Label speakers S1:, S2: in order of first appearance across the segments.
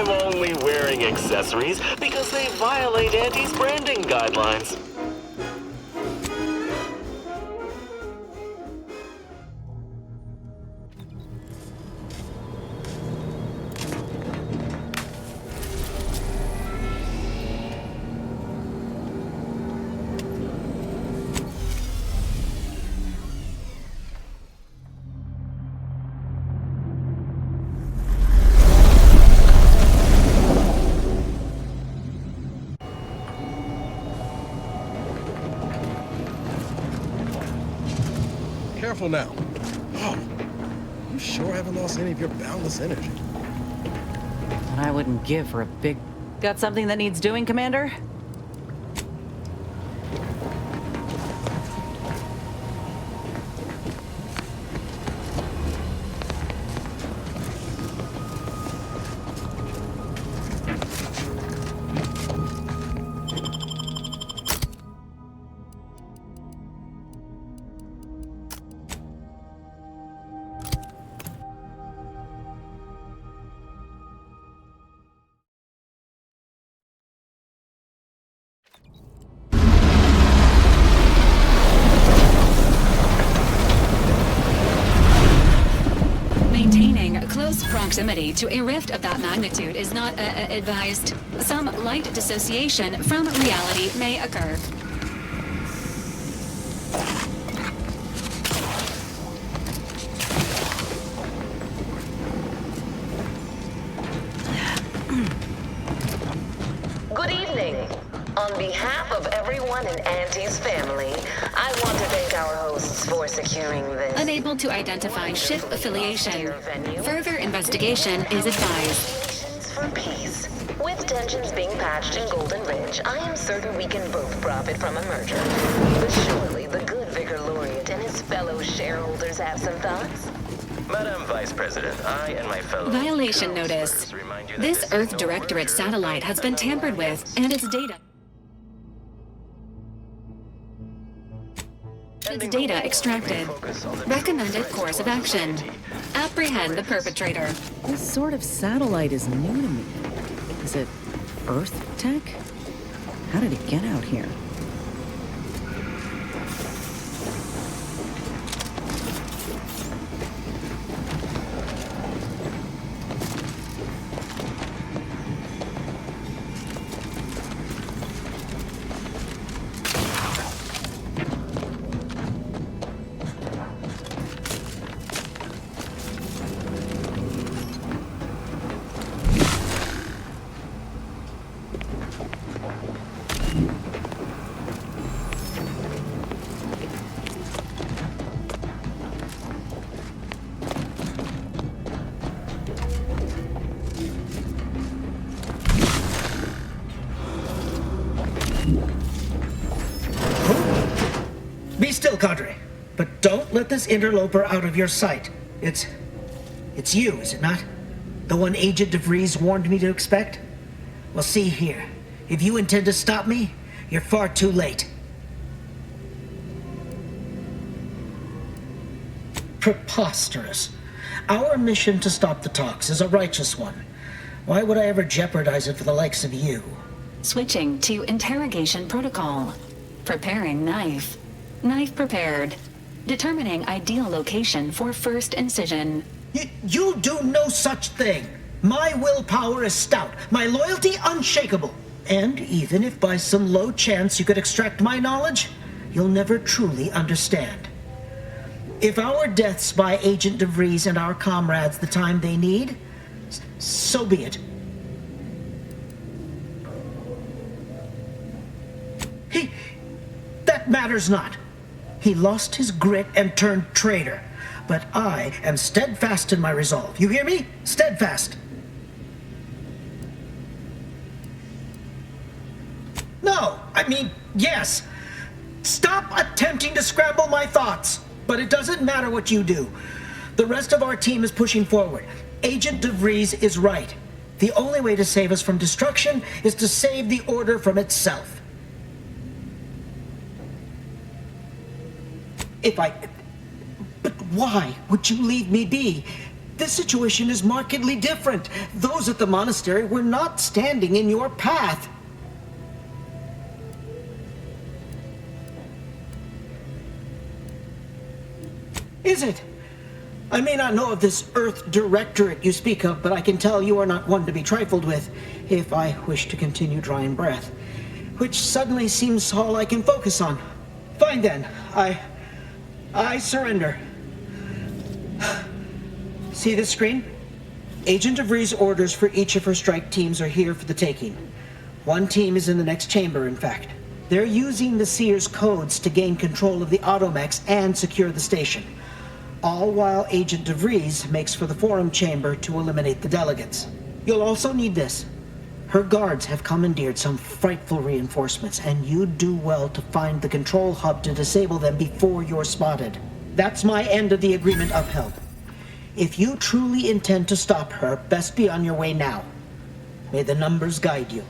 S1: I'm only wearing accessories because they violate Auntie's branding guidelines.
S2: Careful now. Oh, you sure haven't lost any of your boundless energy.
S3: What I wouldn't give for a big... Got something that needs doing, Commander?
S4: Maintaining close proximity to a rift of that magnitude is not advised. Some light dissociation from reality may occur.
S5: Good evening. On behalf of everyone in Auntie's family, I want to thank our hosts for securing this.
S4: Unable to identify ship affiliation. Further investigation is advised.
S5: Negotiations for peace. With tensions being patched in Golden Ridge, I am certain we can both profit from a merger. But surely the good Vicar Laureate and his fellow shareholders have some thoughts?
S1: Madam Vice President, I and my fellow...
S4: Violation notice. This Earth Directorate satellite has been tampered with, and its data extracted. Recommended course of action. Apprehend the perpetrator.
S3: This sort of satellite is new to me. Is it Earth tech? How did it get out here?
S6: Be still, Cadre. But don't let this interloper out of your sight. It's you, is it not? The one Agent DeVries warned me to expect? Well, see here. If you intend to stop me, you're far too late. Preposterous. Our mission to stop the talks is a righteous one. Why would I ever jeopardize it for the likes of you?
S4: Switching to interrogation protocol. Preparing knife. Knife prepared. Determining ideal location for first incision.
S6: You do no such thing. My willpower is stout, my loyalty unshakable. And even if by some low chance you could extract my knowledge, you'll never truly understand. If our deaths buy Agent DeVries and our comrades the time they need, so be it. That matters not. He lost his grit and turned traitor. But I am steadfast in my resolve. You hear me? Steadfast. No, I mean, yes. Stop attempting to scramble my thoughts. But it doesn't matter what you do. The rest of our team is pushing forward. Agent DeVries is right. The only way to save us from destruction is to save the Order from itself. But why would you leave me be? This situation is markedly different. Those at the monastery were not standing in your path. Is it? I may not know of this Earth Directorate you speak of, but I can tell you are not one to be trifled with, if I wish to continue drawing breath, which suddenly seems all I can focus on. Fine then, I surrender. See this screen? Agent of Ree's orders for each of her strike teams are here for the taking. One team is in the next chamber, in fact. They're using the Seer's codes to gain control of the automechs and secure the station. All while Agent DeVries makes for the forum chamber to eliminate the delegates. You'll also need this. Her guards have commandeered some frightful reinforcements, and you'd do well to find the control hub to disable them before you're spotted. That's my end of the agreement upheld. If you truly intend to stop her, best be on your way now. May the numbers guide you.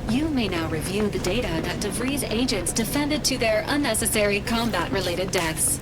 S4: You may now review the data that DeVries agents defended to their unnecessary combat-related deaths.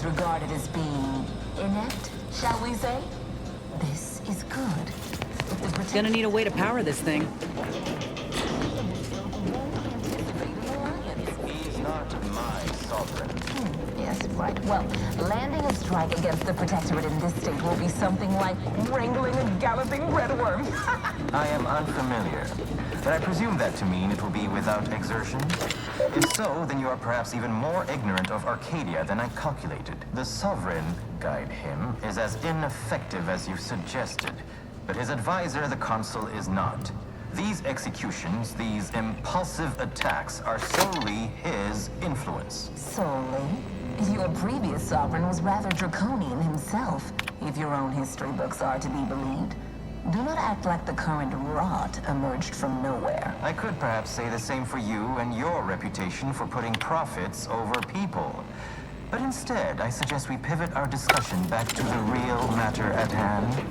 S5: regarded as being inept, shall we say? This is good. If the
S3: Gonna need a way to power this thing.
S7: He's not my sovereign.
S5: Yes, right. Well, landing a strike against the Protectorate in this state will be something like wrangling a galloping redworm.
S7: I am unfamiliar, but I presume that to mean it will be without exertion. If so, then you are perhaps even more ignorant of Arcadia than I calculated. The Sovereign, guide him, is as ineffective as you suggested, but his advisor, the Consul, is not. These executions, these impulsive attacks, are solely his influence.
S5: Solely? Your previous sovereign was rather draconian himself, if your own history books are to be believed. Do not act like the current rot emerged from nowhere.
S7: I could perhaps say the same for you and your reputation for putting profits over people. But instead, I suggest we pivot our discussion back to the real matter at hand.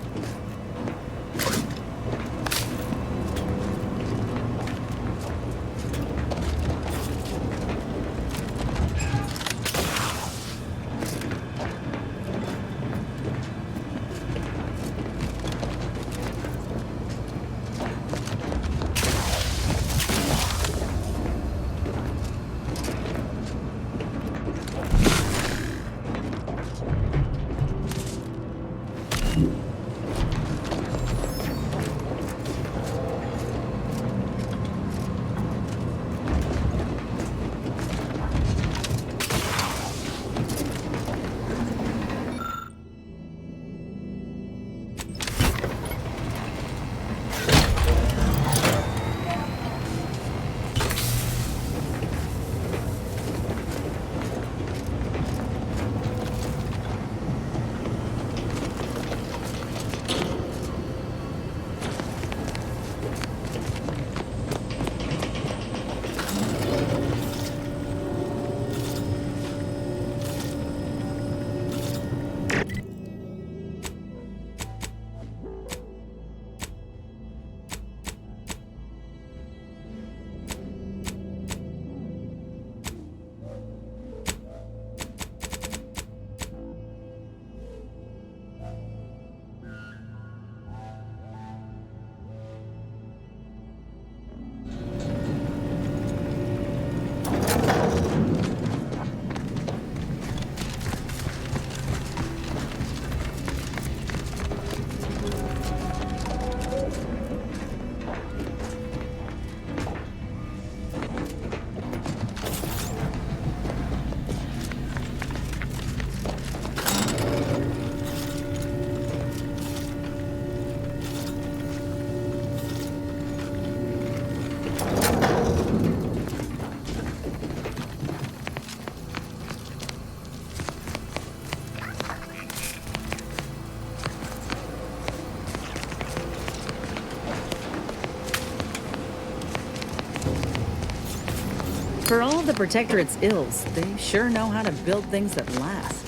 S3: For all of the Protectorate's ills, they sure know how to build things that last.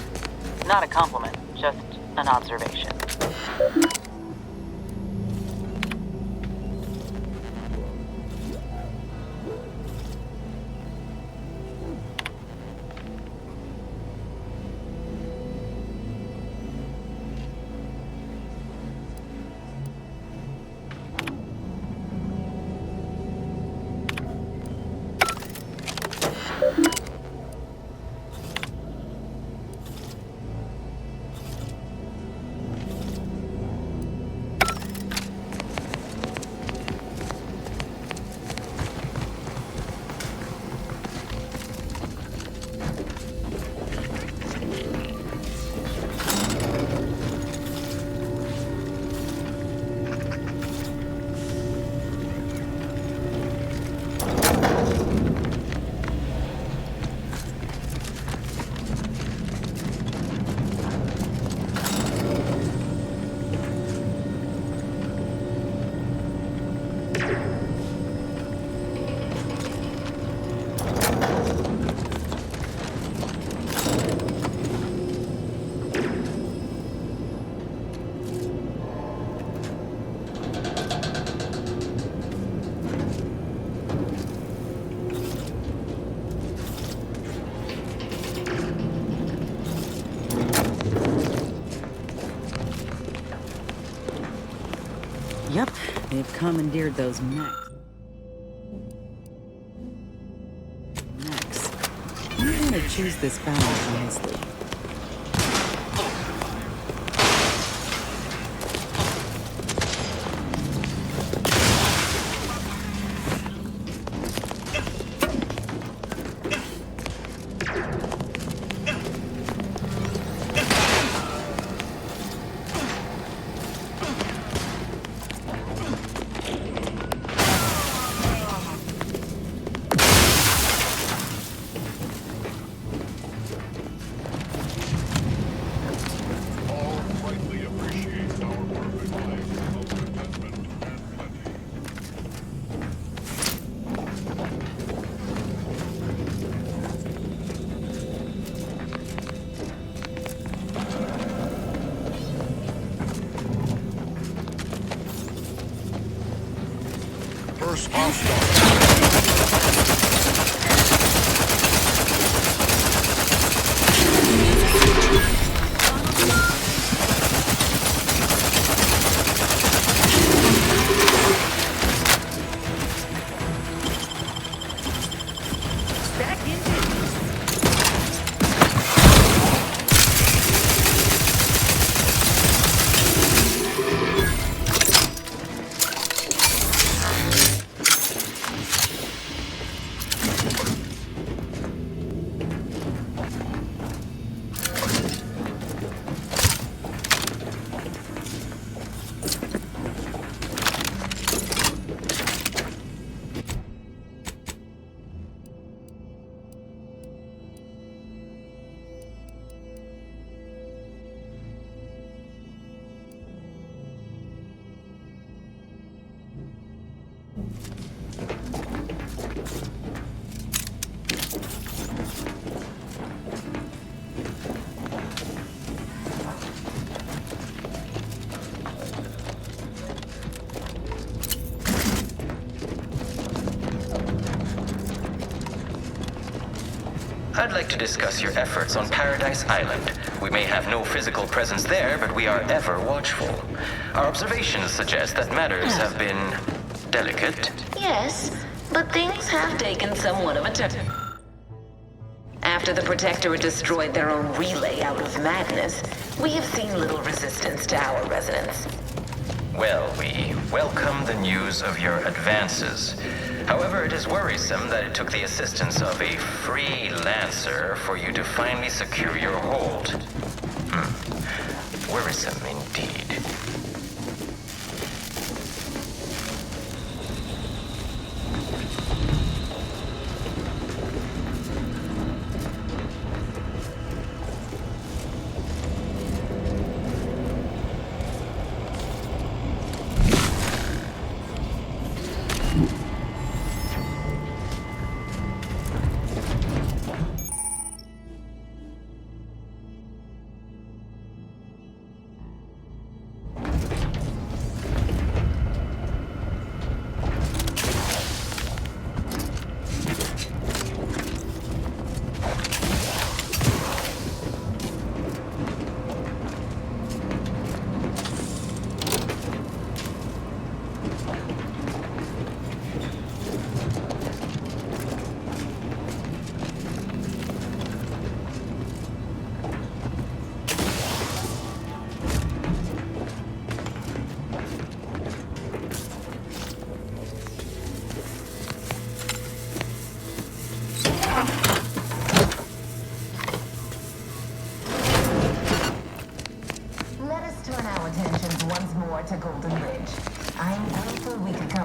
S8: Not a compliment, just an observation.
S3: Yep, they've commandeered those mechs. I'm gonna choose this battle wisely.
S2: First hostile.
S7: I'd like to discuss your efforts on Paradise Island. We may have no physical presence there, but we are ever watchful. Our observations suggest that matters have been delicate.
S5: Yes, but things have taken somewhat of a turn. After the Protectorate destroyed their own relay out of madness, we have seen little resistance to our residents.
S7: Well, we welcome the news of your advances. However, it is worrisome that it took the assistance of a freelancer for you to finally secure your hold. Worrisome indeed.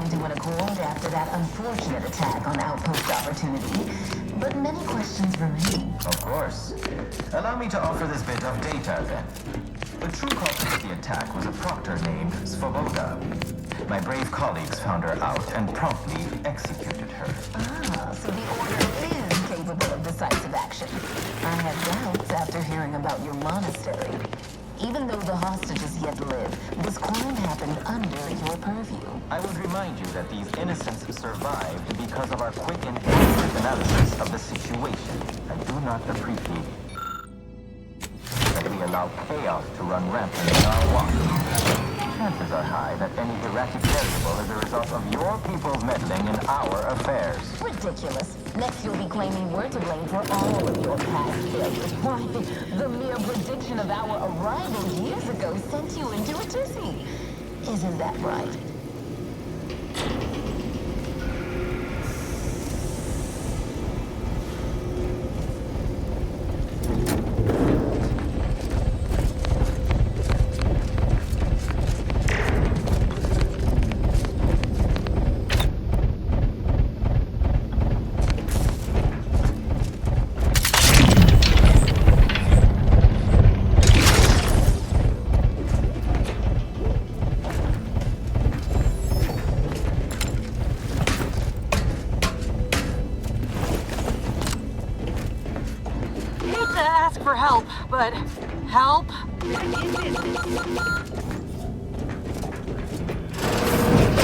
S5: going to an accord after that unfortunate attack on Outpost Opportunity, but many questions remain.
S7: Of course. Allow me to offer this bit of data, then. The true culprit of the attack was a proctor named Svoboda. My brave colleagues found her out and promptly executed her.
S5: Ah, so the Order is capable of decisive action. I have doubts after hearing about your monastery. Even though the hostages yet live, this crime happened under your purview.
S7: I would remind you that these innocents survived because of our quick and accurate analysis of the situation. I do not appreciate that we allow chaos to run rampant in our walk. Chances are high that any erratic variable is a result of your people's meddling in our affairs.
S5: Ridiculous. Next you'll be claiming we're to blame for all of your past failures. Why, the mere prediction of our arrival years ago sent you into a tizzy. Isn't that right?
S8: For help, but help?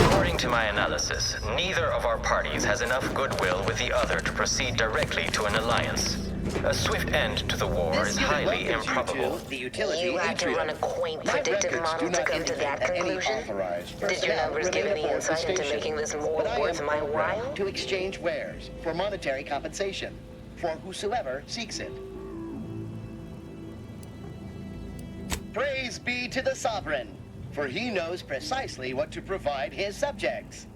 S7: According to my analysis, neither of our parties has enough goodwill with the other to proceed directly to an alliance. A swift end to the war is highly improbable.
S5: You had to run a quaint predictive model to come to that conclusion? Did your numbers give any insight into making this more worth my while?
S9: To exchange wares for monetary compensation for whosoever seeks it. Praise be to the Sovereign, for he knows precisely what to provide his subjects.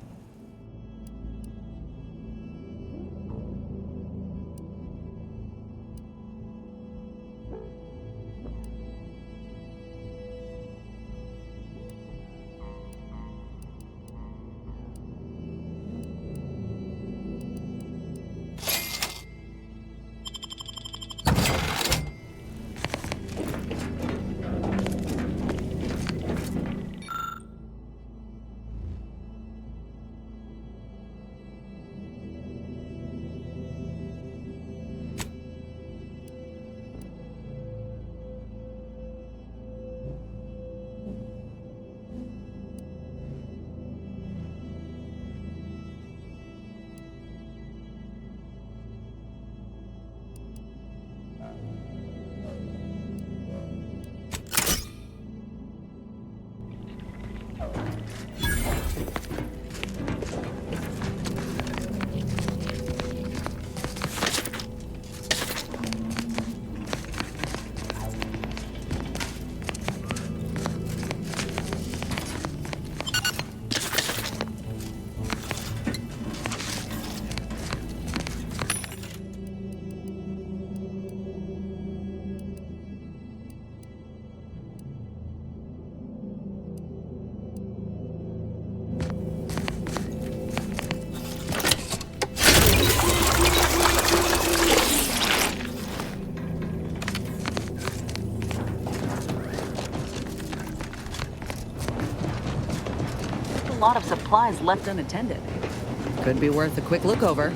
S3: A lot of supplies left unattended. Could be worth a quick look over.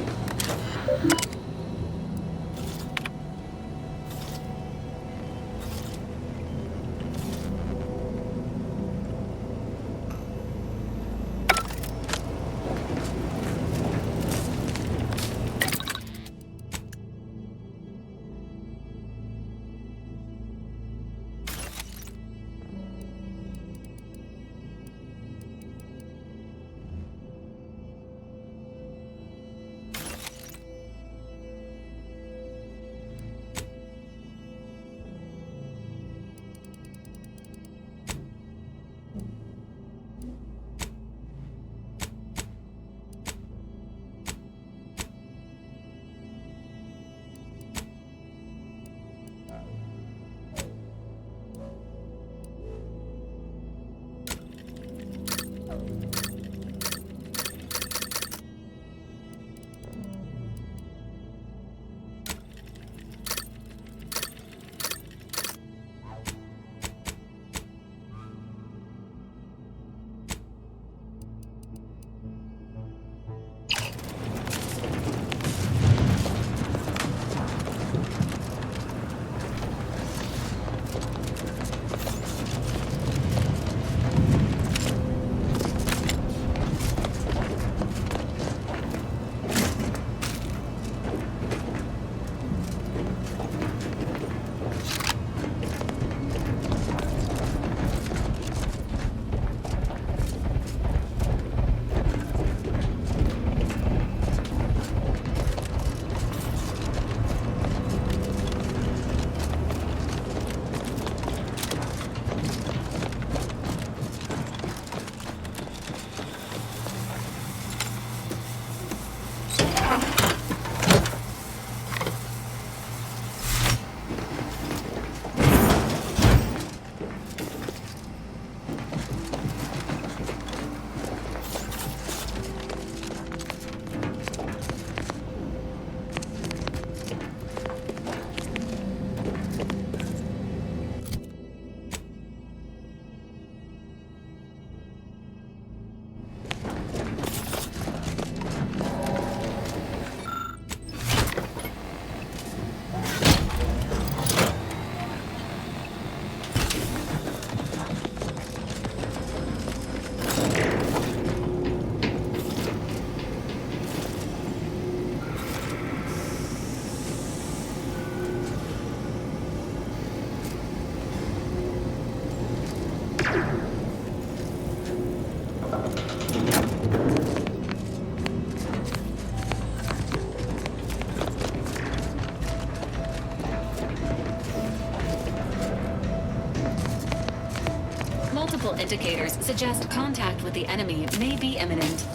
S4: indicators suggest contact with the enemy may be imminent.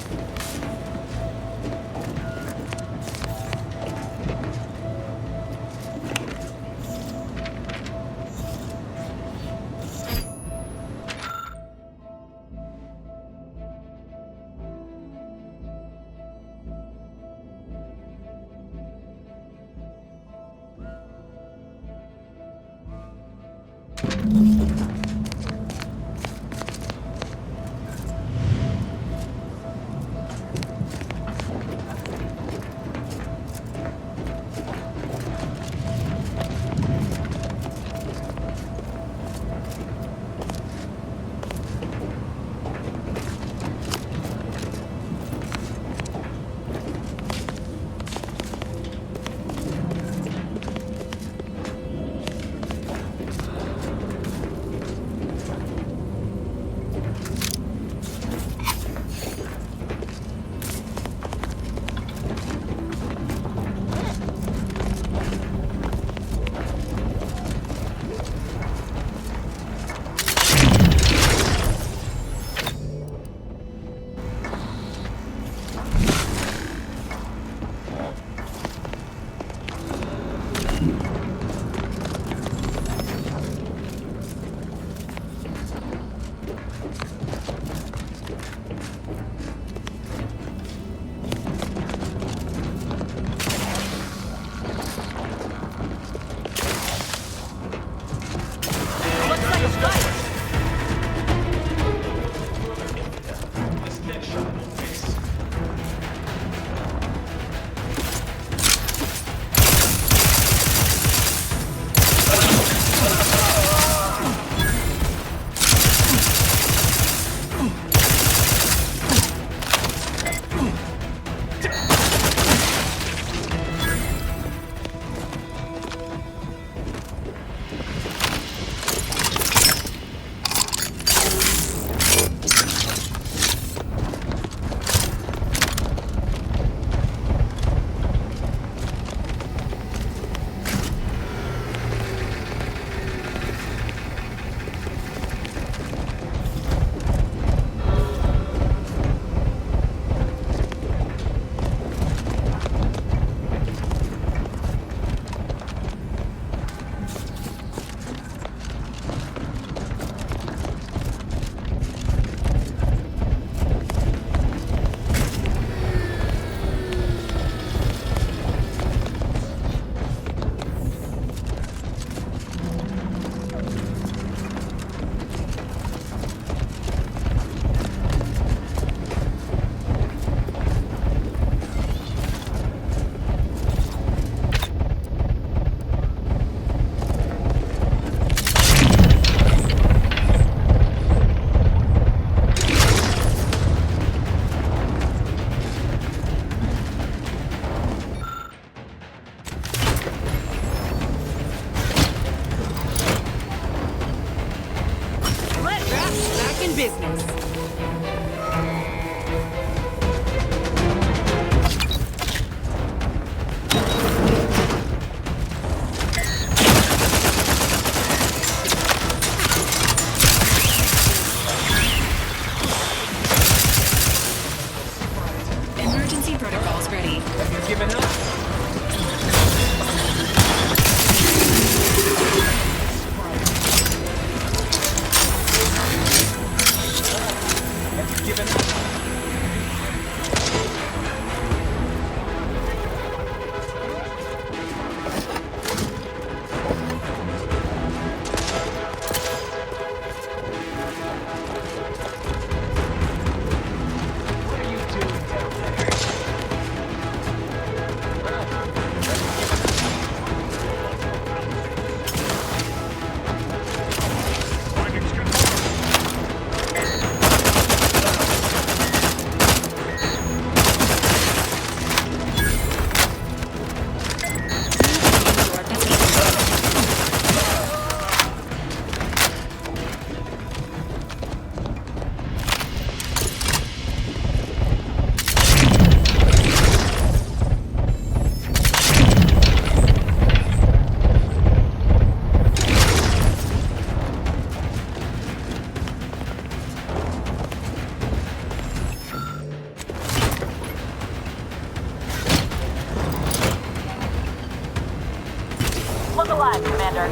S8: alive, Commander.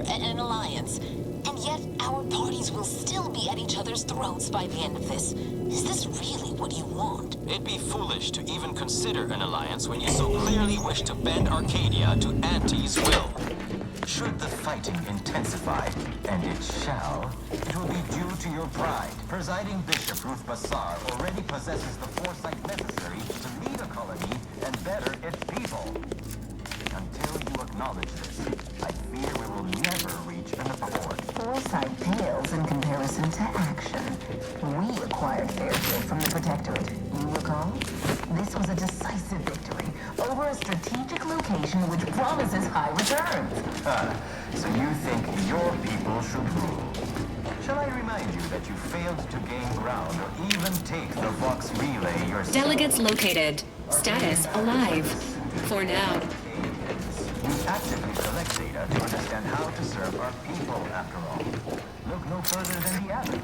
S5: An alliance, and yet our parties will still be at each other's throats by the end of this. Is this really what you want?
S7: It'd be foolish to even consider an alliance when you so clearly wish to bend Arcadia to Auntie's will. Should the fighting intensify, and it shall, it will be due to your pride. Presiding Bishop Ruth Bassar already possesses the foresight necessary to lead a colony and better its people. Until you acknowledge this, I fear we will never reach an accord.
S5: Foresight pales in comparison to action. We acquired Fairfield from the Protectorate. You recall? This was a decisive victory over a strategic location which promises high returns.
S7: So you think your people should rule? Shall I remind you that you failed to gain ground or even take the Vox relay yourself?
S4: Delegates located. Status alive. For now.
S7: We actively collect data to understand how to serve our people, after all. Look no further than the abbot.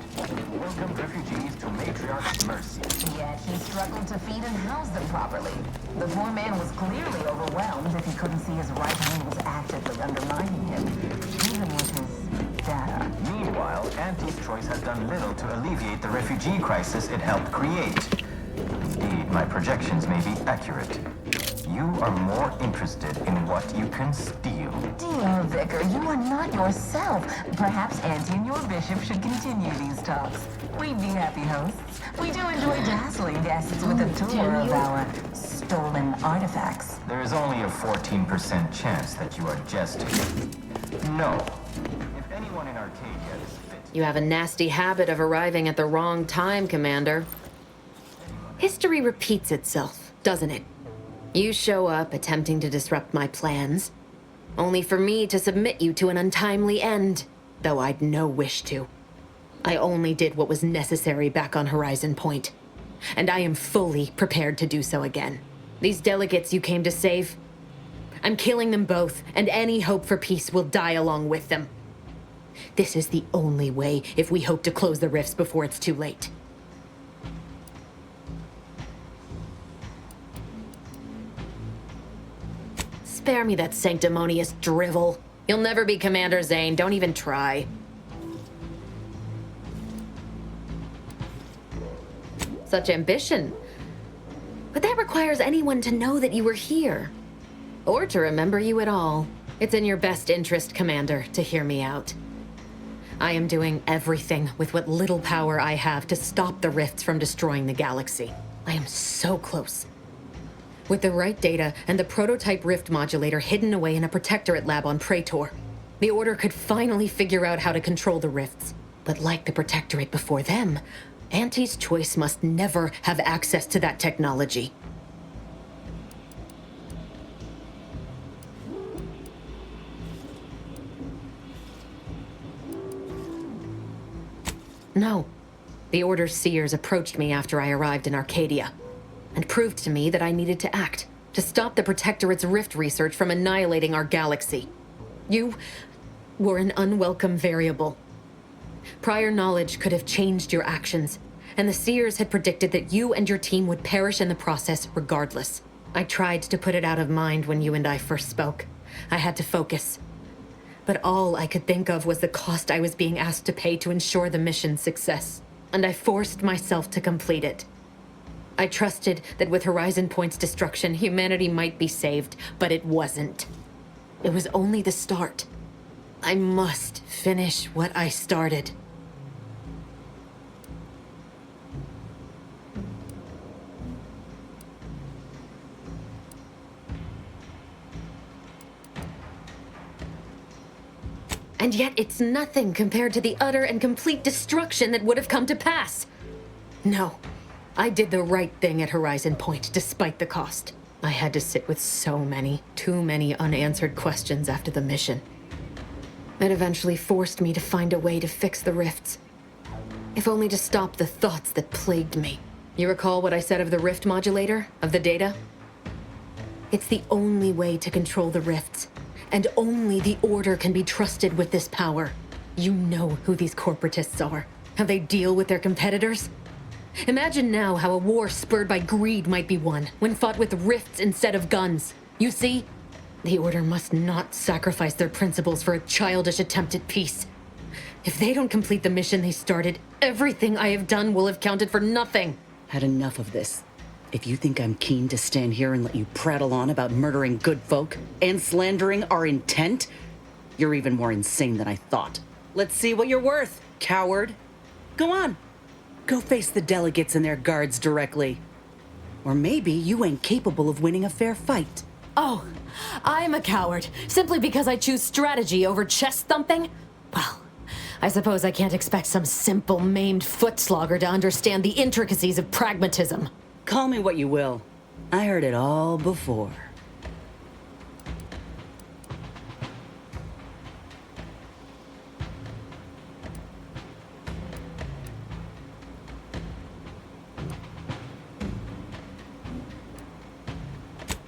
S7: Welcomed refugees to Matriarch's mercy.
S5: Yet he struggled to feed and house them properly. The poor man was clearly overwhelmed if he couldn't see his right hand was actively undermining him, even with his data.
S7: Meanwhile, Auntie's choice has done little to alleviate the refugee crisis it helped create. Indeed, my projections may be accurate. You are more interested in what you can steal.
S5: Dear Vicar, you are not yourself. Perhaps Auntie and your bishop should continue these talks. We'd be happy hosts. We do enjoy dazzling guests with a tour of our stolen artifacts.
S7: There is only a 14% chance that you are jesting. No. If anyone in Arcadia is fit...
S3: You have a nasty habit of arriving at the wrong time, Commander. History repeats itself, doesn't it? You show up attempting to disrupt my plans, only for me to submit you to an untimely end, though I'd no wish to. I only did what was necessary back on Horizon Point, and I am fully prepared to do so again. These delegates you came to save, I'm killing them both, and any hope for peace will die along with them. This is the only way if we hope to close the rifts before it's too late. Spare me that sanctimonious drivel. You'll never be Commander Zane. Don't even try. Such ambition. But that requires anyone to know that you were here. Or to remember you at all. It's in your best interest, Commander, to hear me out. I am doing everything with what little power I have to stop the rifts from destroying the galaxy. I am so close. With the right data and the prototype rift modulator hidden away in a protectorate lab on Praetor, the Order could finally figure out how to control the rifts. But like the protectorate before them, Auntie's choice must never have access to that technology. No. The Order's seers approached me after I arrived in Arcadia, and proved to me that I needed to act, to stop the Protectorate's rift research from annihilating our galaxy. You were an unwelcome variable. Prior knowledge could have changed your actions, and the seers had predicted that you and your team would perish in the process regardless. I tried to put it out of mind when you and I first spoke. I had to focus. But all I could think of was the cost I was being asked to pay to ensure the mission's success, and I forced myself to complete it. I trusted that with Horizon Point's destruction, humanity might be saved, but it wasn't. It was only the start. I must finish what I started. And yet it's nothing compared to the utter and complete destruction that would have come to pass. No, I did the right thing at Horizon Point, despite the cost. I had to sit with too many unanswered questions after the mission. It eventually forced me to find a way to fix the rifts, if only to stop the thoughts that plagued me. You recall what I said of the rift modulator, of the data? It's the only way to control the rifts. And only the Order can be trusted with this power. You know who these corporatists are, how they deal with their competitors. Imagine now how a war spurred by greed might be won, when fought with rifts instead of guns. You see, the Order must not sacrifice their principles for a childish attempt at peace. If they don't complete the mission they started, everything I have done will have counted for nothing.
S10: Had enough of this. If you think I'm keen to stand here and let you prattle on about murdering good folk and slandering our intent, you're even more insane than I thought. Let's see what you're worth, coward. Go on. Go face the delegates and their guards directly. Or maybe you ain't capable of winning a fair fight.
S3: Oh, I'm a coward, simply because I choose strategy over chest thumping? Well, I suppose I can't expect some simple, maimed foot-slogger to understand the intricacies of pragmatism.
S10: Call me what you will. I heard it all before.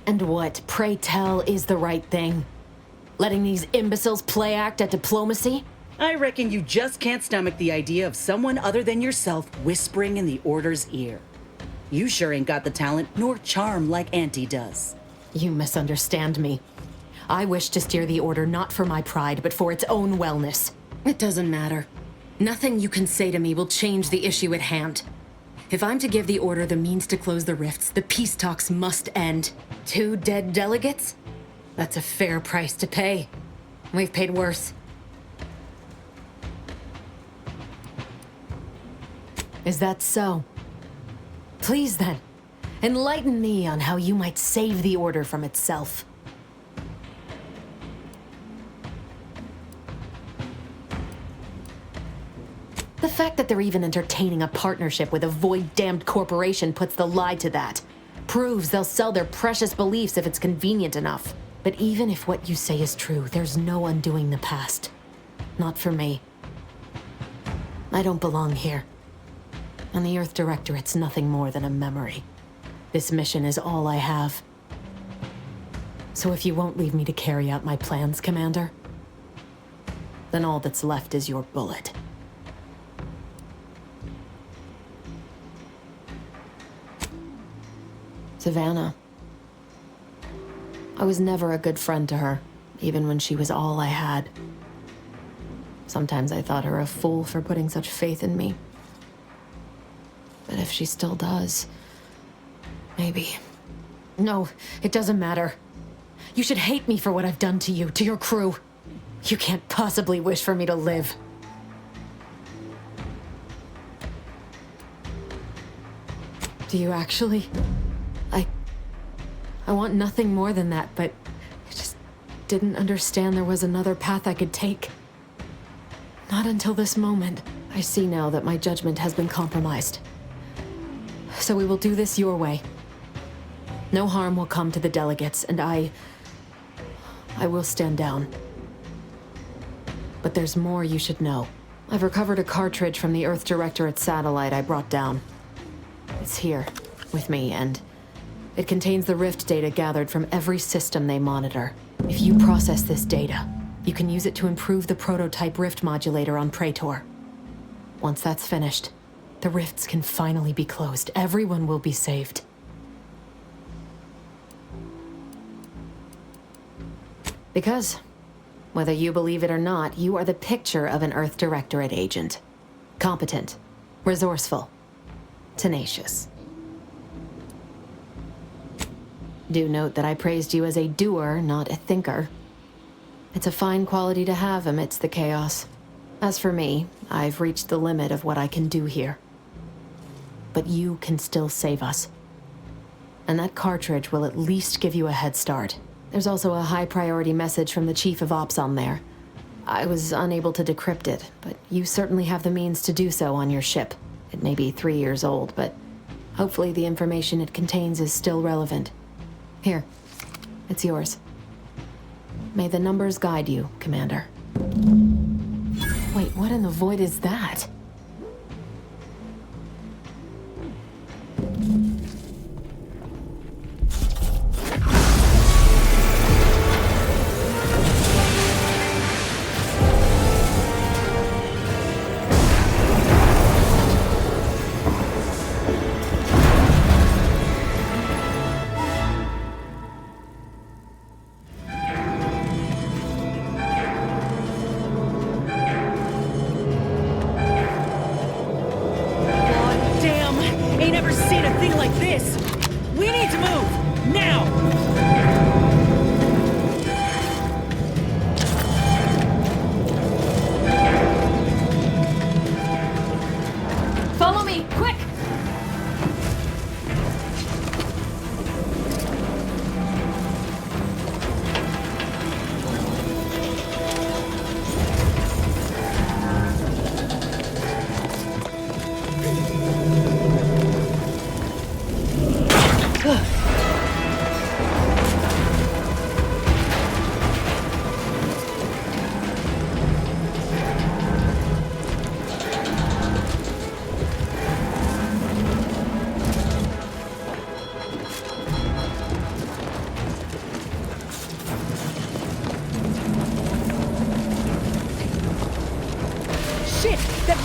S3: And what, pray tell, is the right thing? Letting these imbeciles play act at diplomacy?
S10: I reckon you just can't stomach the idea of someone other than yourself whispering in the Order's ear. You sure ain't got the talent nor charm like Auntie does.
S3: You misunderstand me. I wish to steer the Order not for my pride, but for its own wellness. It doesn't matter. Nothing you can say to me will change the issue at hand. If I'm to give the Order the means to close the rifts, the peace talks must end. 2 dead delegates? That's a fair price to pay. We've paid worse. Is that so? Please then, enlighten me on how you might save the Order from itself. The fact that they're even entertaining a partnership with a void-damned corporation puts the lie to that. Proves they'll sell their precious beliefs if it's convenient enough. But even if what you say is true, there's no undoing the past. Not for me. I don't belong here. And the Earth Directorate's nothing more than a memory. This mission is all I have. So if you won't leave me to carry out my plans, Commander, then all that's left is your bullet. Savannah. I was never a good friend to her. even when she was all I had. Sometimes I thought her a fool for putting such faith in me. But if she still does, maybe. No, it doesn't matter. You should hate me for what I've done to you, to your crew. You can't possibly wish for me to live. Do you actually? I want nothing more than that, but I just didn't understand there was another path I could take. Not until this moment. I see now that my judgment has been compromised. So we will do this your way. No harm will come to the delegates, and I will stand down. But there's more you should know. I've recovered a cartridge from the Earth Directorate satellite I brought down. It's here, with me, and it contains the rift data gathered from every system they monitor. If you process this data, you can use it to improve the prototype rift modulator on Praetor. Once that's finished, the rifts can finally be closed. Everyone will be saved. Because, whether you believe it or not, you are the picture of an Earth Directorate agent. Competent, resourceful, tenacious. Do note that I praised you as a doer, not a thinker. It's a fine quality to have amidst the chaos. As for me, I've reached the limit of what I can do here. But you can still save us. And that cartridge will at least give you a head start. There's also a high-priority message from the Chief of Ops on there. I was unable to decrypt it, but you certainly have the means to do so on your ship. It may be 3 years old, but hopefully the information it contains is still relevant. Here, it's yours. May the numbers guide you, Commander. Wait, what in the void is that?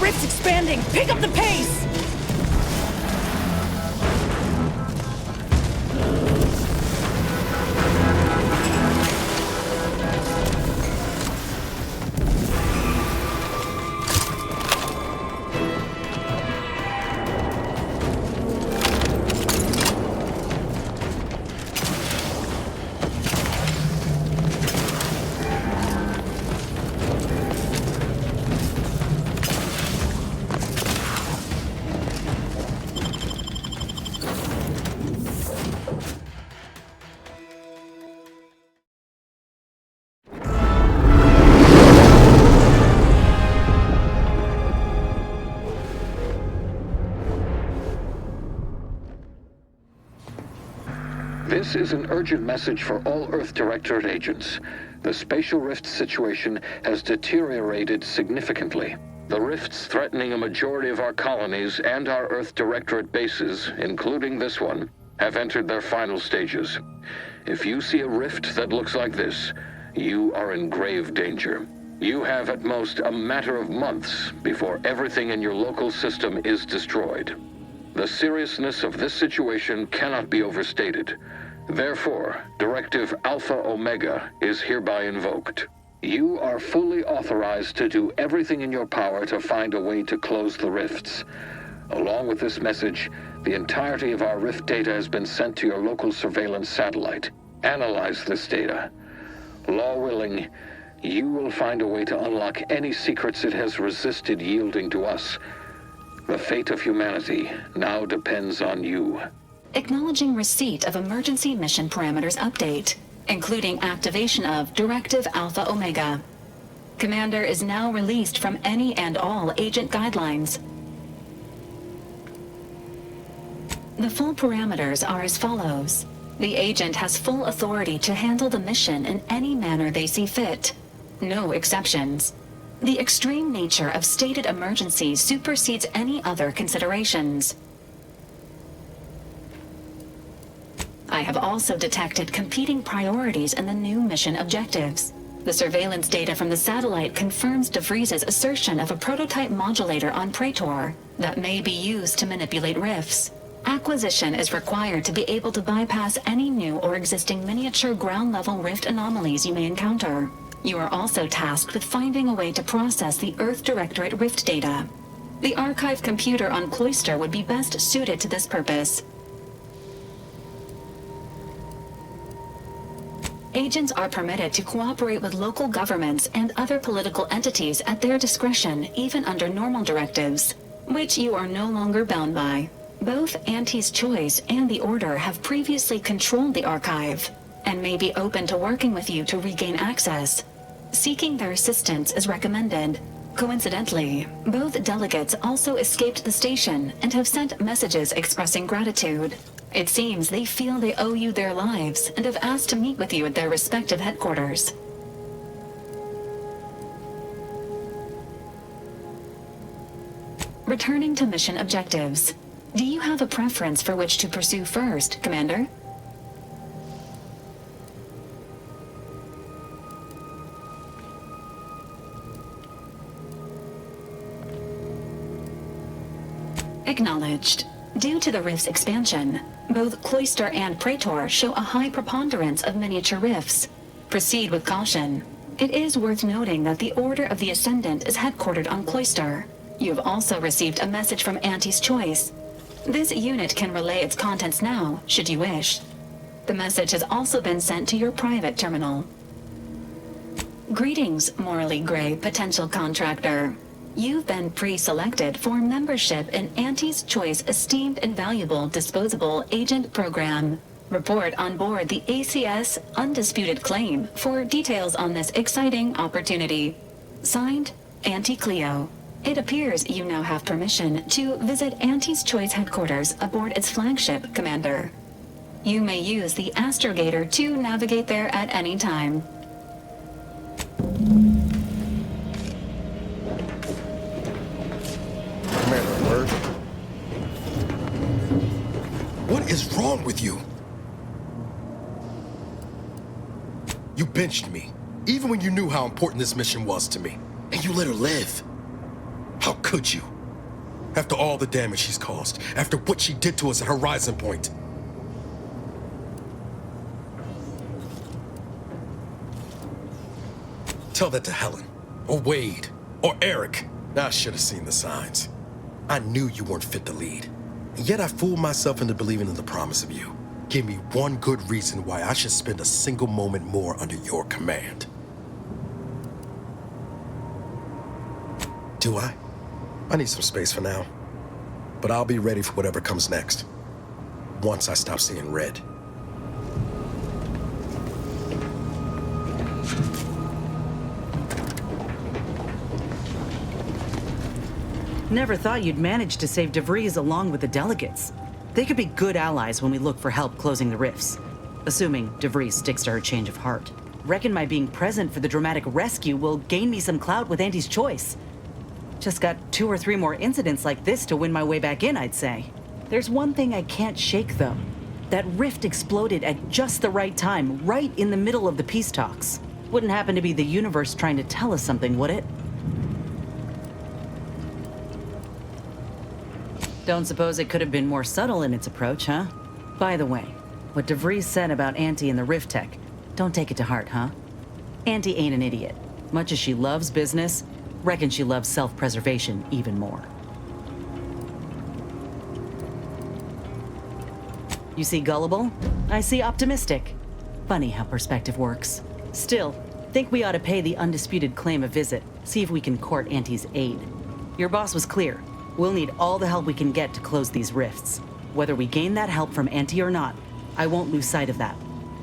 S11: Rift's expanding! Pick up the pace!
S12: This is an urgent message for all Earth Directorate agents. The spatial rift situation has deteriorated significantly. The rifts threatening a majority of our colonies and our Earth Directorate bases, including this one, have entered their final stages. If you see a rift that looks like this, you are in grave danger. You have at most a matter of months before everything in your local system is destroyed. The seriousness of this situation cannot be overstated. Therefore, Directive Alpha Omega is hereby invoked. You are fully authorized to do everything in your power to find a way to close the rifts. Along with this message, the entirety of our rift data has been sent to your local surveillance satellite. Analyze this data. Law willing, you will find a way to unlock any secrets it has resisted yielding to us. The fate of humanity now depends on you.
S4: Acknowledging receipt of emergency mission parameters update, including activation of Directive Alpha Omega. Commander is now released from any and all agent guidelines. The full parameters are as follows. The agent has full authority to handle the mission in any manner they see fit. No exceptions. The extreme nature of stated emergencies supersedes any other considerations. I have also detected competing priorities in the new mission objectives. The surveillance data from the satellite confirms DeVries's assertion of a prototype modulator on Praetor that may be used to manipulate rifts. Acquisition is required to be able to bypass any new or existing miniature ground-level rift anomalies you may encounter. You are also tasked with finding a way to process the Earth Directorate rift data. The archive computer on Cloister would be best suited to this purpose. Agents are permitted to cooperate with local governments and other political entities at their discretion, even under normal directives, which you are no longer bound by. Both Auntie's Choice and the Order have previously controlled the archive, and may be open to working with you to regain access. Seeking their assistance is recommended. Coincidentally, both delegates also escaped the station and have sent messages expressing gratitude. It seems they feel they owe you their lives and have asked to meet with you at their respective headquarters. Returning to mission objectives. Do you have a preference for which to pursue first, Commander? Acknowledged. Due to the rift's expansion, both Cloister and Praetor show a high preponderance of miniature rifts. Proceed with caution. It is worth noting that the Order of the Ascendant is headquartered on Cloister. You have also received a message from Auntie's Choice. This unit can relay its contents now, should you wish. The message has also been sent to your private terminal. Greetings, morally gray potential contractor. You've been pre-selected for membership in Auntie's Choice Esteemed and Valuable Disposable Agent Program. Report on board the ACS Undisputed Claim for details on this exciting opportunity. Signed, Auntie Cleo. It appears you now have permission to visit Auntie's Choice headquarters aboard its flagship, Commander. You may use the astrogator to navigate there at any time.
S2: Commander alert. What is wrong with you? You benched me, even when you knew how important this mission was to me. And you let her live. How could you? After all the damage she's caused, after what she did to us at Horizon Point. Tell that to Helen, or Wade, or Eric. I should have seen the signs. I knew you weren't fit to lead. And yet I fooled myself into believing in the promise of you. Give me one good reason why I should spend a single moment more under your command. Do I? I need some space for now. But I'll be ready for whatever comes next. Once I stop seeing red.
S10: Never thought you'd manage to save DeVries along with the delegates. They could be good allies when we look for help closing the rifts. Assuming DeVries sticks to her change of heart. Reckon my being present for the dramatic rescue will gain me some clout with Auntie's Choice. Just got 2 or 3 more incidents like this to win my way back in, I'd say. There's one thing I can't shake, though. That rift exploded at just the right time, right in the middle of the peace talks. Wouldn't happen to be the universe trying to tell us something, would it? Don't suppose it could have been more subtle in its approach, huh? By the way, What DeVries said about Auntie and the Rift Tech, don't take it to heart, huh? Auntie ain't an idiot. Much as she loves business, reckon she loves self-preservation even more. You see gullible? I see optimistic. Funny how perspective works. Still, think we ought to pay the undisputed claim a visit, see if we can court Auntie's aid. Your boss was clear. We'll need all the help we can get to close these rifts. Whether we gain that help from Auntie or not, I won't lose sight of that.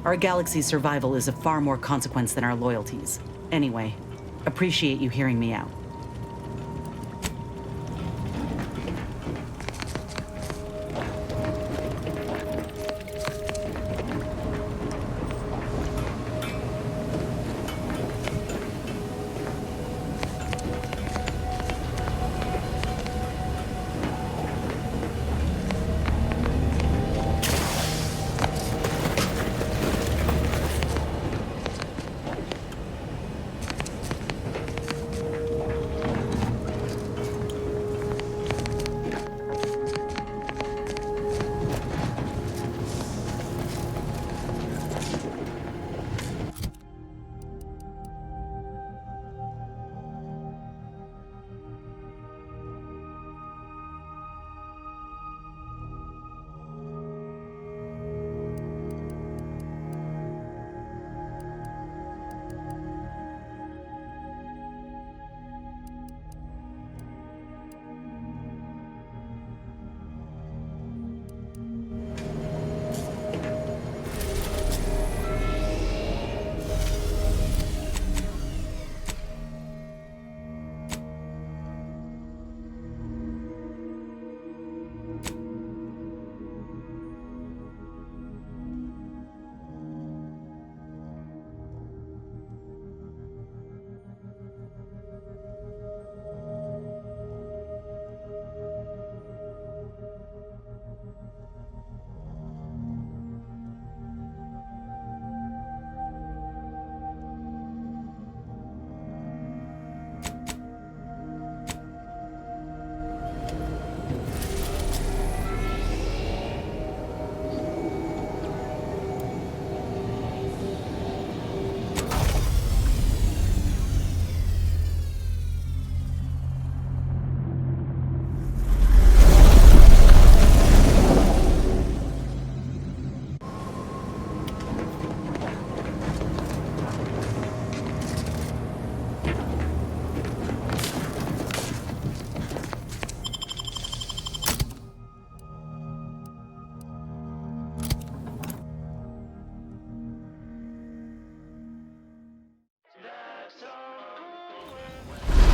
S10: Our galaxy's survival is of far more consequence than our loyalties. Anyway, appreciate you hearing me out.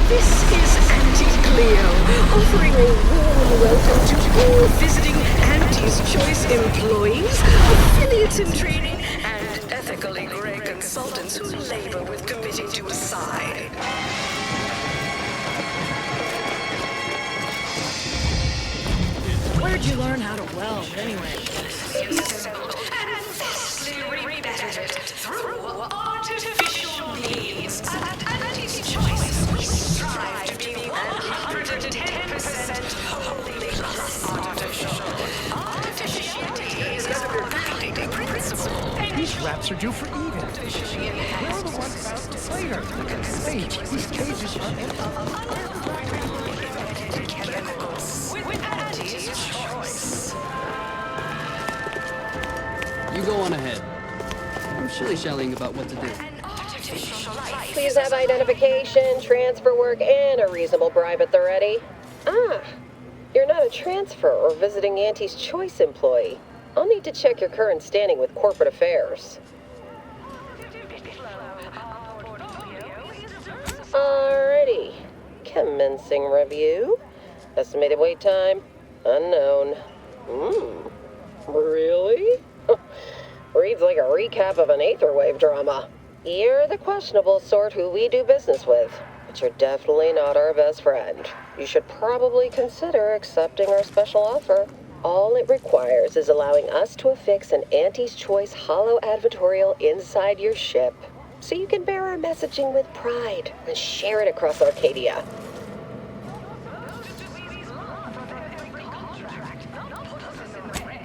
S13: This is Auntie Cleo, offering a warm welcome to all visiting Auntie's Choice employees, affiliates in training, and ethically grey consultants who labor with committing to a side.
S11: Where'd you learn how to weld, anyway?
S13: And vastly rebettered through artificial means. At Auntie's Choice, we strive to be 110% wholly artificial. Artificiality is our guiding principle.
S14: These rats are due for eating. We're the ones about to play her. Wait, these cages are
S13: with Auntie's Choice.
S15: You go on ahead. I'm shilly-shallying about what to do.
S16: Please have identification, transfer work, and a reasonable bribe at the ready. Ah, you're not a transfer or visiting Auntie's Choice employee. I'll need to check your current standing with corporate affairs. Alrighty. Commencing review. Estimated wait time? Unknown. Really? Reads like a recap of an Aetherwave drama. You're the questionable sort who we do business with, but you're definitely not our best friend. You should probably consider accepting our special offer. All it requires is allowing us to affix an Auntie's Choice hollow advertorial inside your ship, so you can bear our messaging with pride and share it across Arcadia.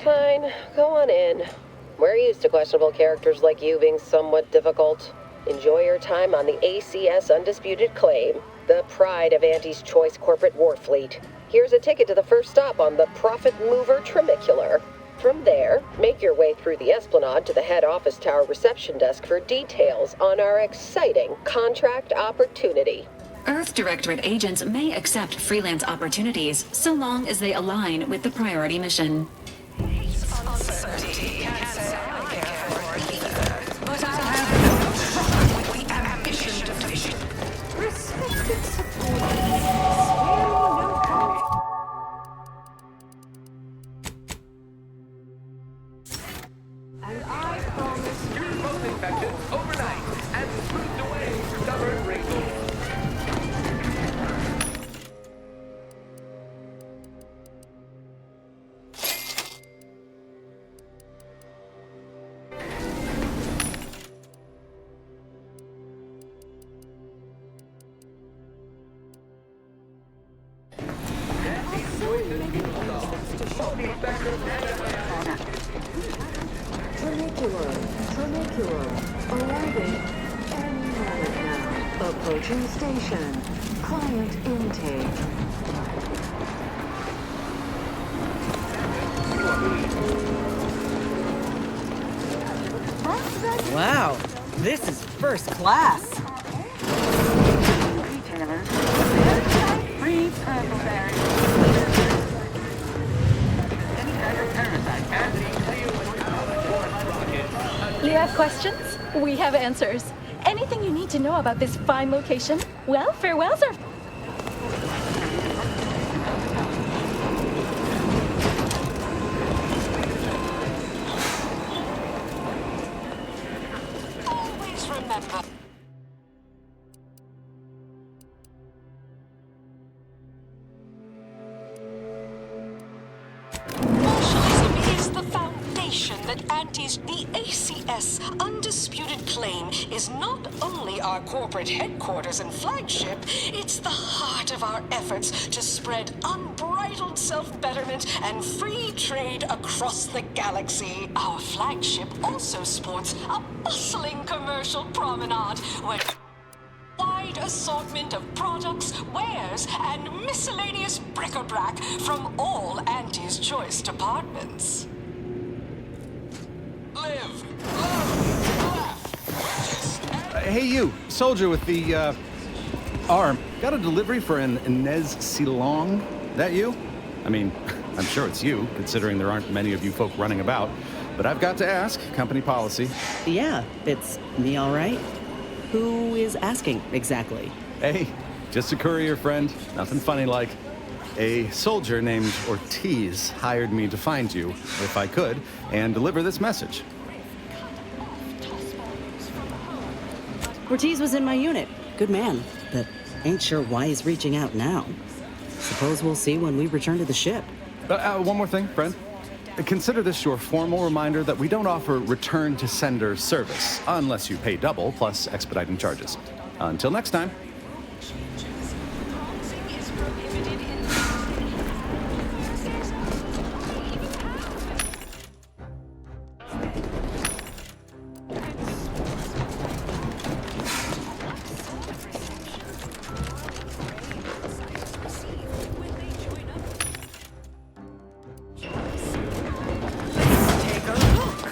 S16: Fine, go on in. We're used to questionable characters like you being somewhat difficult. Enjoy your time on the ACS Undisputed Claim, the pride of Auntie's Choice corporate war fleet. Here's a ticket to the first stop on the Profit Mover Trimicular. From there, make your way through the Esplanade to the head office tower reception desk for details on our exciting contract opportunity.
S4: Earth Directorate agents may accept freelance opportunities so long as they align with the priority mission.
S13: Uncertainty can't say I care for it either, but I have no with the ambition to vision. Respected supporters, sparing no comment. And I promise you
S14: both infections overnight and smoothed away stubborn wrinkles.
S13: Trimicular, arriving any moment now. Approaching station. Client intake.
S10: Wow, this is first class.
S17: You have questions? We have answers. Anything you need to know about this fine location? Well, farewell, sir.
S13: Always remember. Martialism is the foundation that antis the ACS Undisputed Claim is not only our corporate headquarters and flagship, it's the heart of our efforts to spread unbridled self-betterment and free trade across the galaxy. Our flagship also sports a bustling commercial promenade where wide assortment of products, wares, and miscellaneous bric-a-brac from all Auntie's Choice departments. Live, love, laugh,
S18: Hey, you, soldier with the, arm. Got a delivery for an Inez Silong? That you? I mean, I'm sure it's you, considering there aren't many of you folk running about. But I've got to ask, company policy.
S10: Yeah, it's me all right. Who is asking, exactly?
S18: Hey, just a courier friend. Nothing funny like. A soldier named Ortiz hired me to find you, if I could, and deliver this message.
S10: Ortiz was in my unit. Good man, but ain't sure why he's reaching out now. Suppose we'll see when we return to the ship.
S18: One more thing, friend. Consider this your formal reminder that we don't offer return-to-sender service, unless you pay double, plus expediting charges. Until next time.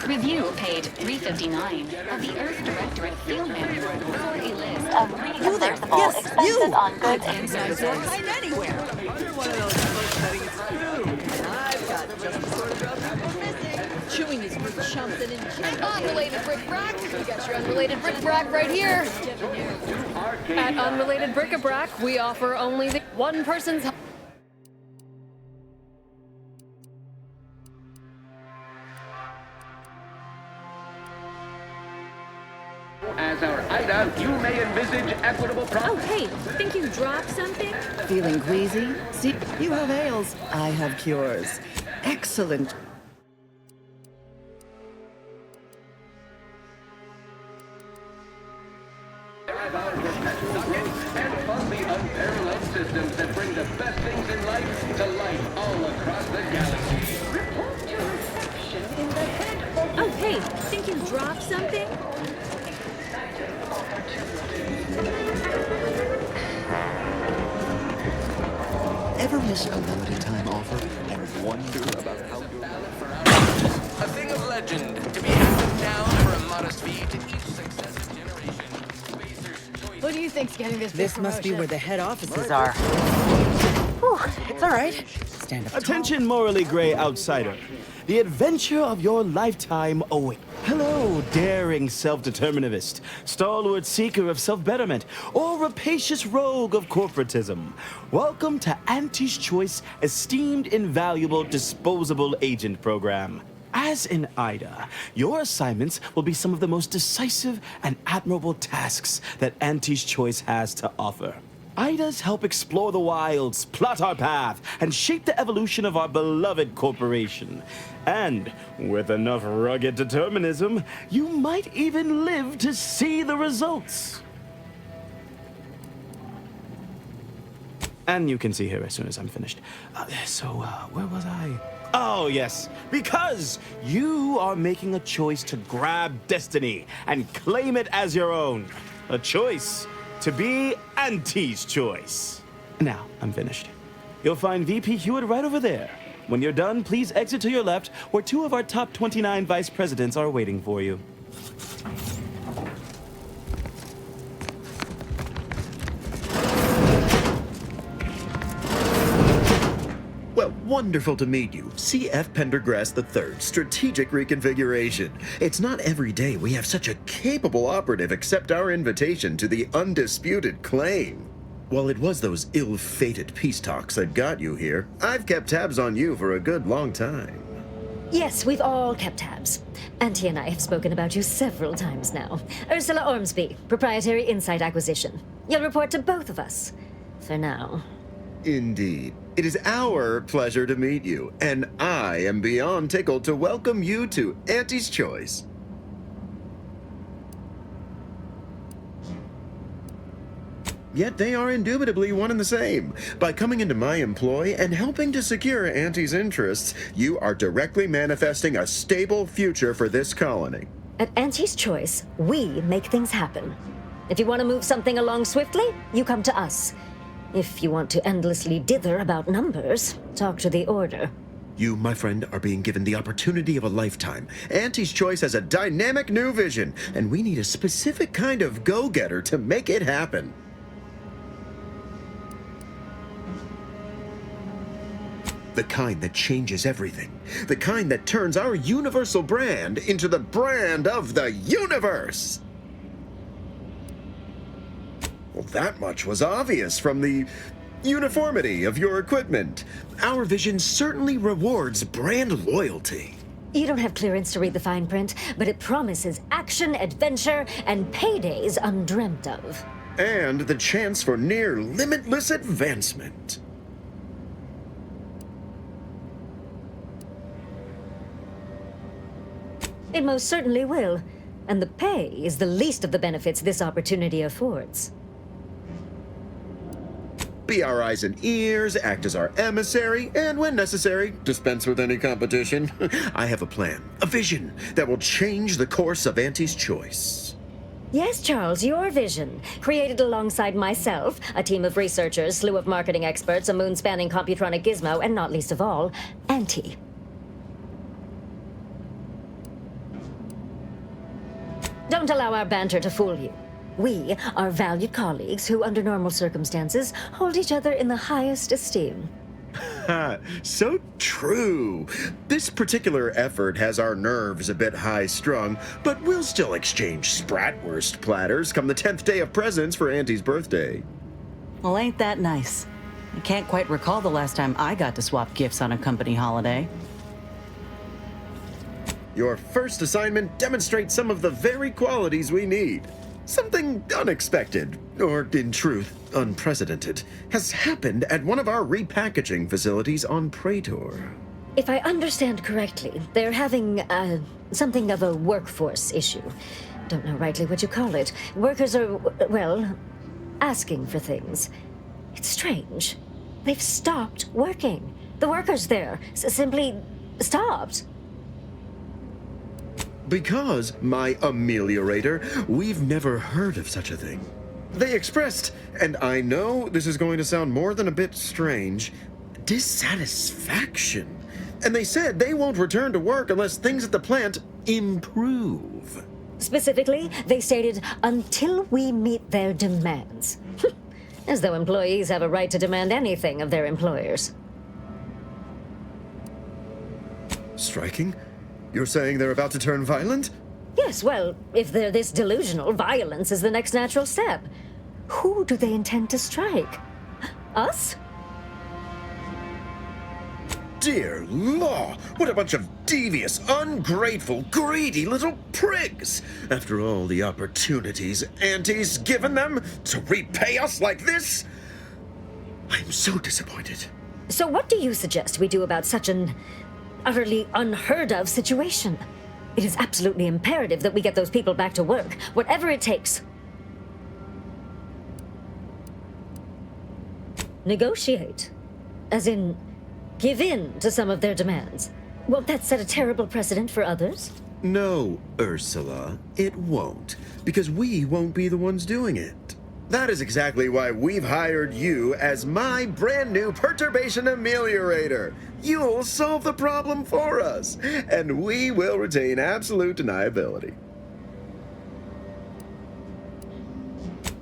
S4: Review page 359 of the Earth Directorate Field Manual for a list of reimbursable expenses on goods and services.
S11: Anywhere. You're one of those folks that eats food. I've got just the sort of job people missing. Chewing is for chumps and
S19: And unrelated bric-a-brac. You got your unrelated bric-a-brac right here. At Unrelated Bric-a-Brac, we offer only the one person's.
S14: As our hideout, you may envisage equitable
S17: Oh, hey, think you dropped something?
S10: Feeling queasy? See, you have ails. I have cures. Excellent.
S14: and fund the unparalleled systems that bring the best things in life to life all across the galaxy.
S13: Report to reception in the head
S20: Oh, hey, think you dropped something?
S21: Ever miss a limited time offer and wonder about how you're...
S22: A thing of legend, to be handed down for a modest fee to each successive generation.
S19: Who do you think's getting this?
S11: This must be where the head offices
S10: are.
S11: Whew, it's all right. Stand up.
S23: Attention, morally gray outsider. The adventure of your lifetime awaits. Hello, daring self-determinivist, stalwart seeker of self-betterment, or rapacious rogue of corporatism. Welcome to Auntie's Choice Esteemed Invaluable Disposable Agent Program. As in IDA, your assignments will be some of the most decisive and admirable tasks that Auntie's Choice has to offer. IDAs help explore the wilds, plot our path, and shape the evolution of our beloved corporation. And with enough rugged determinism, you might even live to see the results. And you can see here as soon as I'm finished. Where was I? Oh, yes, because you are making a choice to grab destiny and claim it as your own. A choice to be Auntie's Choice. Now, I'm finished. You'll find VP Hewitt right over there. When you're done, please exit to your left, where 2 of our top 29 vice presidents are waiting for you.
S24: Well, wonderful to meet you. C.F. Pendergrass III, Strategic Reconfiguration. It's not every day we have such a capable operative accept our invitation to the undisputed claim. While it was those ill-fated peace talks that got you here, I've kept tabs on you for a good long time.
S25: Yes, we've all kept tabs. Auntie and I have spoken about you several times now. Ursula Ormsby, Proprietary Insight Acquisition. You'll report to both of us. For now.
S24: Indeed. It is our pleasure to meet you, and I am beyond tickled to welcome you to Auntie's Choice. Yet they are indubitably one and the same. By coming into my employ and helping to secure Auntie's interests, you are directly manifesting a stable future for this colony.
S25: At Auntie's Choice, we make things happen. If you want to move something along swiftly, you come to us. If you want to endlessly dither about numbers, talk to the Order.
S24: You, my friend, are being given the opportunity of a lifetime. Auntie's Choice has a dynamic new vision, and we need a specific kind of go-getter to make it happen. The kind that changes everything. The kind that turns our universal brand into the brand of the universe. Well, that much was obvious from the uniformity of your equipment. Our vision certainly rewards brand loyalty.
S25: You don't have clearance to read the fine print, but it promises action, adventure, and paydays undreamt of.
S24: And the chance for near limitless advancement.
S25: It most certainly will. And the pay is the least of the benefits this opportunity affords.
S24: Be our eyes and ears, act as our emissary, and when necessary, dispense with any competition. I have a plan, a vision that will change the course of Auntie's Choice.
S25: Yes, Charles, your vision. Created alongside myself, a team of researchers, slew of marketing experts, a moon-spanning computronic gizmo, and not least of all, Auntie. Don't allow our banter to fool you. We are valued colleagues who, under normal circumstances, hold each other in the highest esteem.
S24: So true. This particular effort has our nerves a bit high-strung, but we'll still exchange spratwurst platters come the 10th day of presents for Auntie's birthday.
S10: Well, ain't that nice? I can't quite recall the last time I got to swap gifts on a company holiday.
S24: Your first assignment demonstrates some of the very qualities we need. Something unexpected, or in truth, unprecedented, has happened at one of our repackaging facilities on Praetor.
S25: If I understand correctly, they're having, something of a workforce issue. Don't know rightly what you call it. Workers are, well, asking for things. It's strange. They've stopped working. The workers there simply stopped.
S24: Because, my ameliorator, we've never heard of such a thing. They expressed, and I know this is going to sound more than a bit strange, dissatisfaction. And they said they won't return to work unless things at the plant improve.
S25: Specifically, they stated, until we meet their demands. As though employees have a right to demand anything of their employers.
S24: Striking? You're saying they're about to turn violent?
S25: Yes, well, if they're this delusional, violence is the next natural step. Who do they intend to strike? Us?
S24: Dear law, what a bunch of devious, ungrateful, greedy little prigs! After all the opportunities Auntie's given them to repay us like this? I'm so disappointed.
S25: So what do you suggest we do about such an utterly unheard of situation? It is absolutely imperative that we get those people back to work, whatever it takes. Negotiate. As in, give in to some of their demands. Won't that set a terrible precedent for others?
S24: No, Ursula, it won't, because we won't be the ones doing it. That is exactly why we've hired you as my brand new perturbation ameliorator. You'll solve the problem for us, and we will retain absolute deniability.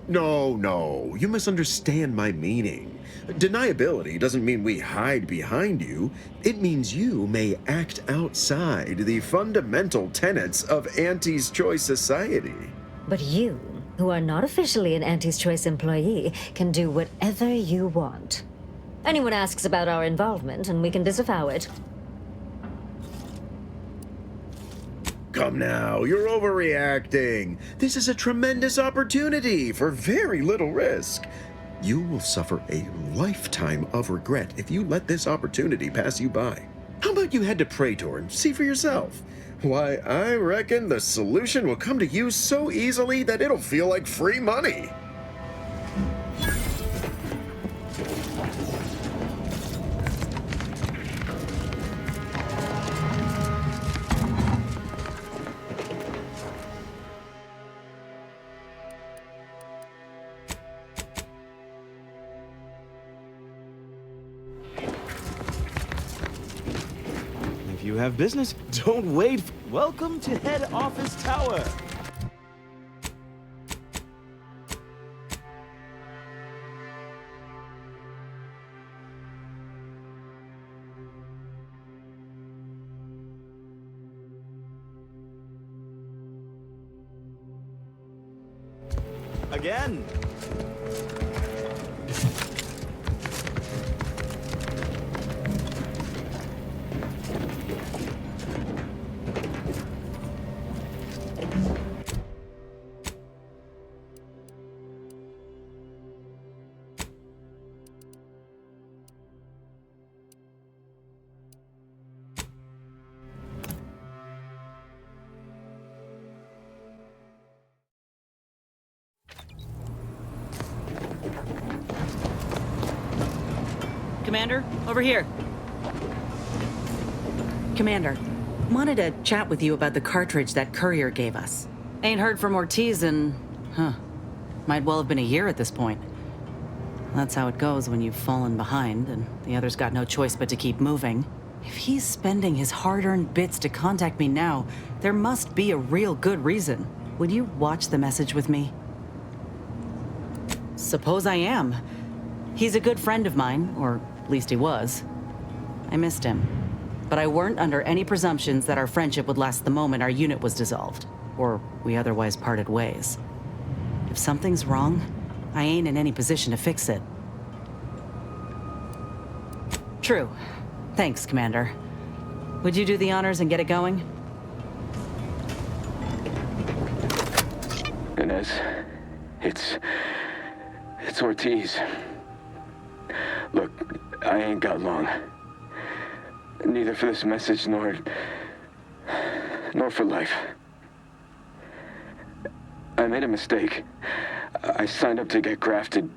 S24: No, you misunderstand my meaning. Deniability doesn't mean we hide behind you. It means you may act outside the fundamental tenets of Auntie's Choice Society.
S25: But you, who are not officially an Auntie's Choice employee, can do whatever you want. Anyone asks about our involvement, and we can disavow it.
S24: Come now, you're overreacting. This is a tremendous opportunity for very little risk. You will suffer a lifetime of regret if you let this opportunity pass you by. How about you head to Praetor and see for yourself? Why, I reckon the solution will come to you so easily that it'll feel like free money.
S23: If you have business, don't wait. Welcome to Head Office Tower. Again.
S10: Commander, over here. Commander, wanted to chat with you about the cartridge that courier gave us. Ain't heard from Ortiz in, might well have been a year at this point. That's how it goes when you've fallen behind and the other's got no choice but to keep moving. If he's spending his hard-earned bits to contact me now, there must be a real good reason. Would you watch the message with me? Suppose I am. He's a good friend of mine, or at least he was. I missed him. But I weren't under any presumptions that our friendship would last the moment our unit was dissolved, or we otherwise parted ways. If something's wrong, I ain't in any position to fix it. True. Thanks, Commander. Would you do the honors and get it going?
S12: Inez, it's Ortiz. Look, I ain't got long. Neither for this message nor for life. I made a mistake. I signed up to get grafted,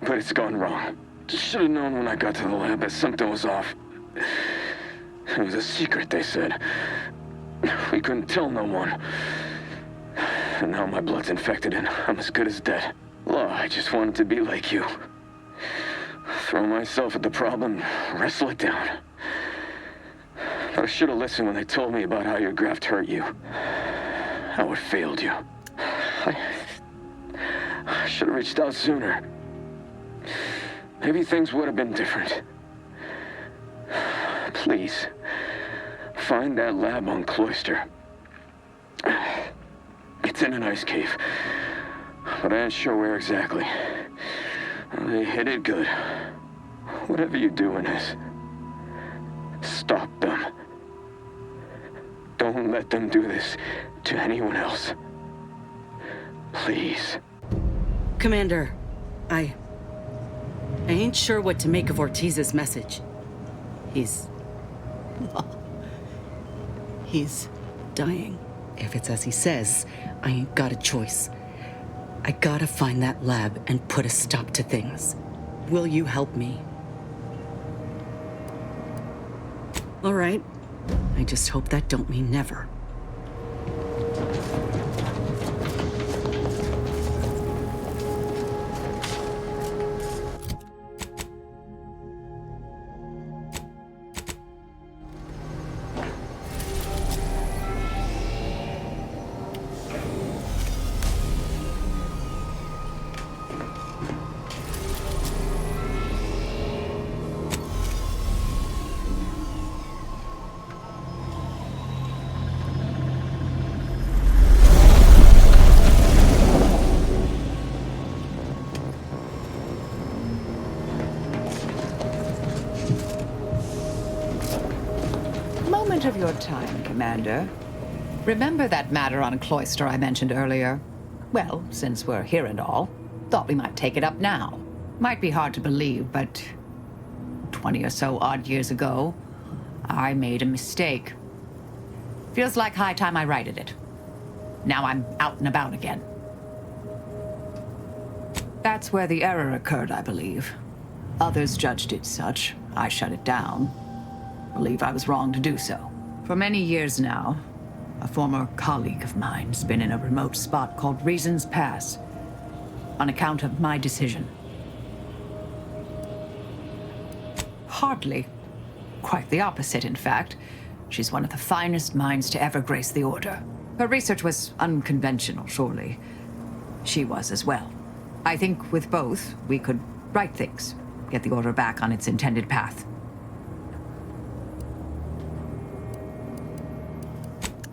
S12: but it's gone wrong. Should have known when I got to the lab that something was off. It was a secret, they said. We couldn't tell no one. And now my blood's infected and I'm as good as dead. Law, I just wanted to be like you. Throw myself at the problem, wrestle it down. But I should have listened when they told me about how your graft hurt you. How it failed you. I should have reached out sooner. Maybe things would have been different. Please, find that lab on Cloister. It's in an ice cave, but I ain't sure where exactly. They hid it good. Whatever you're doing is, stop them. Don't let them do this to anyone else. Please.
S10: Commander, I ain't sure what to make of Ortiz's message. He's dying. If it's as he says, I ain't got a choice. I gotta find that lab and put a stop to things. Will you help me? All right. I just hope that don't mean never.
S1: Of your time, Commander. Remember that matter on Cloister I mentioned earlier? Well, since we're here and all, thought we might take it up now. Might be hard to believe, but 20 or so odd years ago, I made a mistake. Feels like high time I righted it. Now I'm out and about again. That's where the error occurred, I believe. Others judged it such. I shut it down. Believe I was wrong to do so. For many years now, a former colleague of mine's been in a remote spot called Reasons Pass, on account of my decision. Hardly. Quite the opposite, in fact. She's one of the finest minds to ever grace the Order. Her research was unconventional, surely. She was as well. I think with both, we could right things, get the Order back on its intended path.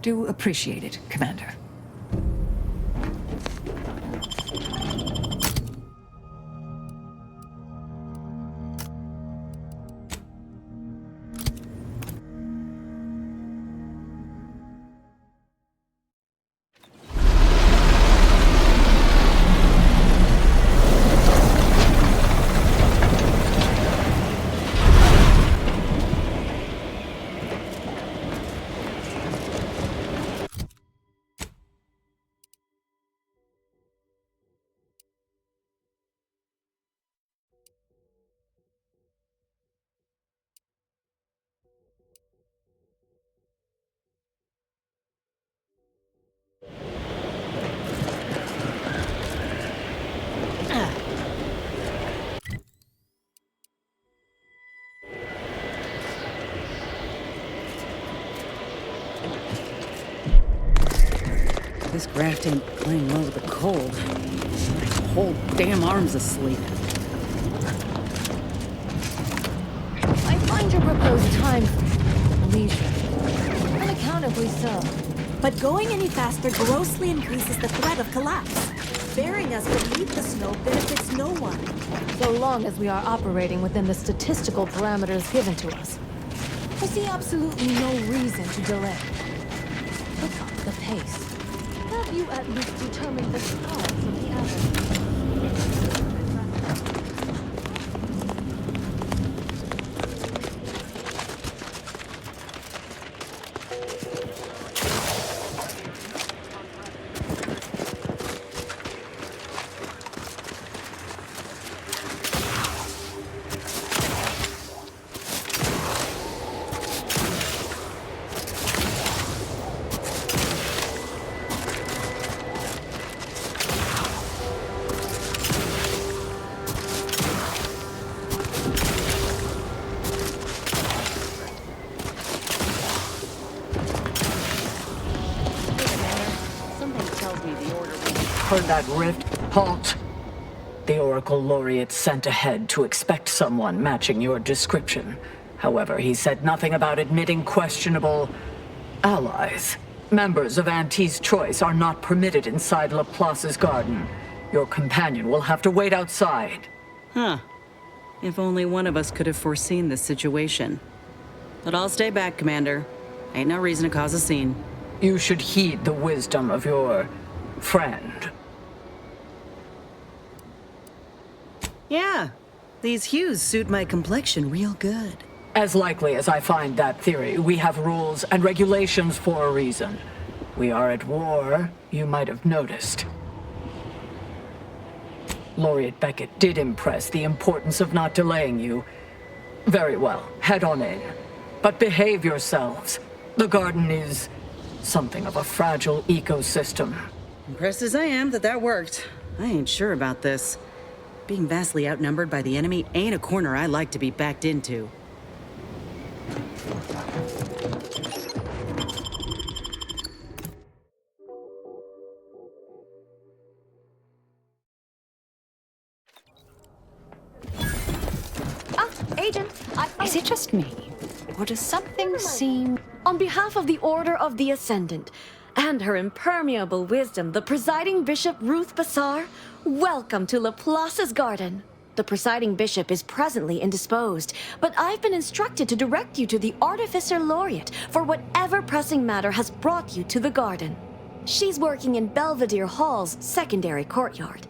S1: Do appreciate it, Commander.
S10: This graft ain't playing well with the cold. My whole damn arm's asleep.
S19: I find your proposed time leisure. Unaccountably so.
S20: But going any faster grossly increases the threat of collapse. Burying us beneath the snow benefits no one.
S19: So long as we are operating within the statistical parameters given to us. I see absolutely no reason to delay. Pick up the pace. Have you at least determined the cause of the avalanche?
S10: me the order.
S5: Heard that rift? Halt! The Oracle Laureate sent ahead to expect someone matching your description. However, he said nothing about admitting questionable allies. Members of Auntie's Choice are not permitted inside Laplace's garden. Your companion will have to wait outside.
S10: Huh. If only one of us could have foreseen this situation. But I'll stay back, Commander. Ain't no reason to cause a scene.
S5: You should heed the wisdom of your friend.
S10: Yeah, these hues suit my complexion real good.
S5: As likely as I find that theory, we have rules and regulations for a reason. We are at war, you might have noticed. Laureate Beckett did impress the importance of not delaying you. Very well, head on in. But behave yourselves. The garden is something of a fragile ecosystem.
S10: Impressed as I am that worked, I ain't sure about this. Being vastly outnumbered by the enemy ain't a corner I like to be backed into.
S17: Agent,
S1: Is it just me? Or does something seem...
S17: On behalf of the Order of the Ascendant, and her impermeable wisdom, the presiding bishop Ruth Bassar, welcome to Laplace's garden. The presiding bishop is presently indisposed, but I've been instructed to direct you to the Artificer Laureate for whatever pressing matter has brought you to the garden. She's working in Belvedere Hall's secondary courtyard.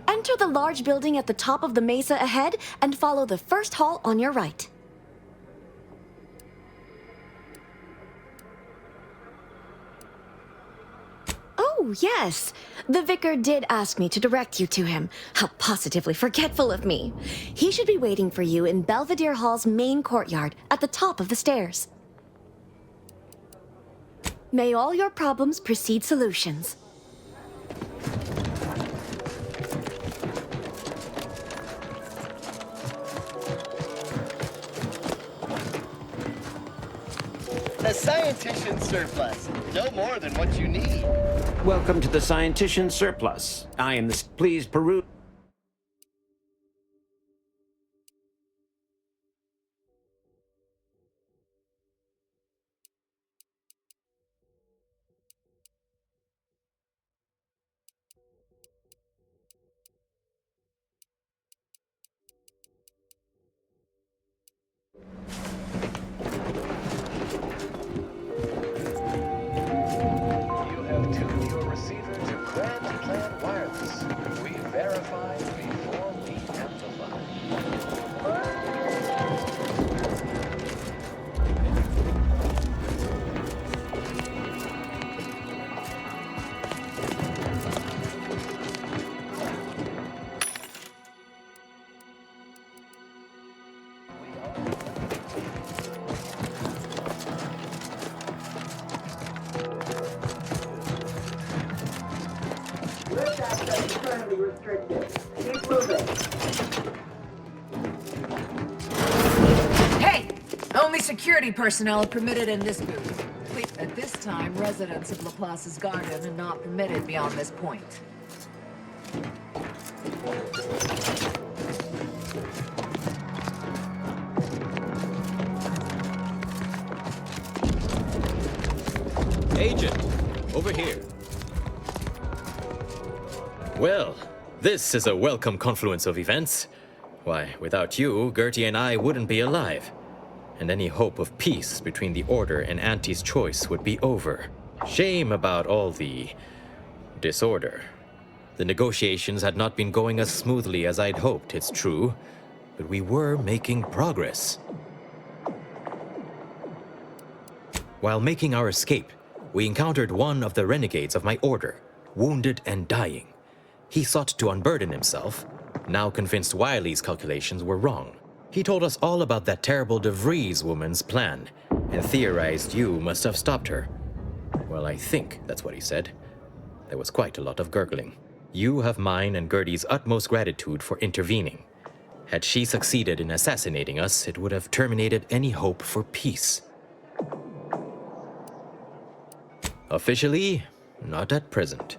S17: Enter the large building at the top of the mesa ahead and follow the first hall on your right. Oh, yes. The vicar did ask me to direct you to him. How positively forgetful of me. He should be waiting for you in Belvedere Hall's main courtyard at the top of the stairs. May all your problems precede solutions.
S6: The Scientician Surplus. No more than what you need.
S7: Welcome to the Scientician Surplus. I am the... Please peruse...
S1: Hey! Only security personnel are permitted in this booth. At this time, residents of Laplace's garden are not permitted beyond this point.
S8: Agent, over here. Well, this is a welcome confluence of events. Why, without you, Gertie and I wouldn't be alive. And any hope of peace between the Order and Auntie's Choice would be over. Shame about all the disorder. The negotiations had not been going as smoothly as I'd hoped, it's true, but we were making progress. While making our escape, we encountered one of the renegades of my order, wounded and dying. He sought to unburden himself, now convinced Wiley's calculations were wrong. He told us all about that terrible DeVries woman's plan, and theorized you must have stopped her. Well, I think that's what he said. There was quite a lot of gurgling. You have mine and Gertie's utmost gratitude for intervening. Had she succeeded in assassinating us, it would have terminated any hope for peace. Officially, not at present.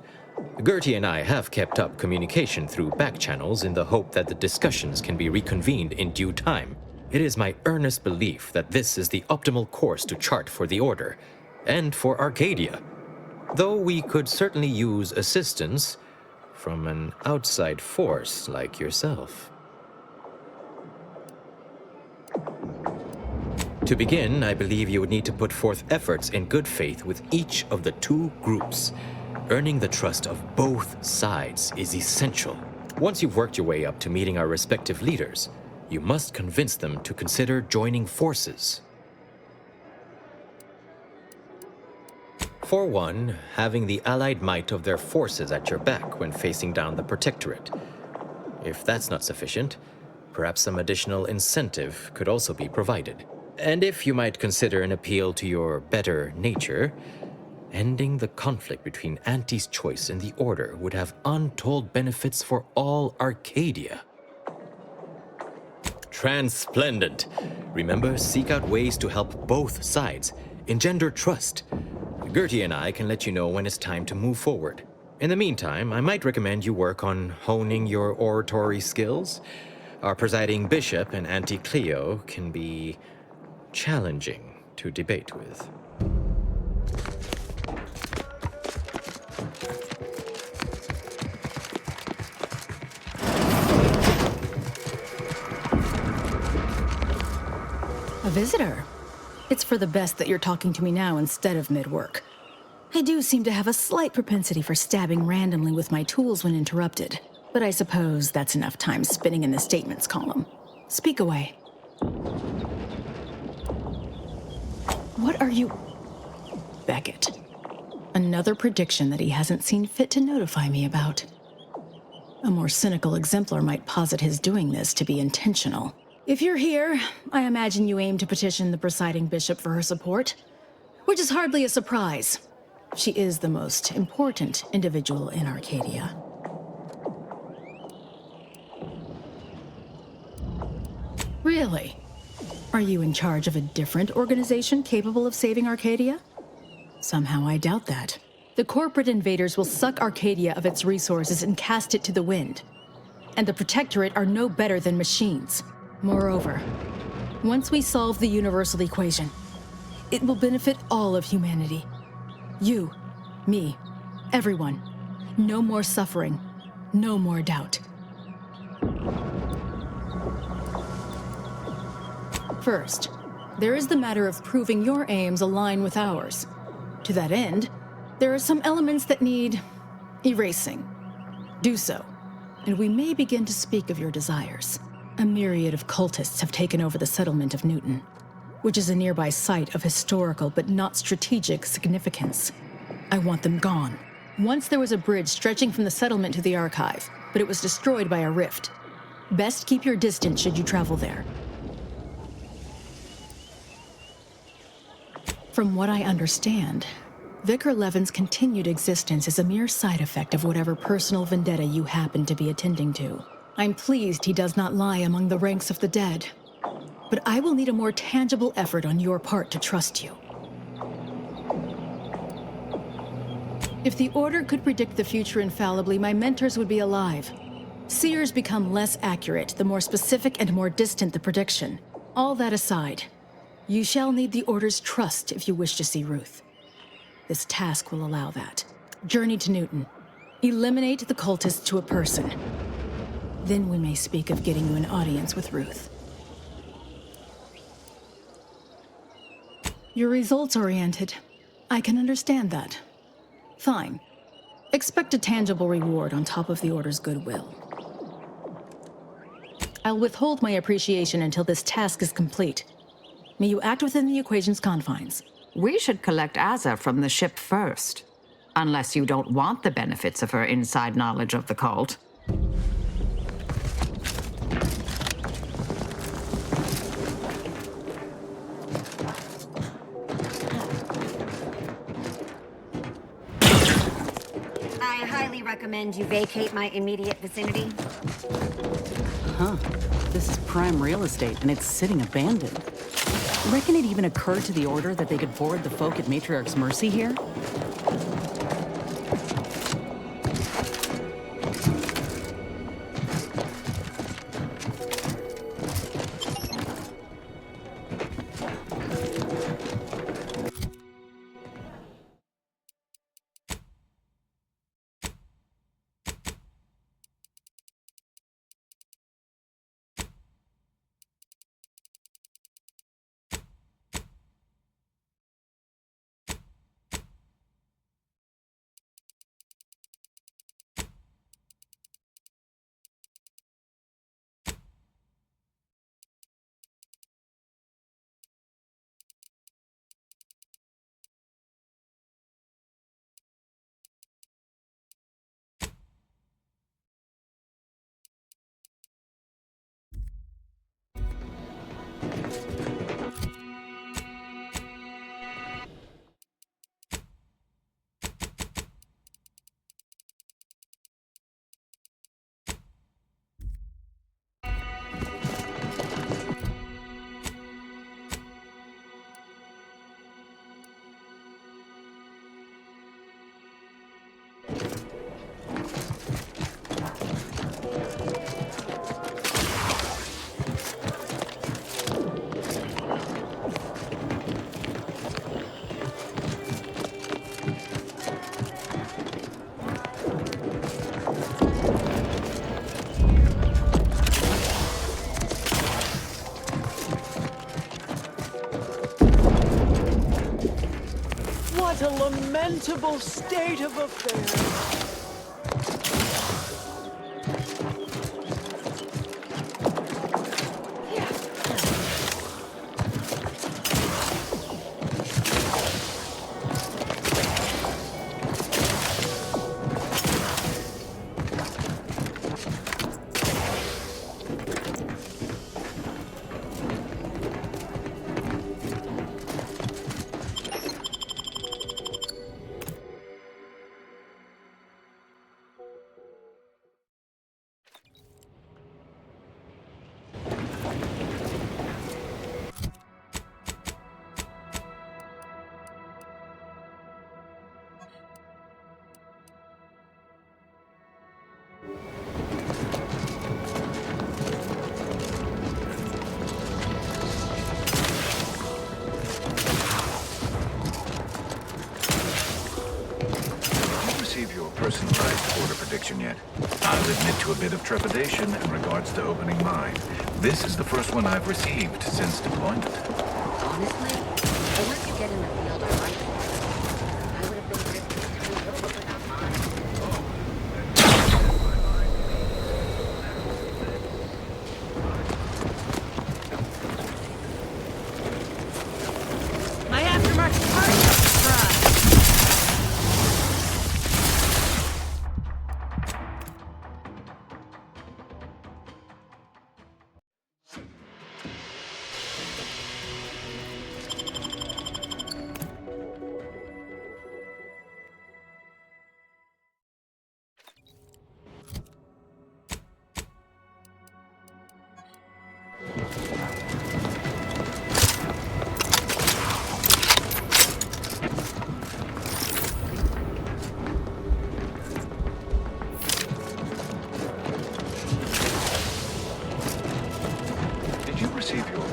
S8: Gertie and I have kept up communication through back channels in the hope that the discussions can be reconvened in due time. It is my earnest belief that this is the optimal course to chart for the Order, and for Arcadia. Though we could certainly use assistance from an outside force like yourself. To begin, I believe you would need to put forth efforts in good faith with each of the two groups. Earning the trust of both sides is essential. Once you've worked your way up to meeting our respective leaders, you must convince them to consider joining forces. For one, having the allied might of their forces at your back when facing down the Protectorate. If that's not sufficient, perhaps some additional incentive could also be provided. And if you might consider an appeal to your better nature, ending the conflict between Auntie's choice and the Order would have untold benefits for all Arcadia. Transplendent. Remember, seek out ways to help both sides, engender trust. Gertie and I can let you know when it's time to move forward. In the meantime, I might recommend you work on honing your oratory skills. Our presiding bishop and Auntie Cleo can be challenging to debate with.
S2: A visitor? It's for the best that you're talking to me now instead of mid-work. I do seem to have a slight propensity for stabbing randomly with my tools when interrupted, but I suppose that's enough time spinning in the statements column. Speak away. What are you... Beckett. Another prediction that he hasn't seen fit to notify me about. A more cynical exemplar might posit his doing this to be intentional. If you're here, I imagine you aim to petition the presiding bishop for her support, which is hardly a surprise. She is the most important individual in Arcadia. Really? Are you in charge of a different organization capable of saving Arcadia? Somehow I doubt that. The corporate invaders will suck Arcadia of its resources and cast it to the wind. And the Protectorate are no better than machines. Moreover, once we solve the universal equation, it will benefit all of humanity. You, me, everyone. No more suffering, no more doubt. First, there is the matter of proving your aims align with ours. To that end, there are some elements that need erasing. Do so, and we may begin to speak of your desires. A myriad of cultists have taken over the settlement of Newton, which is a nearby site of historical but not strategic significance. I want them gone. Once there was a bridge stretching from the settlement to the archive, but it was destroyed by a rift. Best keep your distance should you travel there. From what I understand, Vicar Levin's continued existence is a mere side effect of whatever personal vendetta you happen to be attending to. I'm pleased he does not lie among the ranks of the dead, but I will need a more tangible effort on your part to trust you. If the Order could predict the future infallibly, my mentors would be alive. Seers become less accurate the more specific and more distant the prediction. All that aside, you shall need the Order's trust if you wish to see Ruth. This task will allow that. Journey to Newton. Eliminate the cultists to a person. Then we may speak of getting you an audience with Ruth. You're results-oriented. I can understand that. Fine. Expect a tangible reward on top of the Order's goodwill. I'll withhold my appreciation until this task is complete. May you act within the equation's confines.
S1: We should collect Azza from the ship first. Unless you don't want the benefits of her inside knowledge of the cult.
S3: I highly recommend you vacate my immediate vicinity.
S10: Huh. This is prime real estate, and it's sitting abandoned. Reckon it even occurred to the Order that they could board the folk at Matriarch's Mercy here?
S14: lamentable state of affairs.
S4: Personalized order prediction yet. I'll admit to a bit of trepidation in regards to opening mine. This is the first one I've received since deployment.
S3: Honestly, unless you get in the field or like I would have been drifting a little bit without mine.
S11: My aftermarket parts surprise.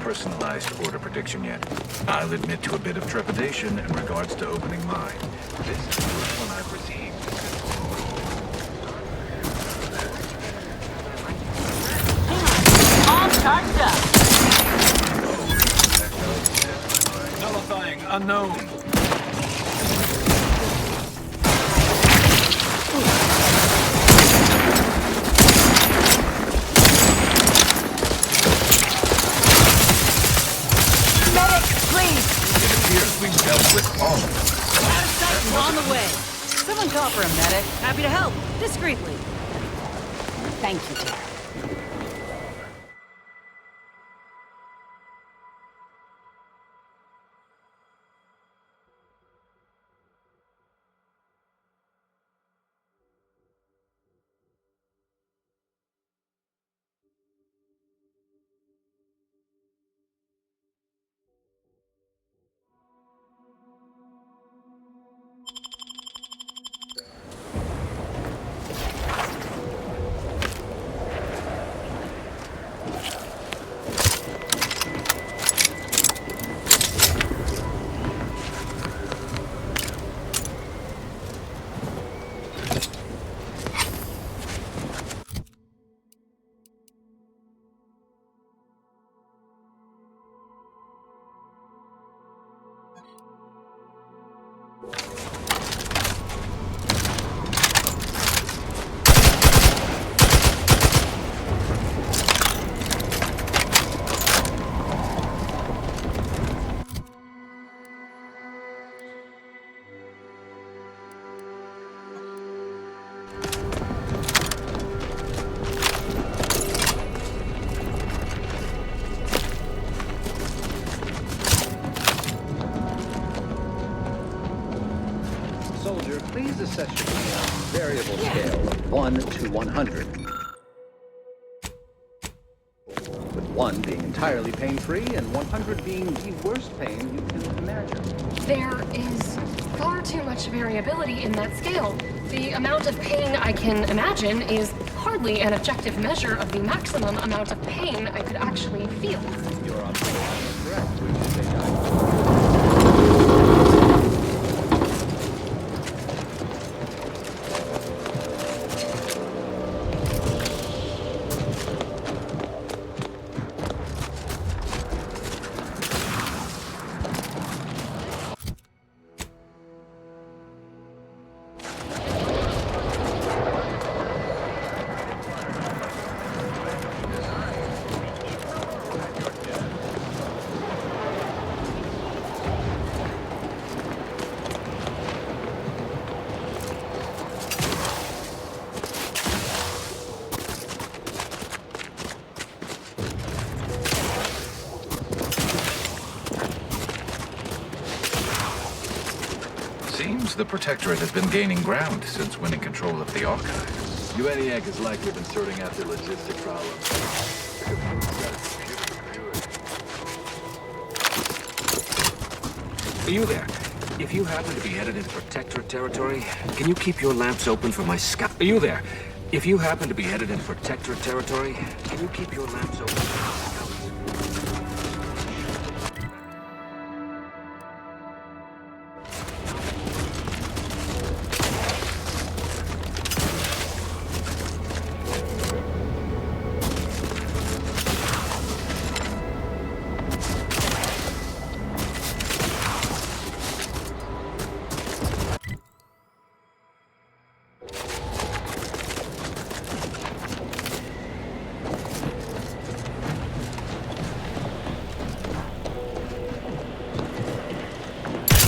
S4: Personalized order prediction yet. I'll admit to a bit of trepidation in regards to opening mine. This is the first one I've received.
S11: All charged up.
S4: Nullifying unknown. We've dealt with all of them.
S11: Out of sight and on the way. Someone call for a medic. Happy to help. Discreetly.
S1: Thank you, dear.
S9: Please assess your pain on a variable scale of 1 to 100. With 1 being entirely pain-free and 100 being the worst pain you can imagine.
S15: There is far too much variability in that scale. The amount of pain I can imagine is hardly an objective measure of the maximum amount of pain I could actually feel.
S9: Your observation is correct.
S4: the Protectorate has been gaining ground since winning control of the Archive.
S13: UNIAC is likely been sorting out their logistic problems.
S7: Are you there? If you happen to be headed into Protectorate territory, can you keep your lamps open for my scout? Are you there? If you happen to be headed into Protectorate territory, can you keep your lamps open for my scouts?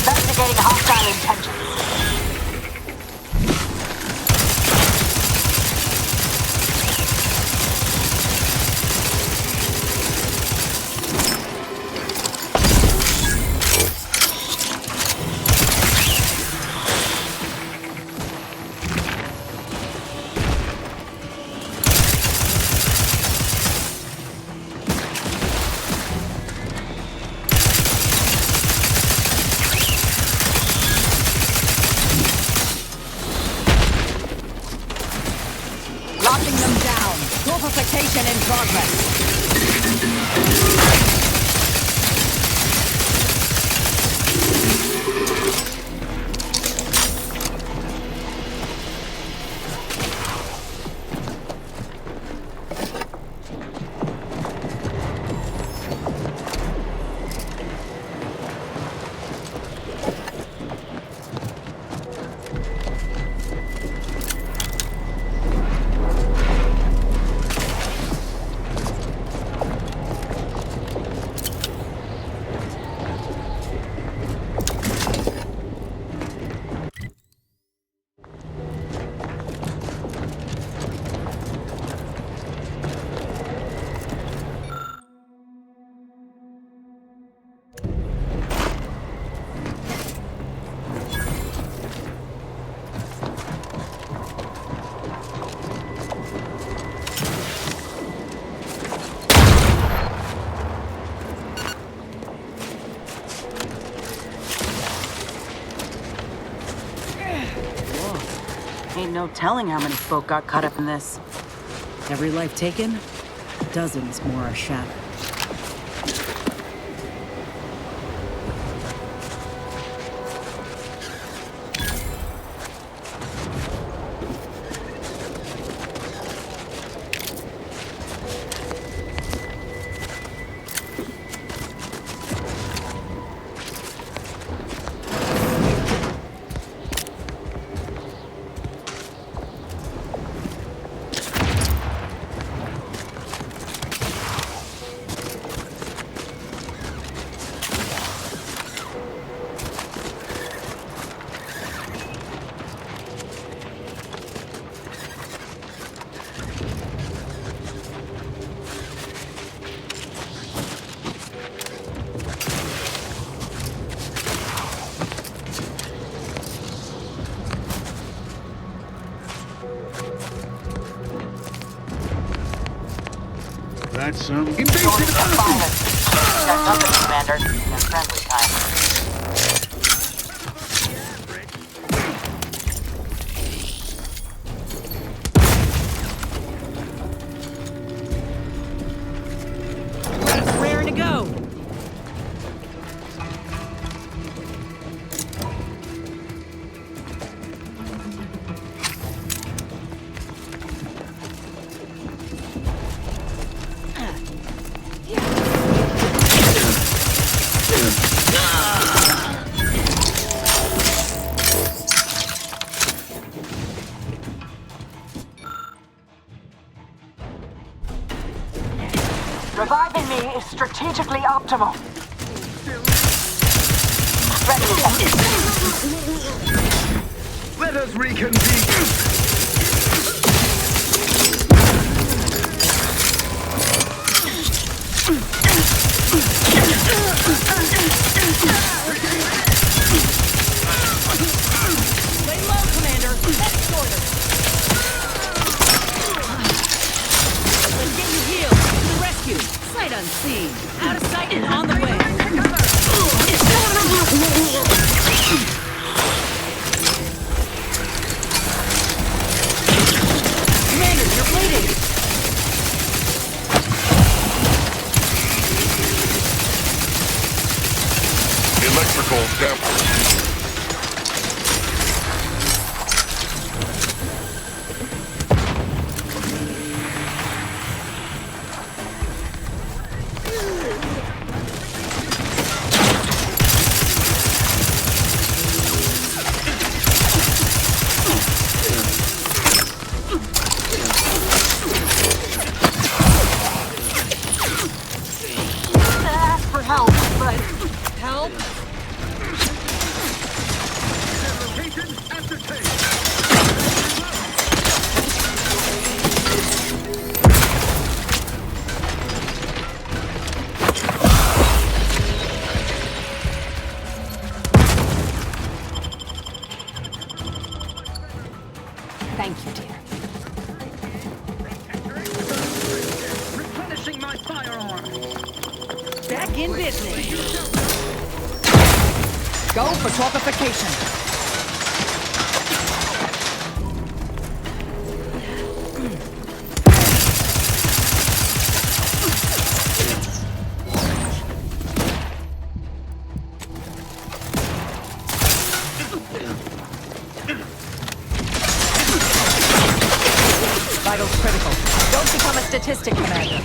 S16: Investigating hostile intentions.
S1: Locking them down. Complication in progress.
S10: Ain't no telling how many folk got caught up in this. Every life taken, dozens more are shattered.
S18: That's some
S16: Joining the violence. Got company, Commander. In friendly time.
S10: Raring to go.
S16: Reviving me is strategically optimal.
S13: Let us reconvene.
S11: scene. Out of sight and on the way. Commander, you're bleeding.
S12: Electrical damage.
S11: Ask for help, but help?
S1: Thank you, dear.
S11: Replenishing my firearm. Back in business.
S1: Go for torpification. Vitals critical. Don't become a statistic, Commander.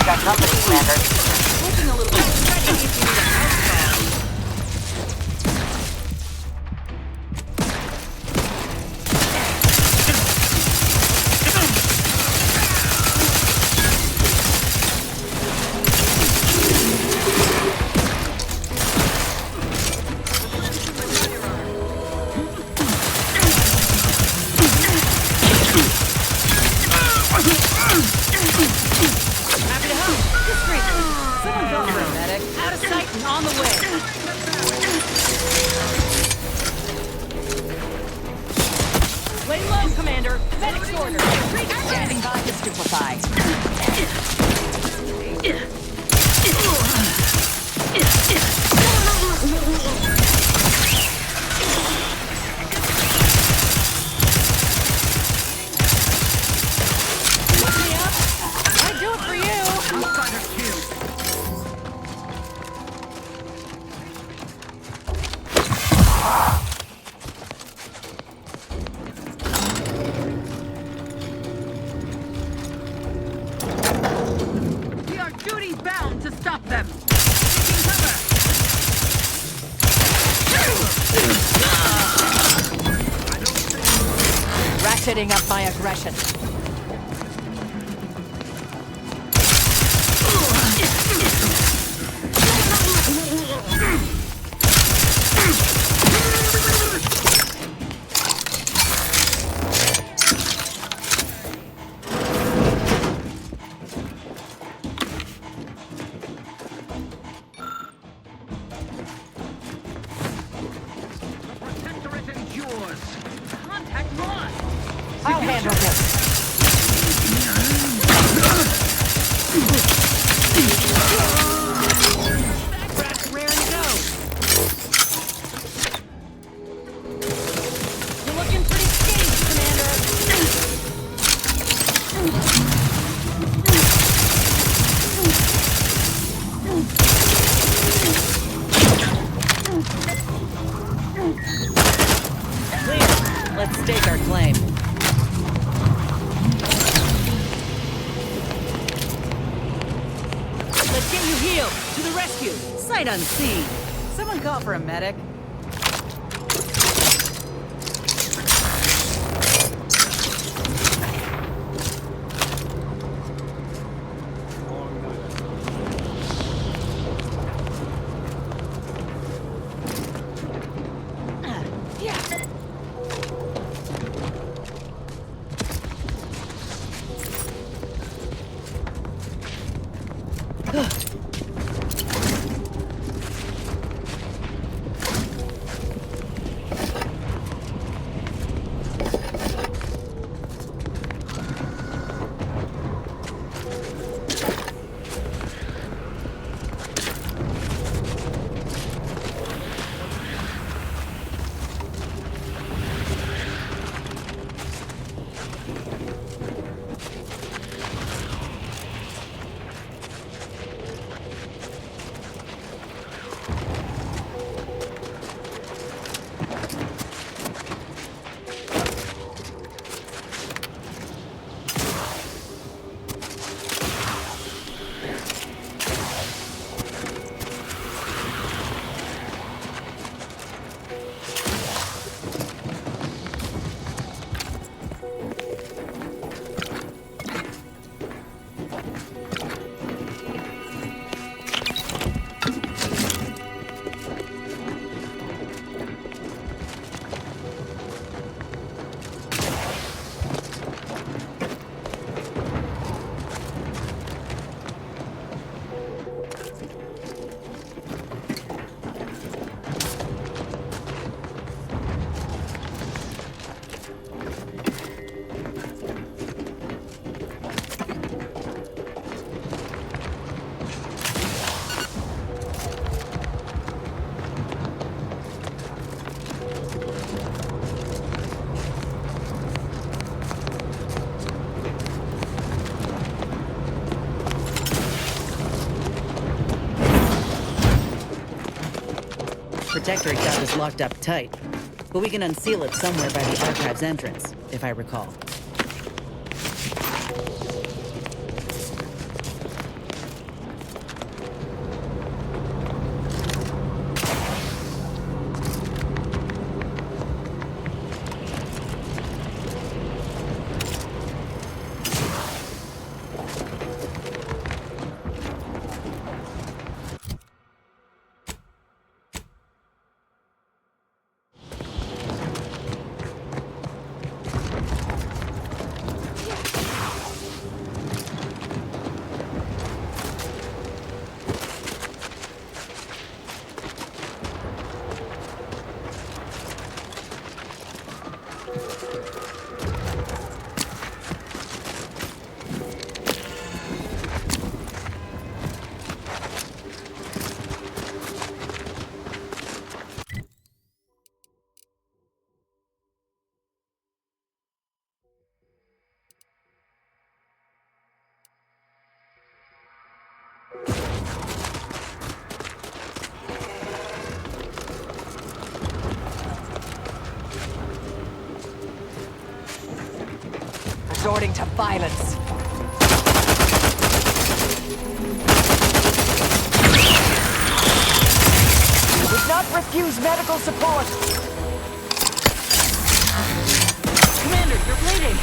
S16: Got company, Commander.
S11: Looking a little ready if you need a house call. Happy to help. Discreet. Someone go for a medic. Out of sight and on the way. Lay low, Commander. Medic's order.
S1: Standing by to stupefy.
S11: Look me up. I'd do it for you. We are duty bound to stop them. Taking cover.
S1: Ratcheting up my aggression.
S11: Protectorate endures. Contact lost.
S1: I'll handle this.
S11: Shield, to the rescue!
S21: Sight unseen. Someone call for a medic.
S10: Protectorate got this locked up tight, but we can unseal it somewhere by the archive's entrance, if I recall.
S1: Resorting to violence.
S16: Would not refuse medical support.
S11: Commander, you're bleeding!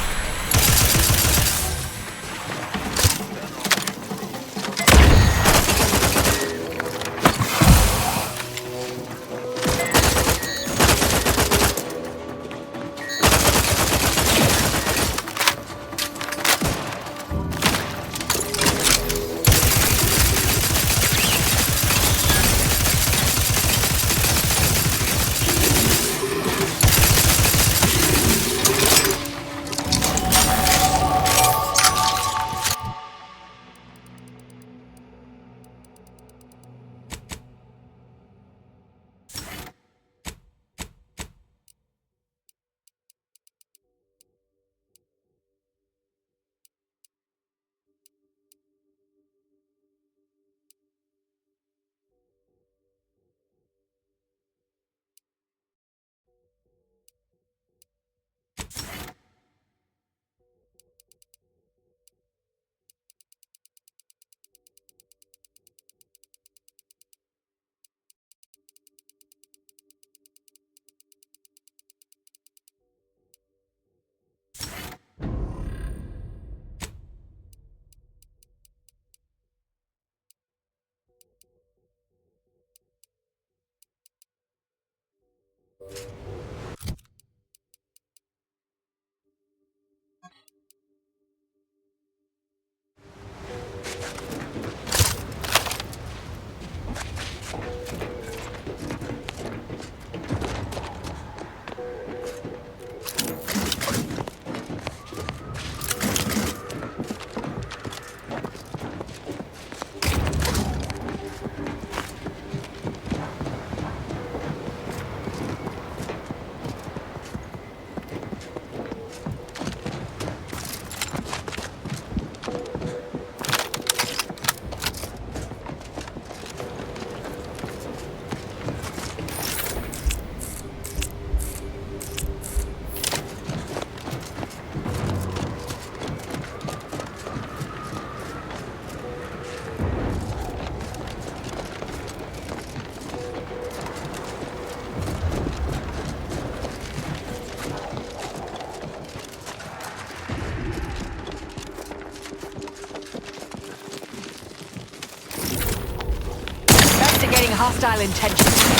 S1: hostile intentions.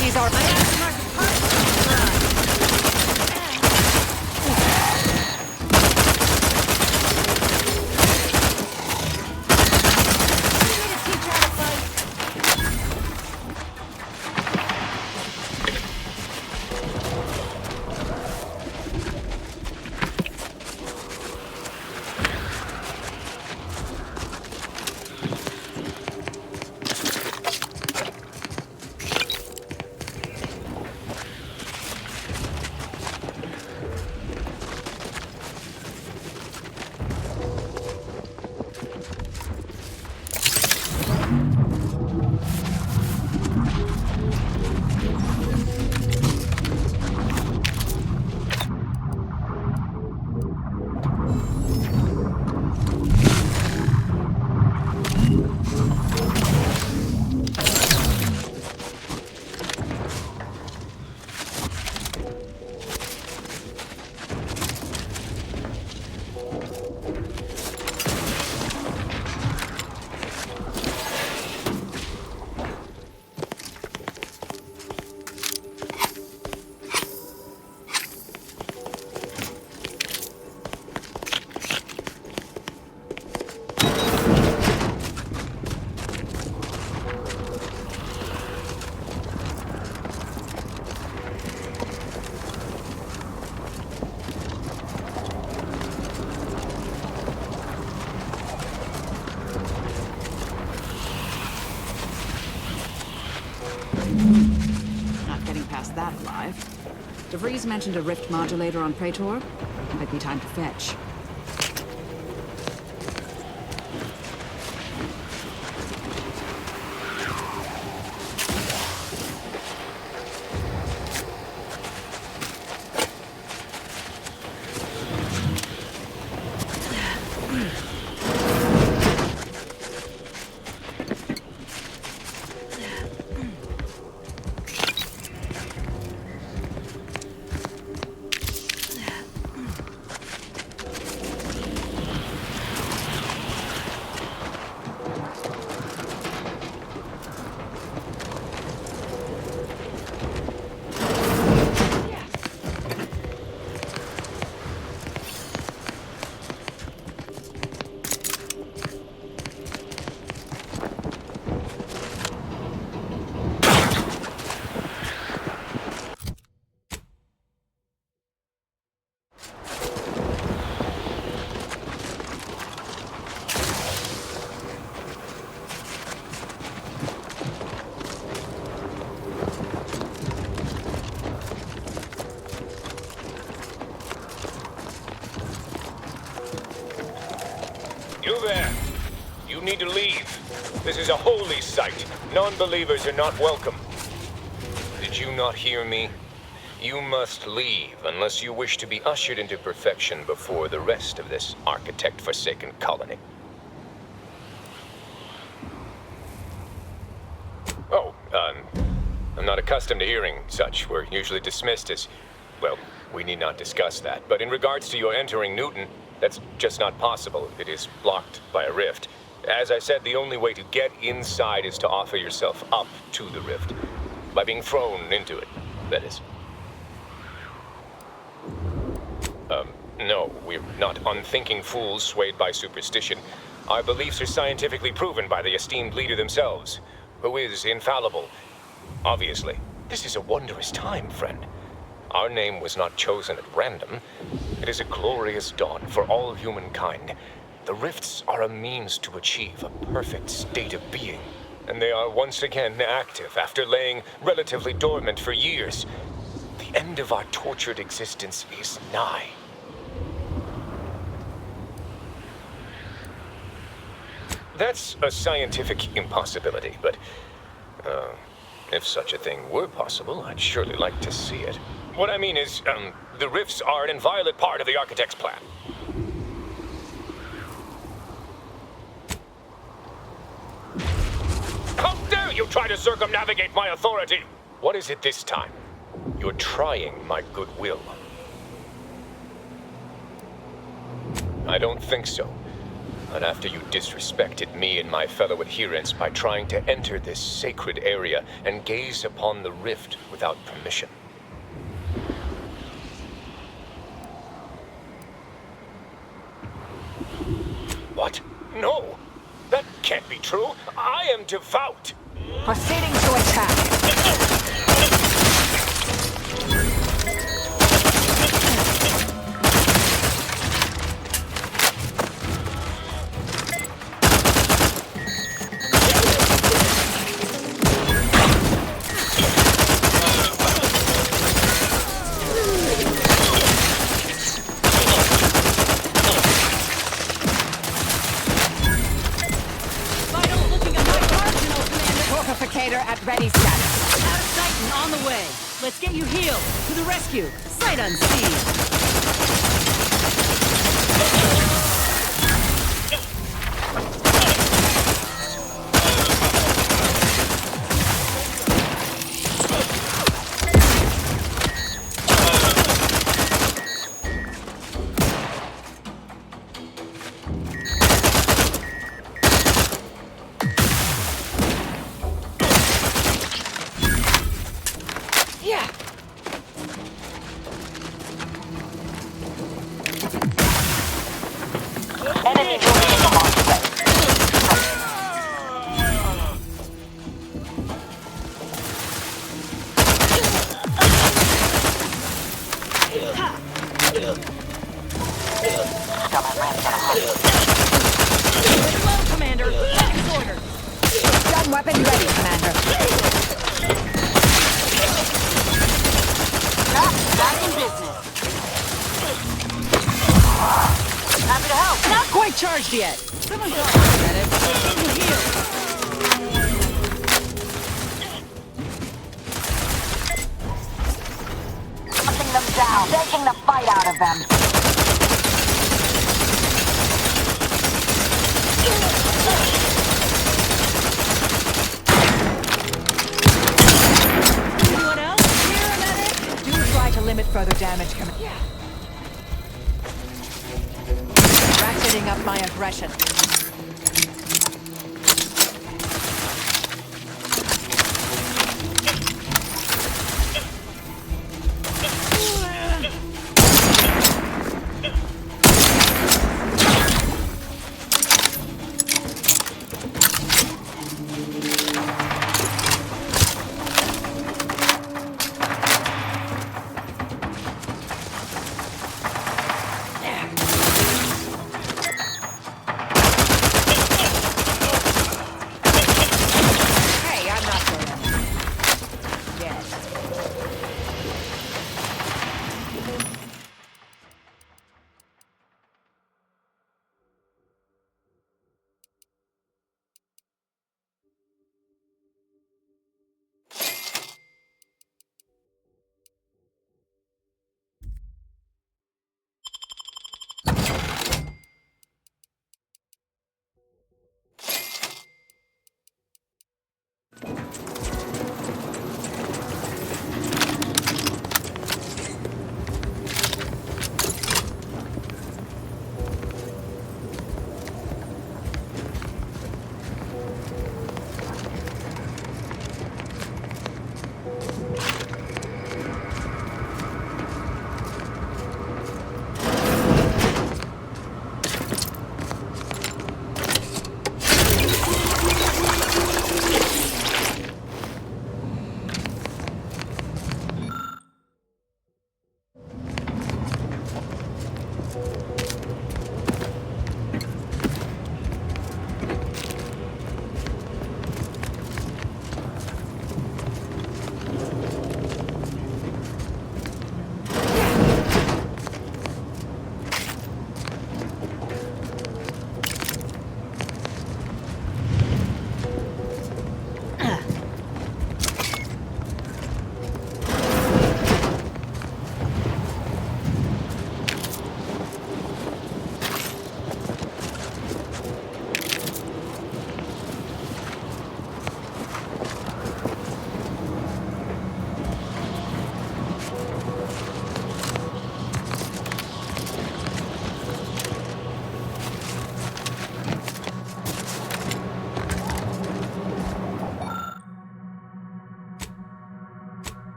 S1: These are my aftermarket that alive. DeVries mentioned a rift modulator on Praetor. Might be time to fetch.
S20: You there. You need to leave. This is a holy site. Non-believers are not welcome. Did you not hear me? You must leave unless you wish to be ushered into perfection before the rest of this architect-forsaken colony. Oh, I'm not accustomed to hearing such. We're usually dismissed as, well, we need not discuss that. But in regards to your entering Newton, that's just not possible. It is blocked by a rift. As I said, the only way to get inside is to offer yourself up to the rift. By being thrown into it, that is. No, we're not unthinking fools swayed by superstition. Our beliefs are scientifically proven by the esteemed leader themselves, who is infallible. Obviously, this is a wondrous time, friend. Our name was not chosen at random. It is a glorious dawn for all humankind. The rifts are a means to achieve a perfect state of being. and they are once again active after laying relatively dormant for years. The end of our tortured existence is nigh. That's a scientific impossibility, but if such a thing were possible, I'd surely like to see it. What I mean is, the rifts are an inviolate part of the architect's plan. How dare you try to circumnavigate my authority? What is it this time? You're trying my goodwill. I don't think so. Not after you disrespected me and my fellow adherents by trying to enter this sacred area and gaze upon the rift without permission. What? No! That can't be true! I am devout!
S1: Proceeding to attack. At ready status.
S21: Out of sight and on the way. Let's get you healed. To the rescue. Sight unseen.
S1: Weapon ready, Commander.
S21: Back in business. Happy to help.
S1: Not quite charged yet.
S21: Someone go for a minute. Let's heal.
S16: Hunting them down, taking the fight out of them.
S1: Limit further damage coming. Ratcheting up my aggression.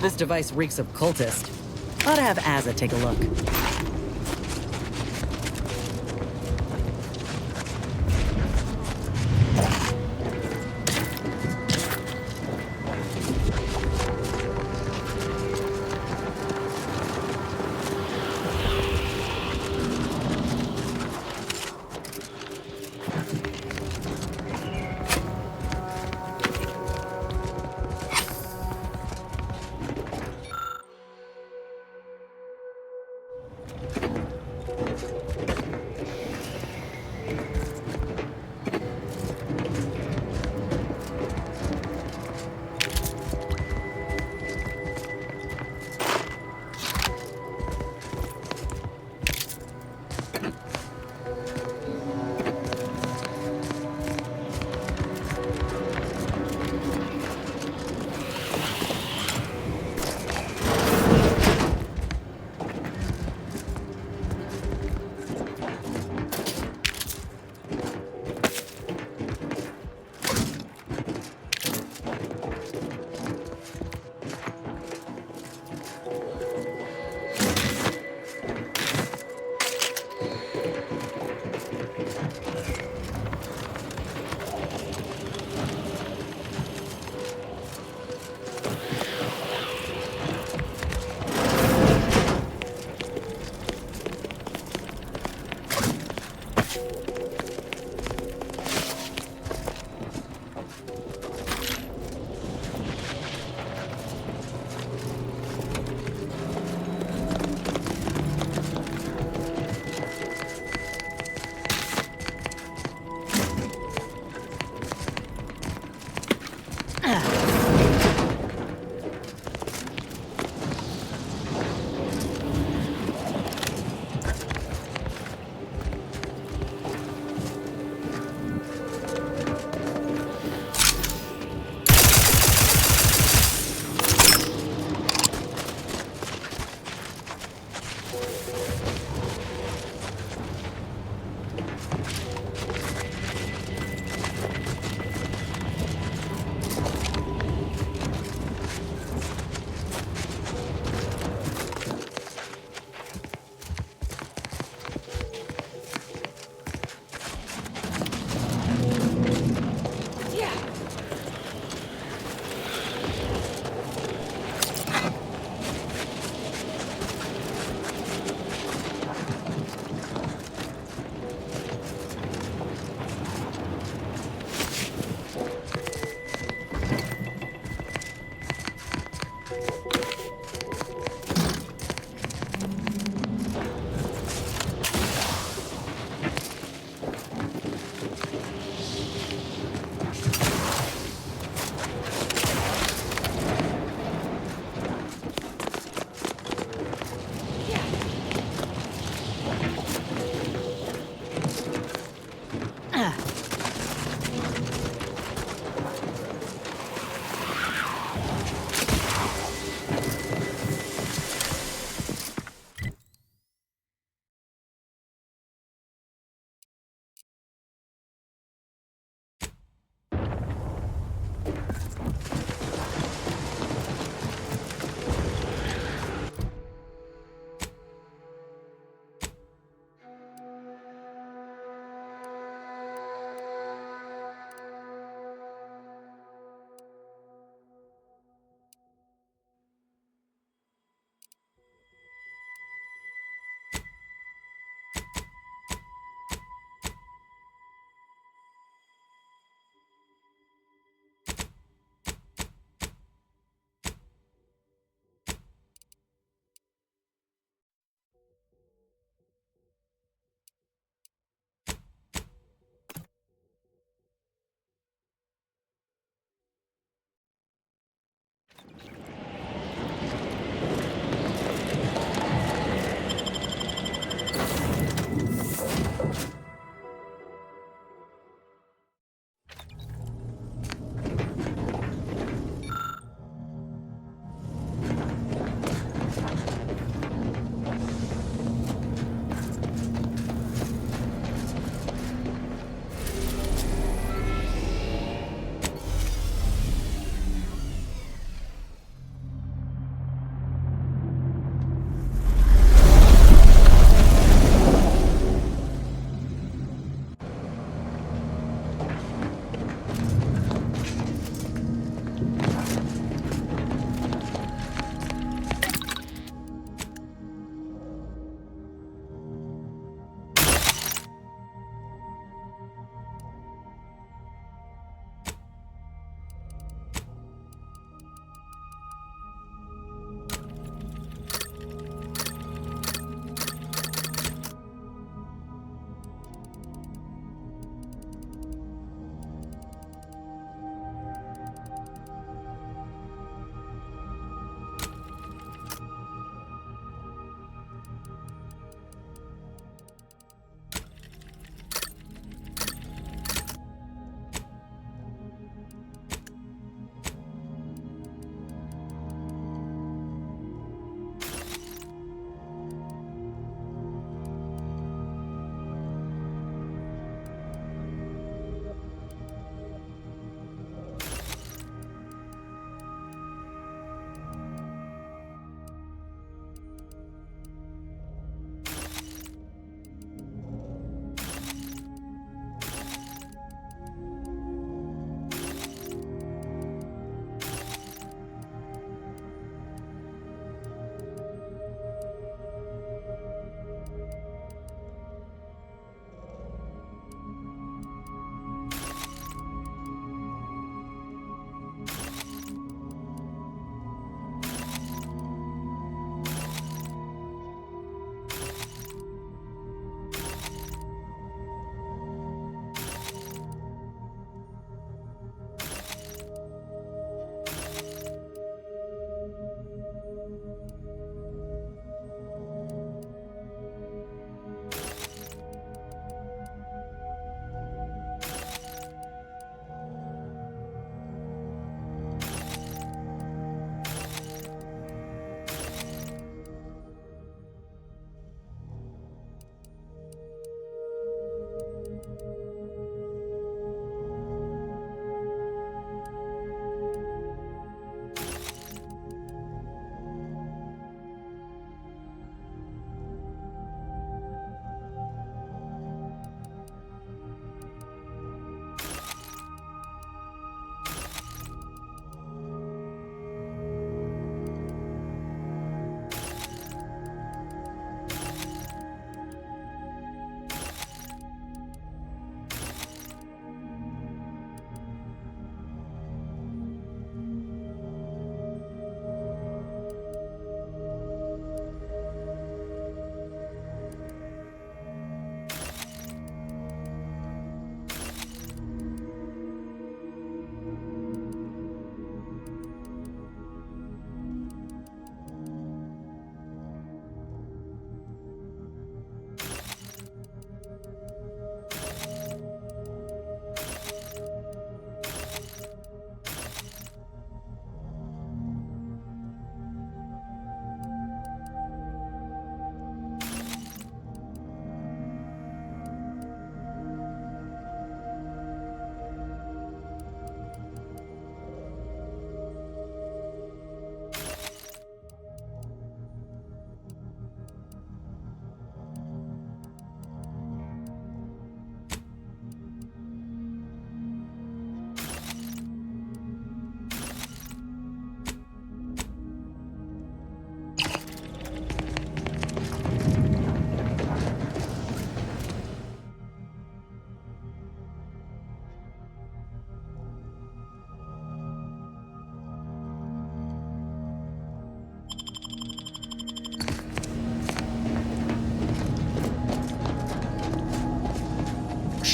S10: This device reeks of cultist. Ought to have Azza take a look.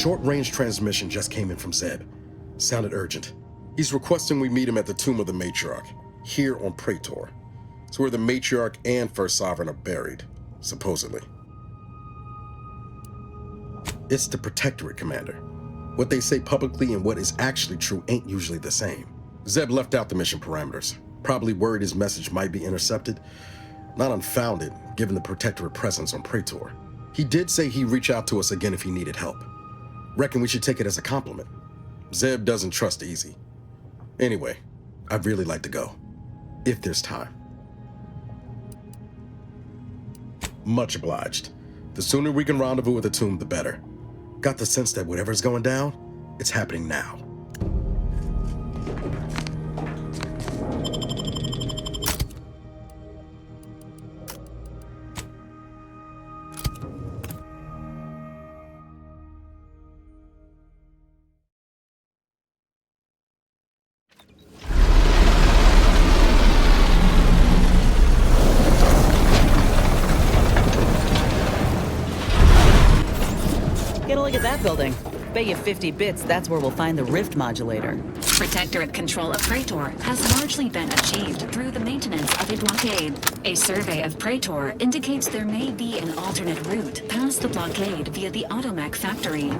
S19: short-range transmission just came in from Zeb. Sounded urgent. He's requesting we meet him at the tomb of the Matriarch, here on Praetor. It's where the Matriarch and First Sovereign are buried, supposedly. It's the Protectorate, Commander. What they say publicly and what is actually true ain't usually the same. Zeb left out the mission parameters, probably worried his message might be intercepted. Not unfounded, given the Protectorate presence on Praetor. He did say he'd reach out to us again if he needed help. Reckon we should take it as a compliment. Zeb doesn't trust easy. Anyway, I'd really like to go, if there's time. Much obliged. The sooner we can rendezvous at the tomb, the better. Got the sense that whatever's going down, it's happening now.
S10: Get a look at that building. Bet you 50 bits that's where we'll find the rift modulator.
S22: Protectorate control of Praetor has largely been achieved through the maintenance of a blockade. A survey of Praetor indicates there may be an alternate route past the blockade via the Automech factory.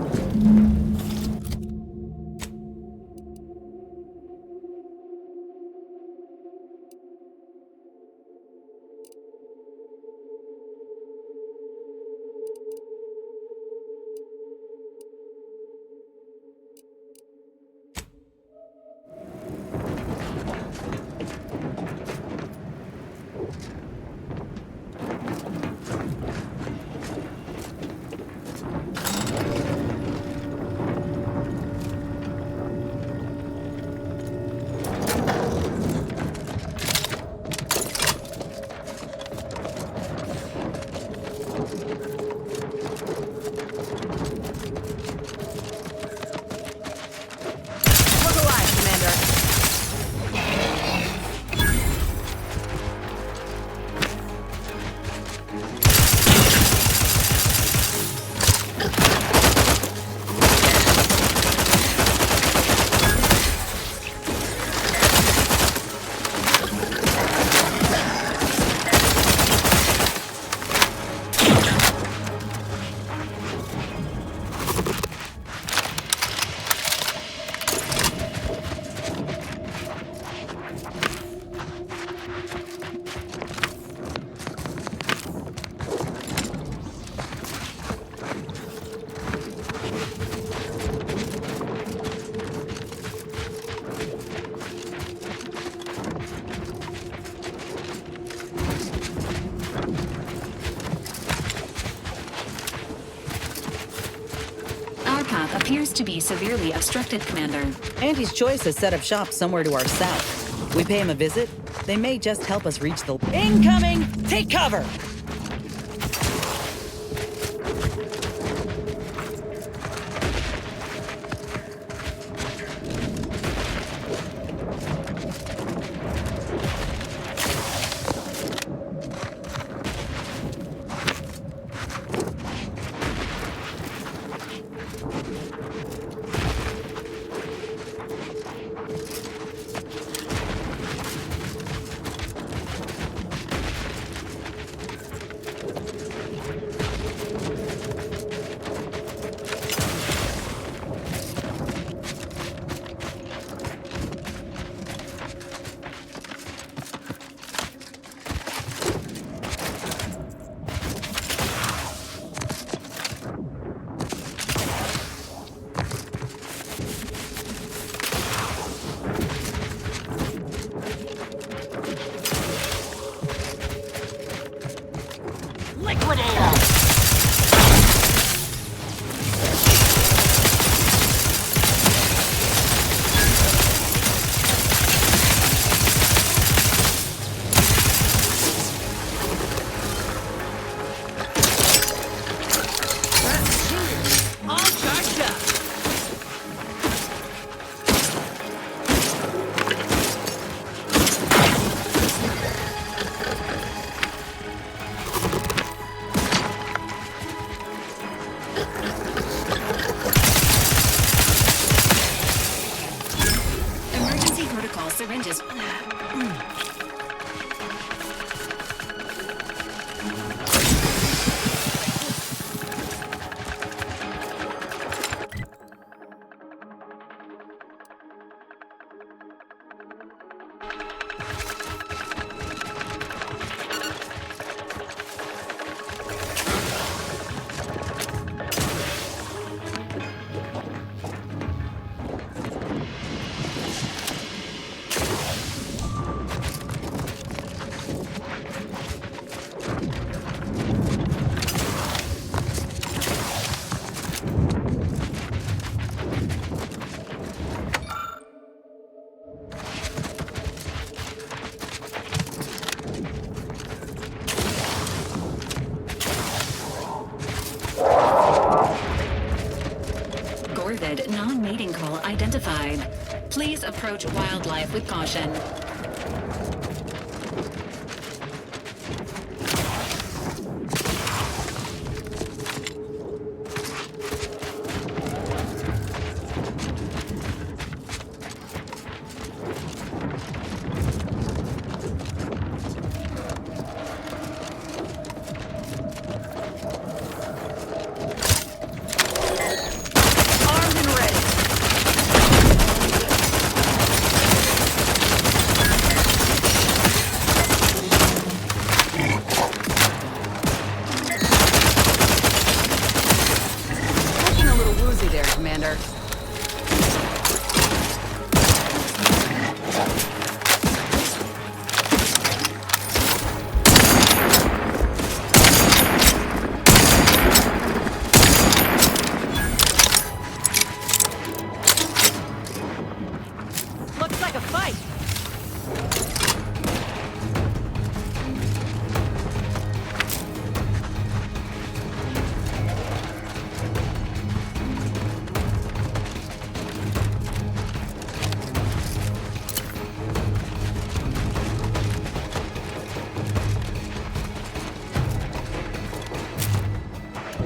S22: Appears to be severely obstructed, Commander.
S10: Andy's choice has set up shop somewhere to our south. We pay him a visit, they may just help us reach the... Incoming! Take cover!
S22: method non-mating call identified. Please approach wildlife with caution.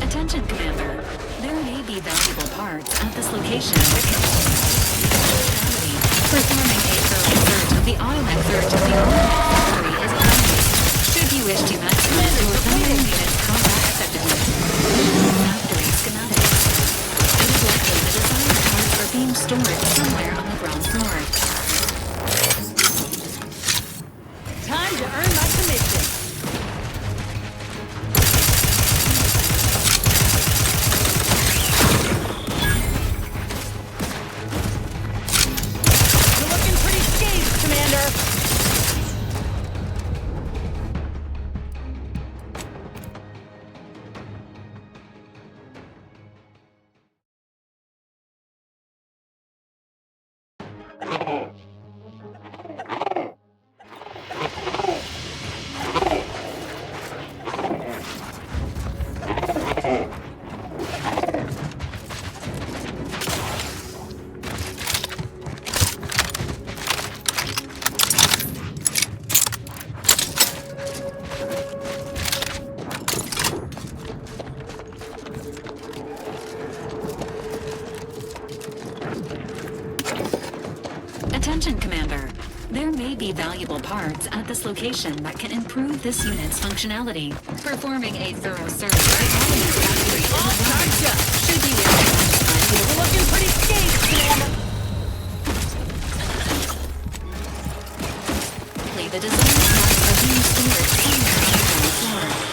S22: Attention, Commander. There may be valuable parts at this location that can performing a thorough search of the automatic search of the automatic factory is advised. Should you wish to maximize your vending unit's combat effectiveness, factory schematics. It is likely the desired parts are being stored somewhere on the ground floor.
S21: Time to earn my commission.
S22: Attention, Commander. There may be valuable parts at this location that can improve this unit's functionality. Performing a thorough search of the automatic factory is advised. Should you wish to maximize your
S21: Looking pretty scathed, Commander.
S22: the desired parts are being stored somewhere on the ground floor.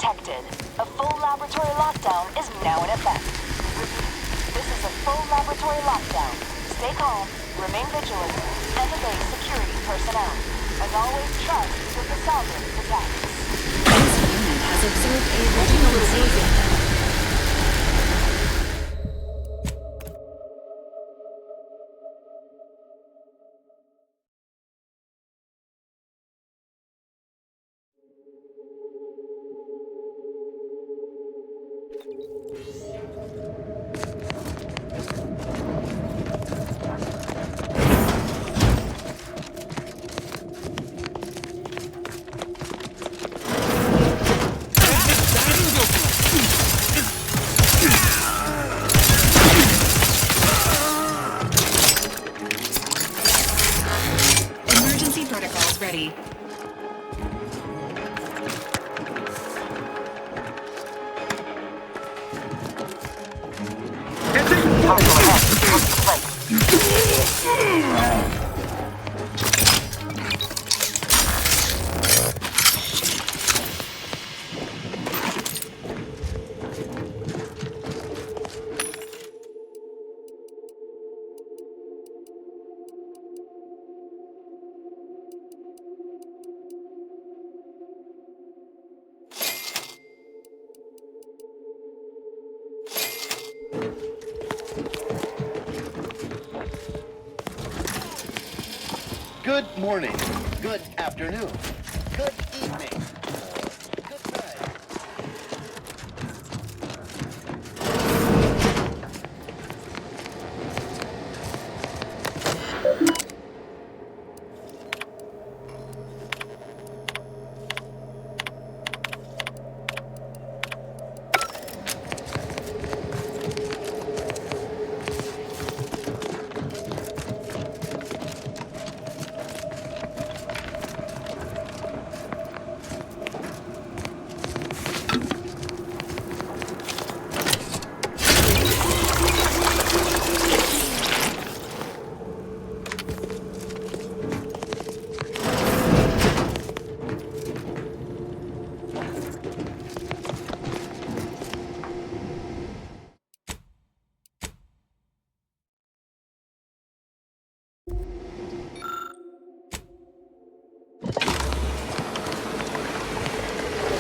S5: detected. A full laboratory lockdown is now in effect. This is a full laboratory lockdown. Stay calm, remain vigilant, and obey security personnel. And always trust that the Sovereign protects.
S22: This unit has observed a redundancy. Emergency protocols ready.
S6: Good morning, good afternoon, good evening, or good night.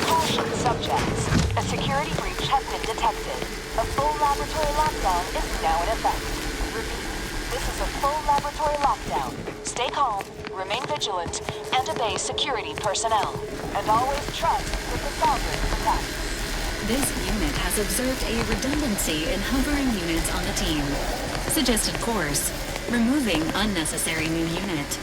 S5: Caution subjects. A security breach has been detected. A full laboratory lockdown is now in effect. Repeat, this is a full laboratory lockdown. Stay calm, remain vigilant, and obey security personnel. And always trust that the Sovereign protects.
S22: This unit has observed a redundancy in hovering units on the team. Suggested course: removing unnecessary new unit.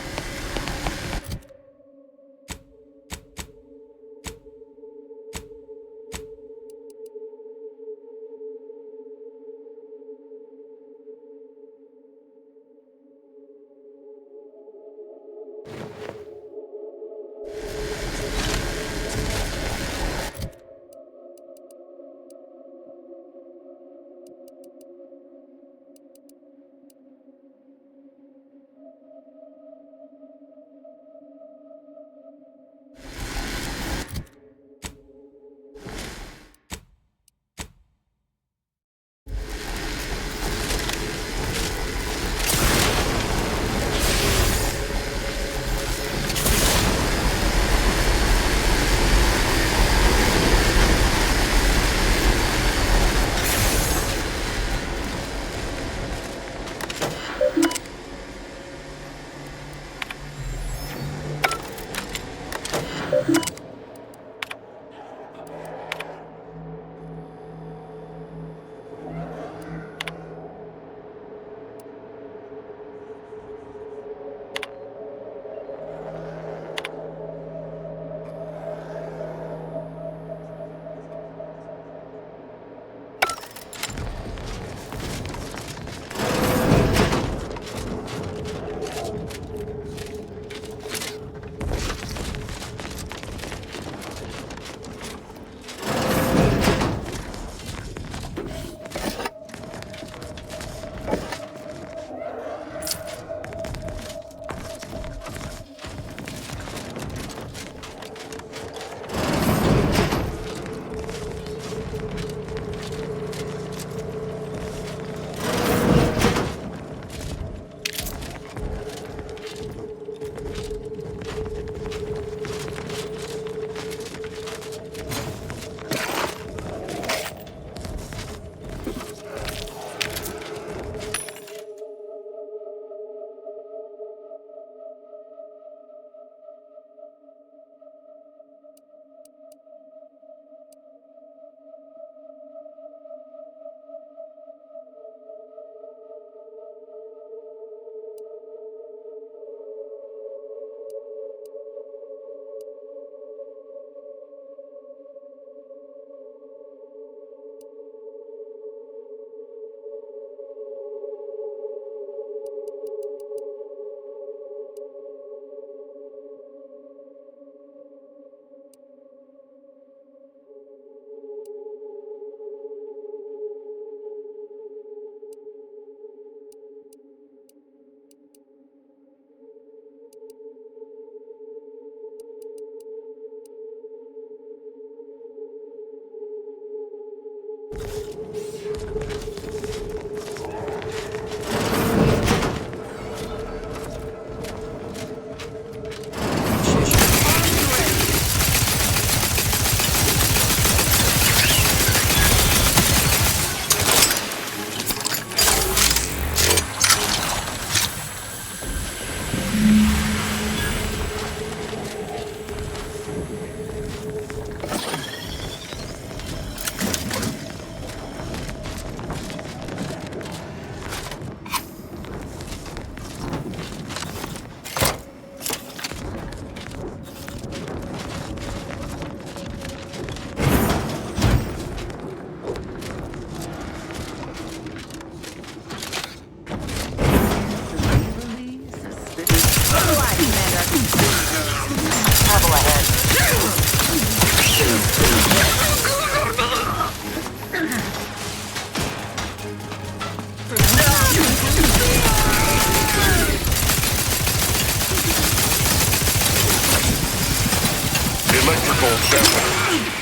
S12: Electrical damage.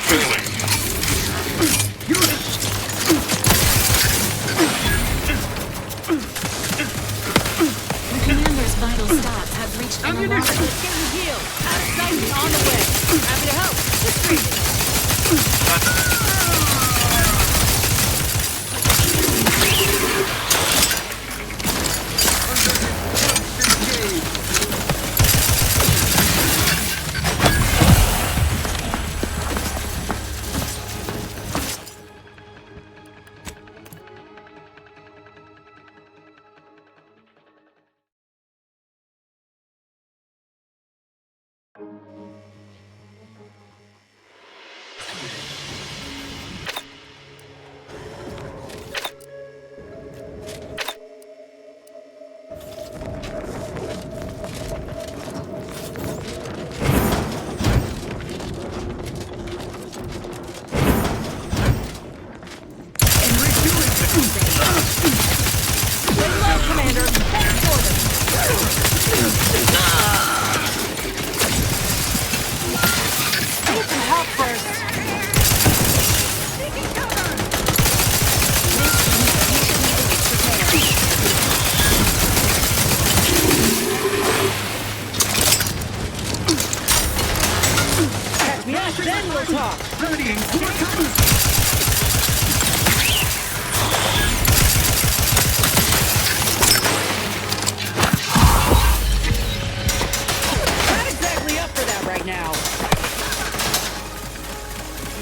S12: Failing.
S22: The commander's vital stats have reached an alarming...
S21: Let's get you healed. Out of sight and on the way. Happy to help. Just breathe. Then we'll talk.
S13: Readying portal.
S21: Not exactly up for that right now.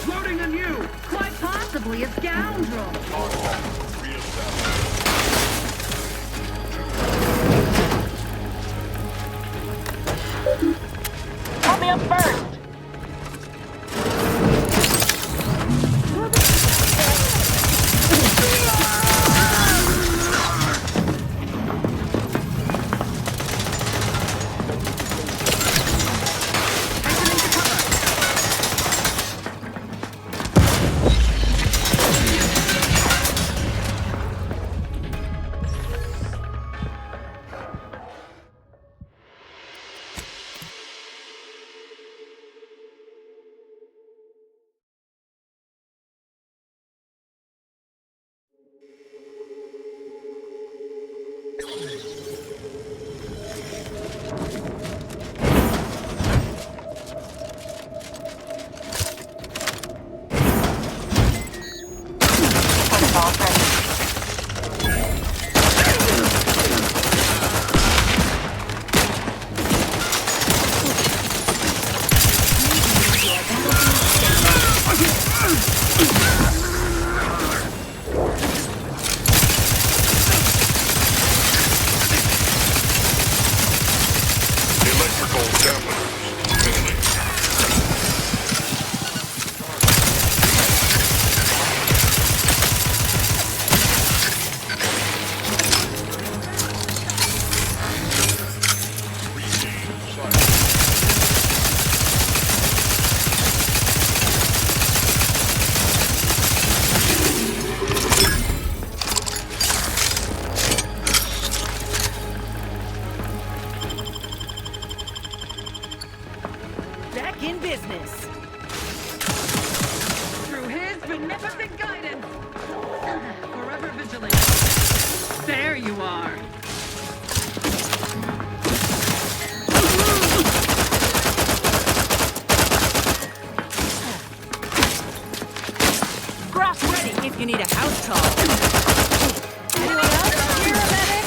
S13: Loading anew.
S3: Quite possibly a scoundrel.
S16: Help me up first!
S21: Back in business.
S3: Through his beneficent guidance.
S21: There you are. Grass ready if you need a house call. Anyone else? Here, medic?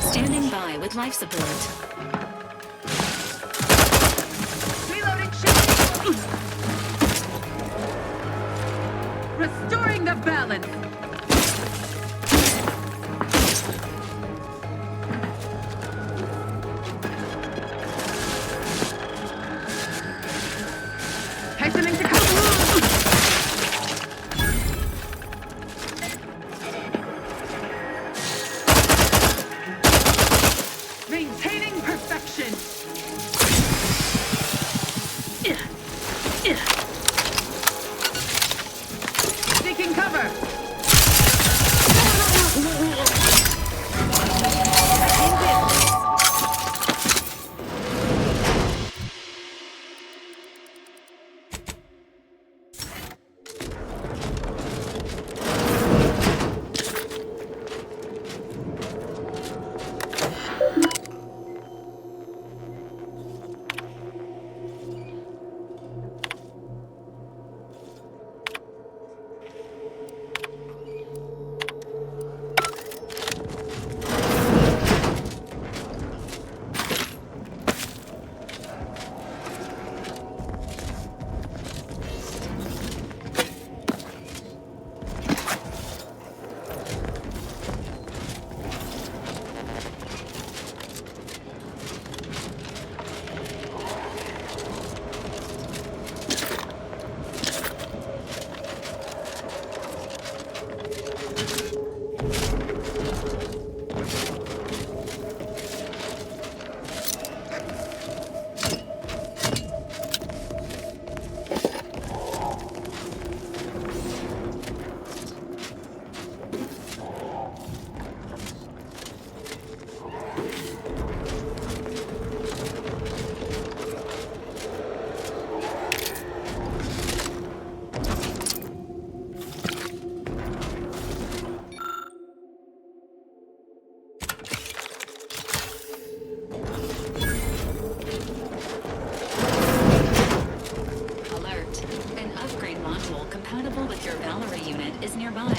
S22: Standing by with life support.
S21: Reloading shield. Restoring the balance. Hastening to cover. Maintaining perfection. Seeking cover.
S22: compatible with your Valerie unit is nearby.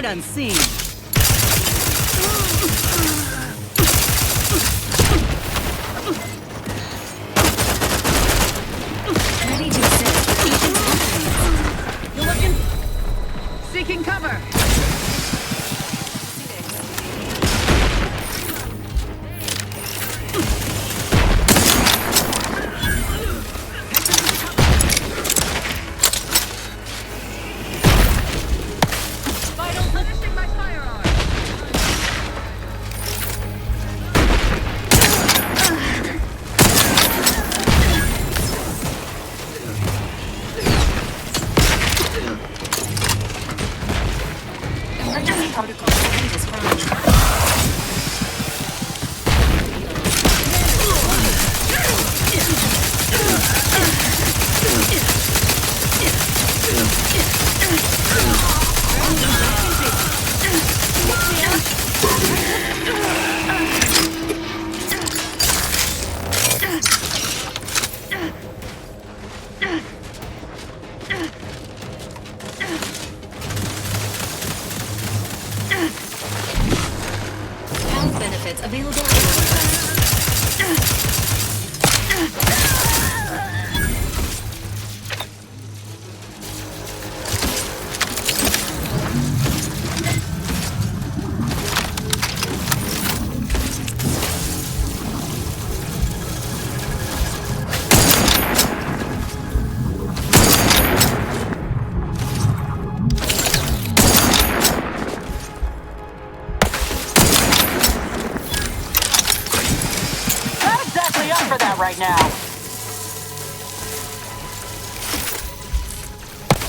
S21: sight unseen.
S22: Ready to assist with agent's health needs.
S21: You're looking... Seeking cover.
S22: Health benefits available at your request.
S16: Not exactly up for that right now.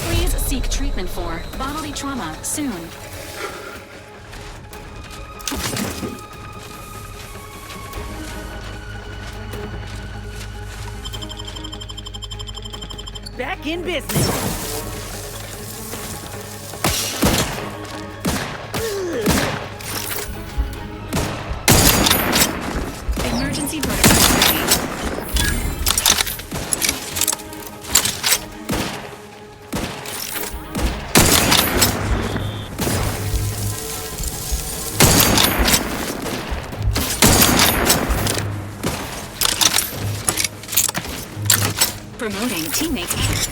S22: Please seek treatment for bodily trauma soon.
S21: Back in business.
S22: Emergency protocol ready. Promoting teammates.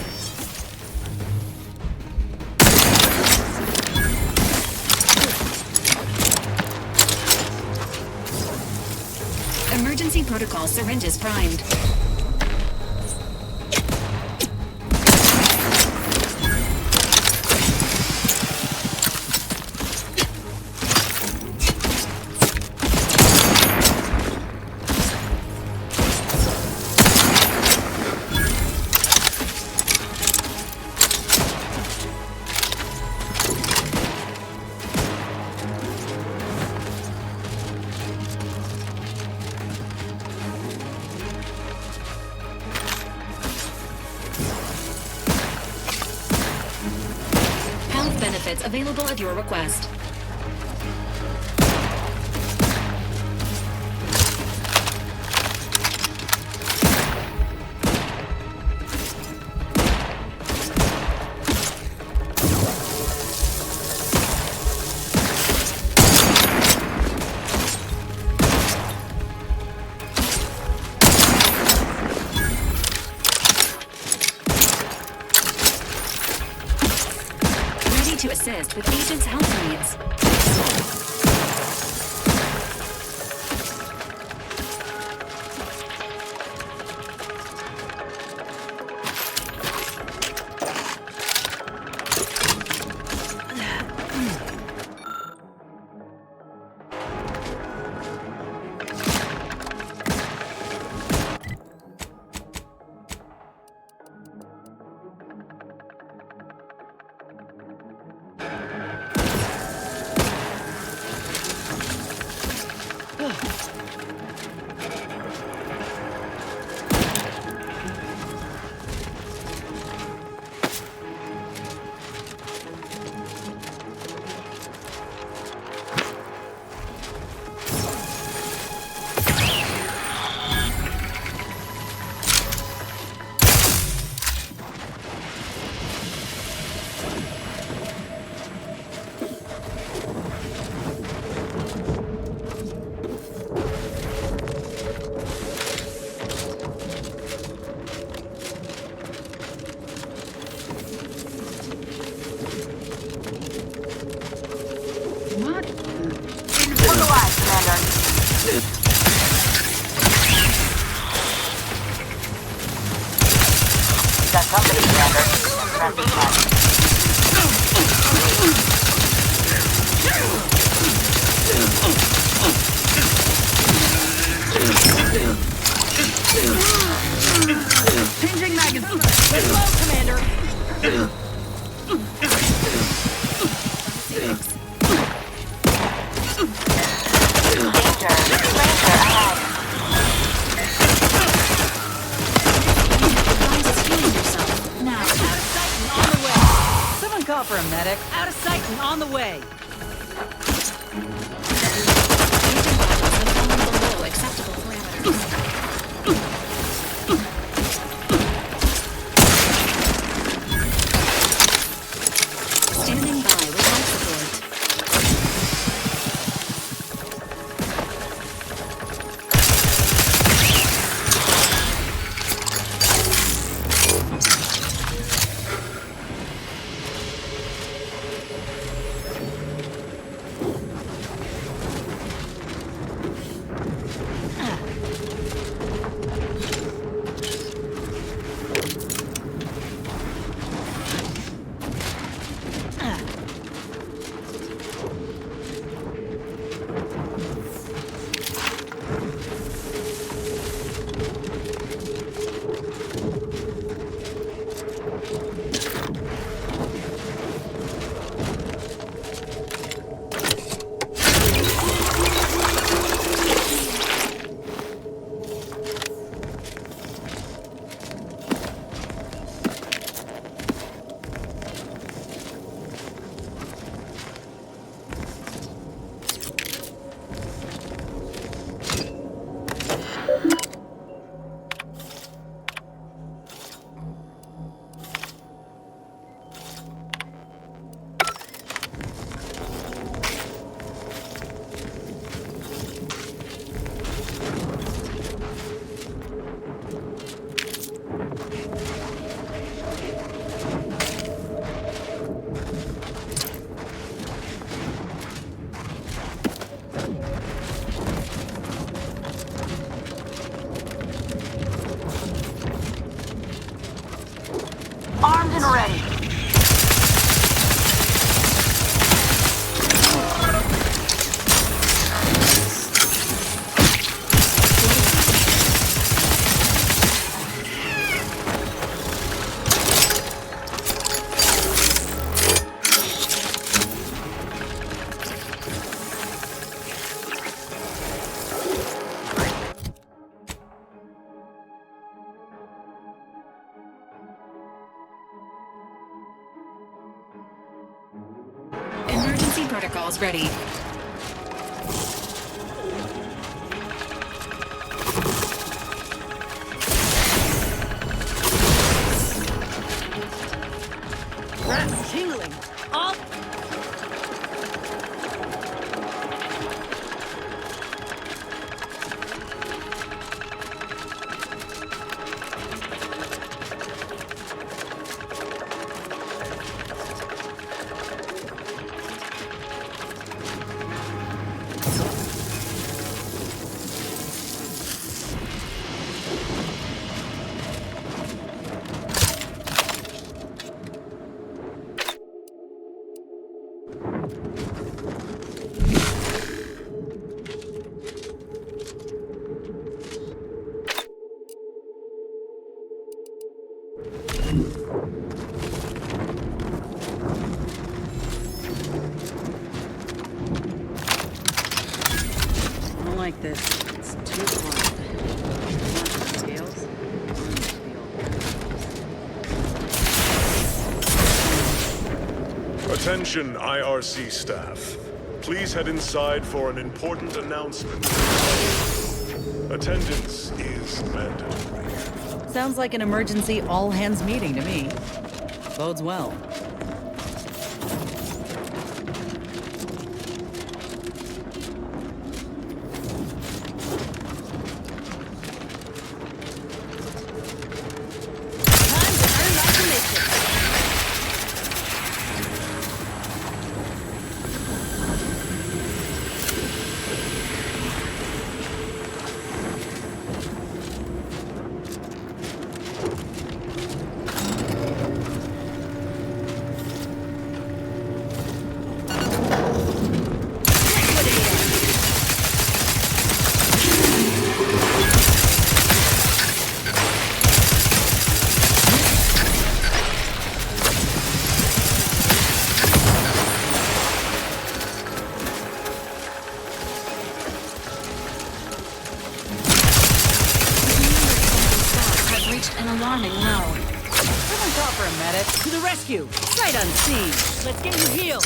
S22: Emergency protocol syringes primed. Health benefits available at your request. Ready to assist with agent's health needs.
S16: friendly time.
S21: Changing magazine. Get low, Commander.
S16: Danger. Stranger ahead.
S21: Now, out of sight and on the way. Someone call for a medic. Out of sight and on the way.
S22: Below acceptable parameters. Standing by with life support.
S16: Armed and ready.
S22: Emergency protocols ready.
S21: Rats tingling. All. I don't like this. It's too quiet. Scales?
S8: Attention, IRC staff. Please head inside for an important announcement. Attendance is mandatory.
S21: Sounds like an emergency all-hands meeting to me. Bodes well. it. To the rescue! Sight unseen! Let's get you healed!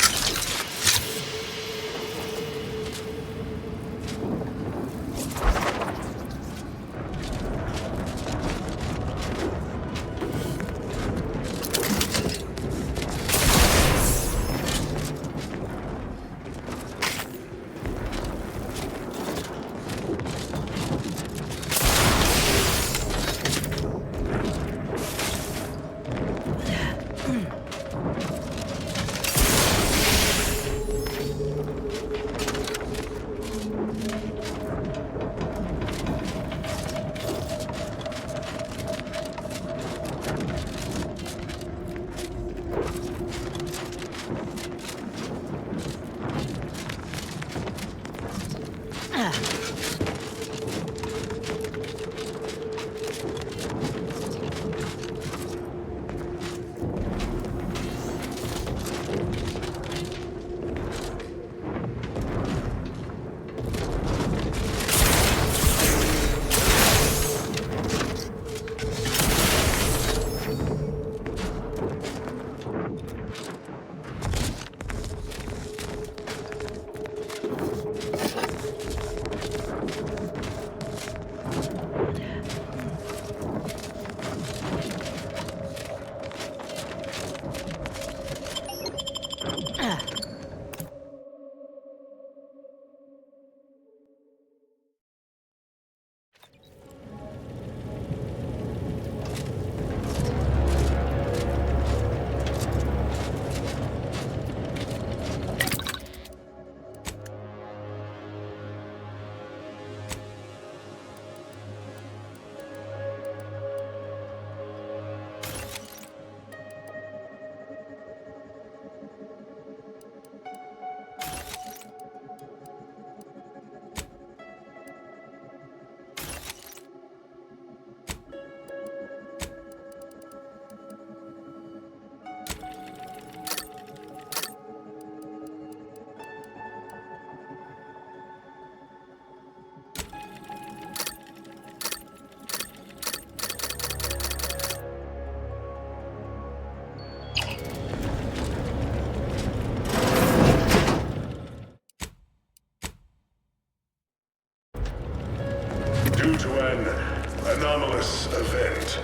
S8: Due to an anomalous event,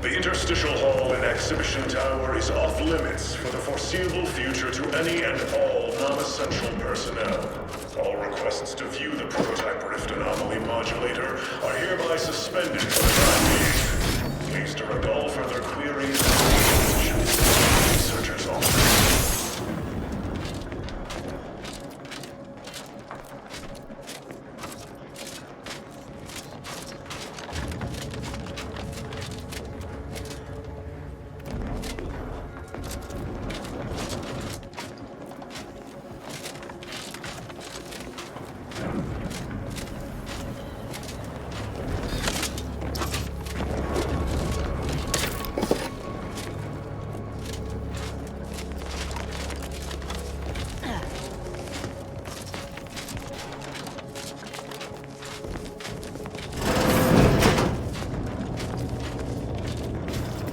S8: the interstitial hall and exhibition tower is off limits for the foreseeable future to any and all non-essential personnel. All requests to view the prototype rift anomaly modulator are hereby suspended for the time being. Please direct all further queries to the researcher's office.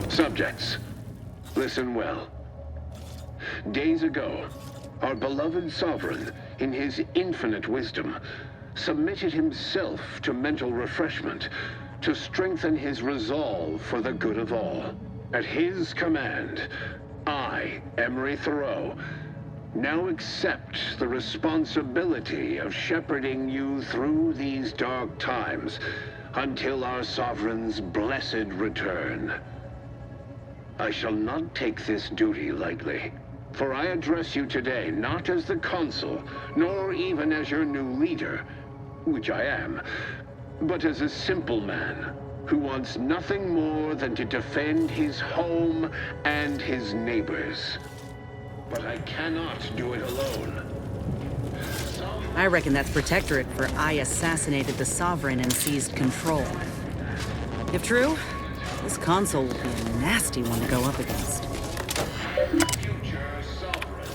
S12: Subjects, listen well. Days ago, our beloved sovereign, in his infinite wisdom, submitted himself to mental refreshment to strengthen his resolve for the good of all. At his command, I, Emery Thoreau, now accept the responsibility of shepherding you through these dark times until our sovereign's blessed return. I shall not take this duty lightly, for I address you today not as the consul, nor even as your new leader, which I am, but as a simple man who wants nothing more than to defend his home and his neighbors. But I cannot do it alone.
S10: I reckon that's Protectorate for I assassinated the Sovereign and seized control. If true, this console will be a nasty one to go up against.
S12: Future sovereign,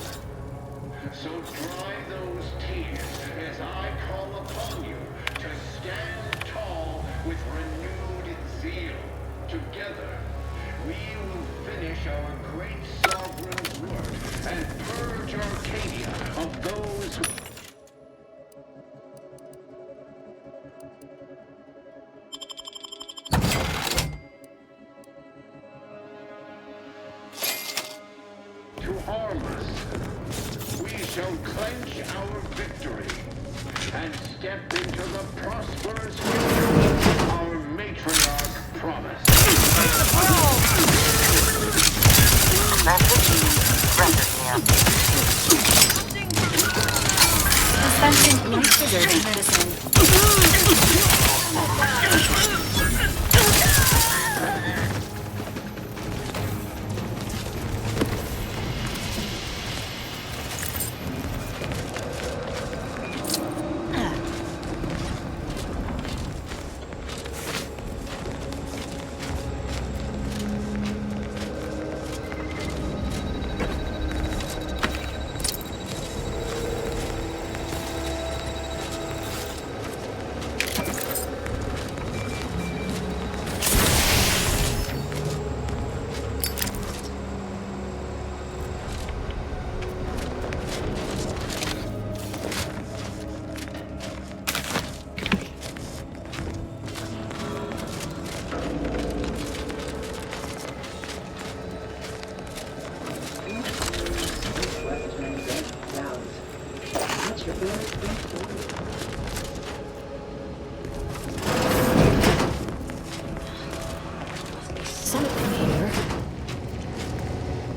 S12: so dry those tears as I call upon you to stand tall with renewed zeal. Together, we will finish our great clench our victory and step into the prosperous future our matriarch promised.
S22: Dispensing life-preserving medicine.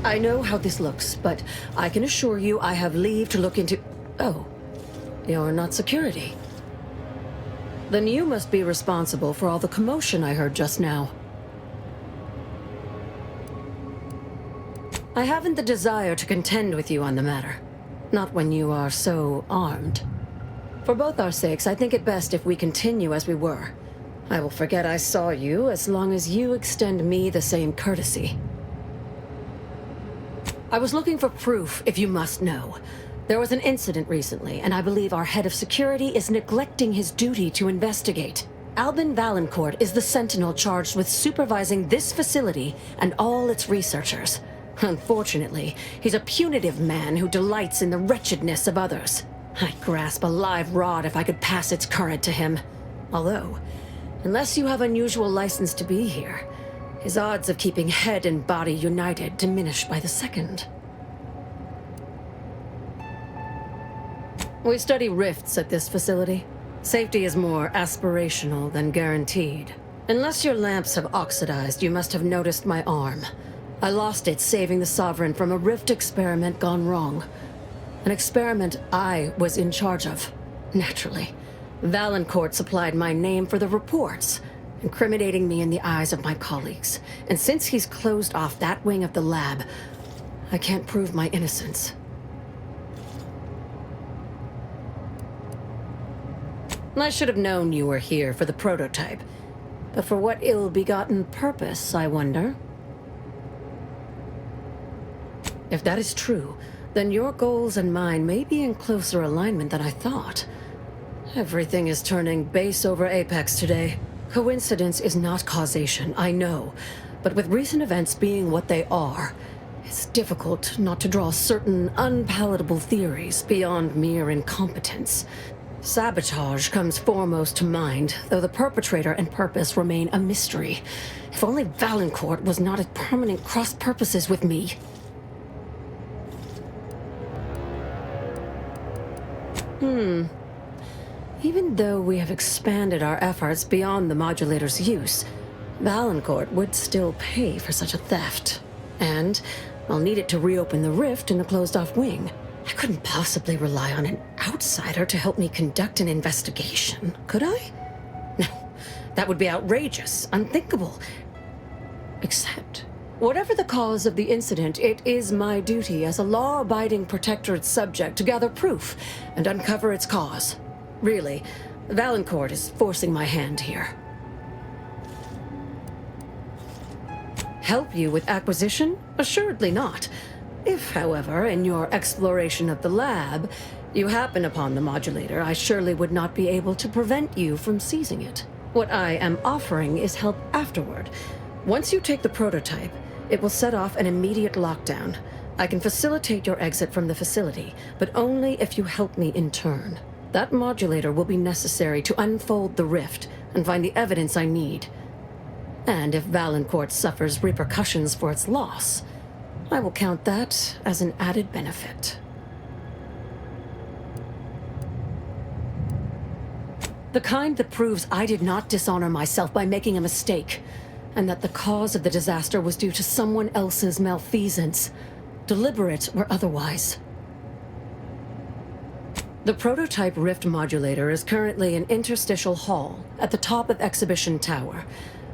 S2: I know how this looks, but I can assure you I have leave to look into... Oh, you're not security. Then you must be responsible for all the commotion I heard just now. I haven't the desire to contend with you on the matter. Not when you are so armed. For both our sakes, I think it best if we continue as we were. I will forget I saw you as long as you extend me the same courtesy. I was looking for proof, if you must know. There was an incident recently, and I believe our head of security is neglecting his duty to investigate. Albin Valancourt is the sentinel charged with supervising this facility and all its researchers. Unfortunately, he's a punitive man who delights in the wretchedness of others. I'd grasp a live rod if I could pass its current to him. Although, unless you have unusual license to be here, his odds of keeping head and body united diminish by the second. We study rifts at this facility. Safety is more aspirational than guaranteed. Unless your lamps have oxidized, you must have noticed my arm. I lost it saving the Sovereign from a rift experiment gone wrong. An experiment I was in charge of. Naturally, Valancourt supplied my name for the reports, incriminating me in the eyes of my colleagues. And since he's closed off that wing of the lab, I can't prove my innocence. I should have known you were here for the prototype. But for what ill-begotten purpose, I wonder? If that is true, then your goals and mine may be in closer alignment than I thought. Everything is turning base over apex today. Coincidence is not causation, I know. But with recent events being what they are, it's difficult not to draw certain unpalatable theories beyond mere incompetence. Sabotage comes foremost to mind, though the perpetrator and purpose remain a mystery. If only Valancourt was not at permanent cross-purposes with me. Even though we have expanded our efforts beyond the modulator's use, Valancourt would still pay for such a theft. And I'll need it to reopen the rift in the closed-off wing. I couldn't possibly rely on an outsider to help me conduct an investigation, could I? No, that would be outrageous, unthinkable. Except, whatever the cause of the incident, it is my duty as a law-abiding protectorate subject to gather proof and uncover its cause. Really, Valancourt is forcing my hand here. Help you with acquisition? Assuredly not. If, however, in your exploration of the lab, you happen upon the modulator, I surely would not be able to prevent you from seizing it. What I am offering is help afterward. Once you take the prototype, it will set off an immediate lockdown. I can facilitate your exit from the facility, but only if you help me in turn. That modulator will be necessary to unfold the rift and find the evidence I need. And if Valancourt suffers repercussions for its loss, I will count that as an added benefit. The kind that proves I did not dishonor myself by making a mistake, and that the cause of the disaster was due to someone else's malfeasance, deliberate or otherwise. The prototype rift modulator is currently in Interstitial Hall, at the top of Exhibition Tower.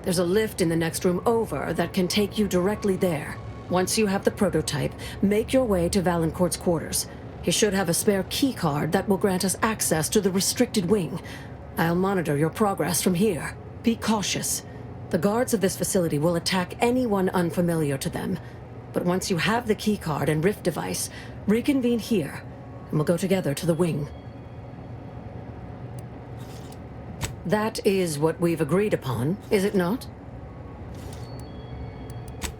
S2: There's a lift in the next room over that can take you directly there. Once you have the prototype, make your way to Valancourt's quarters. He should have a spare key card that will grant us access to the restricted wing. I'll monitor your progress from here. Be cautious. The guards of this facility will attack anyone unfamiliar to them. But once you have the key card and rift device, reconvene here, and we'll go together to the wing. That is what we've agreed upon, is it not?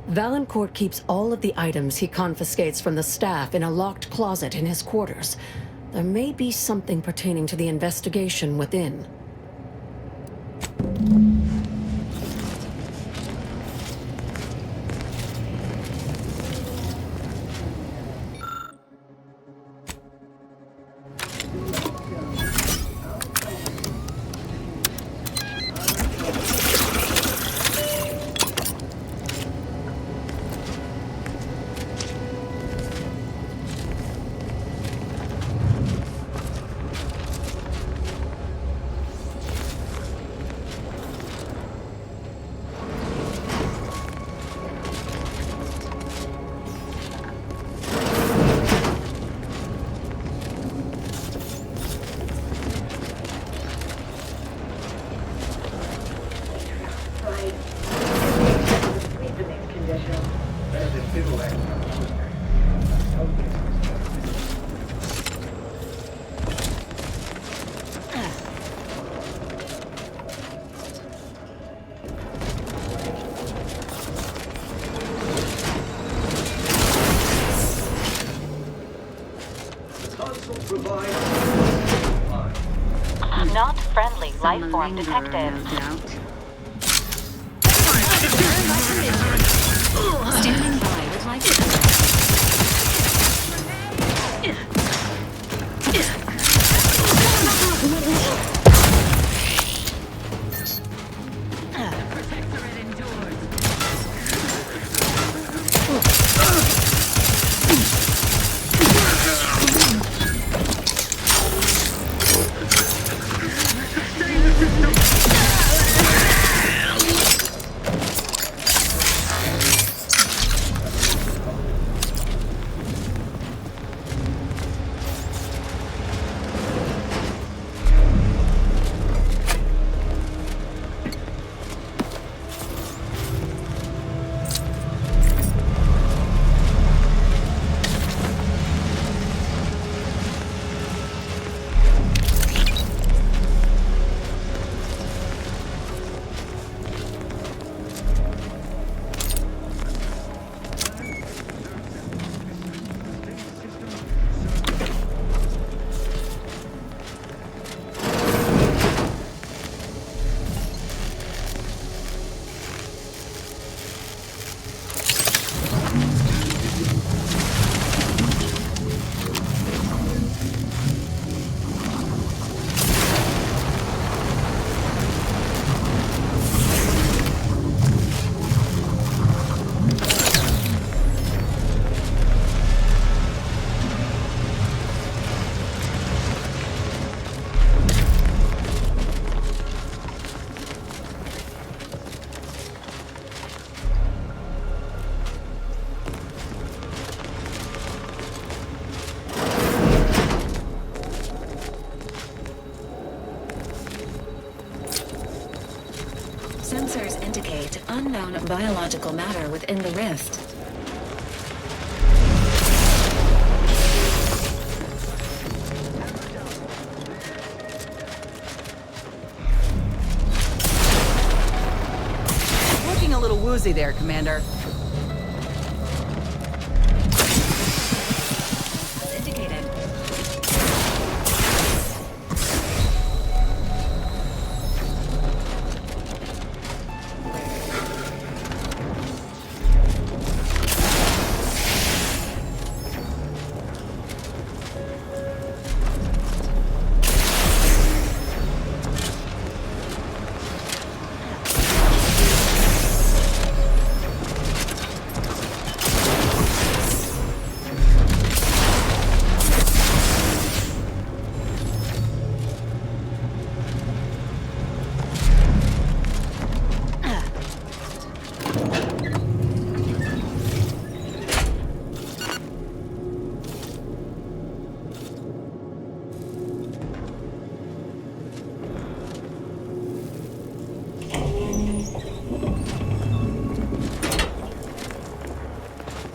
S2: Valancourt keeps all of the items he confiscates from the staff in a locked closet in his quarters. There may be something pertaining to the investigation within.
S5: Not friendly life form detected.
S22: Standing by with life. Sensors indicate unknown biological matter within the rift.
S21: Looking a little woozy there, Commander.
S22: As indicated.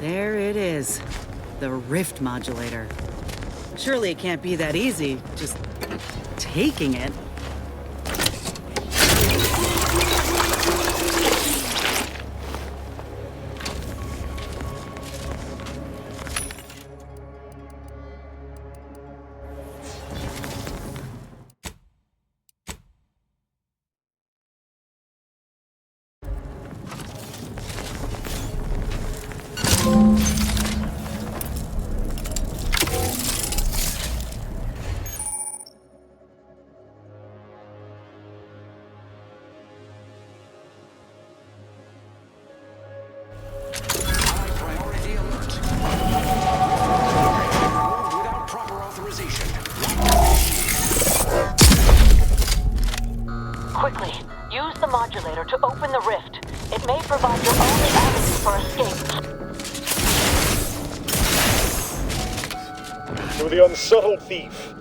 S21: There it is. The rift modulator. Surely it can't be that easy, just taking it.
S5: Quickly, use the modulator to open the rift. It may provide your only avenue for escape.
S8: To the unsettled thief.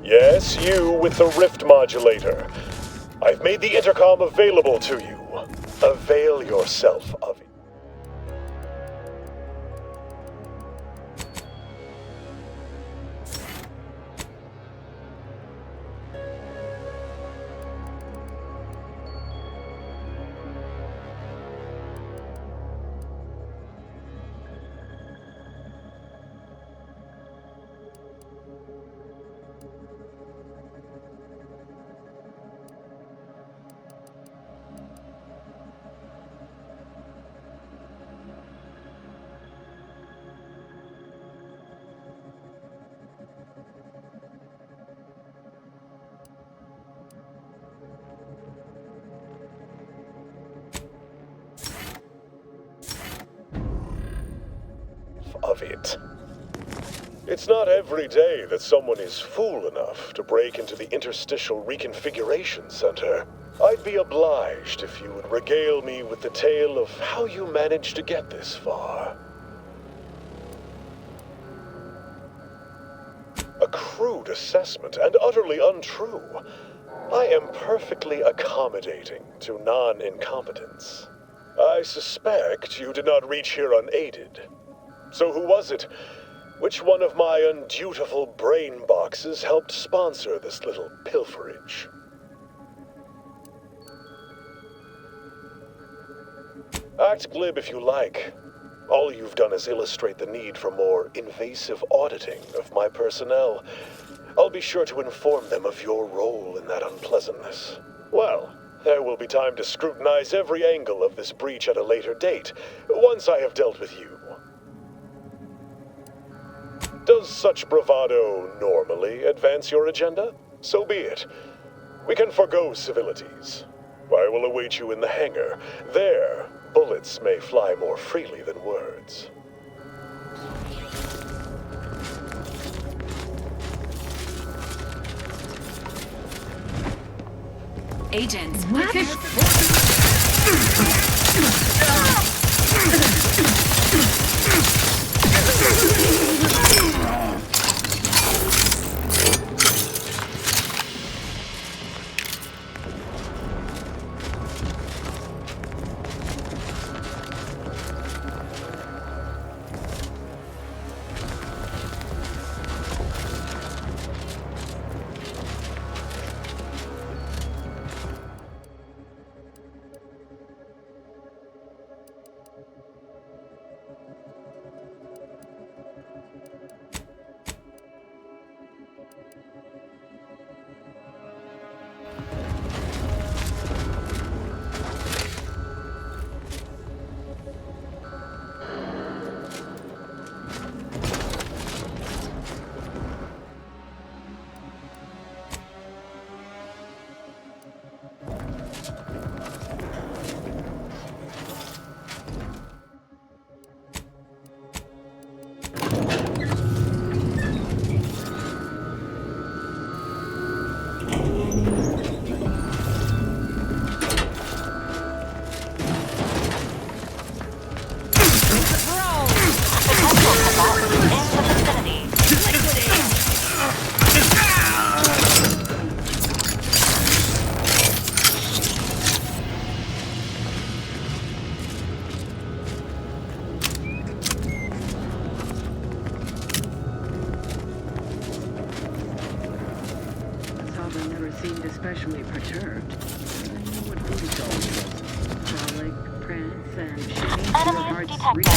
S8: Yes, you with the rift modulator. I've made the intercom available to you. Avail yourself of it. Of it. It's not every day that someone is fool enough to break into the Interstitial Reconfiguration Center. I'd be obliged if you would regale me with the tale of how you managed to get this far. A crude assessment and utterly untrue. I am perfectly accommodating to non-incompetence. I suspect you did not reach here unaided. So who was it? Which one of my undutiful brain boxes helped sponsor this little pilferage? Act glib if you like. All you've done is illustrate the need for more invasive auditing of my personnel. I'll be sure to inform them of your role in that unpleasantness. Well, there will be time to scrutinize every angle of this breach at a later date, once I have dealt with you. Does such bravado normally advance your agenda? So be it. We can forgo civilities. I will await you in the hangar. There, bullets may fly more freely than words.
S22: Agents,
S11: although never seemed especially perturbed. I know what booty calls was. Frolic, prance, and shame to your heart's reach.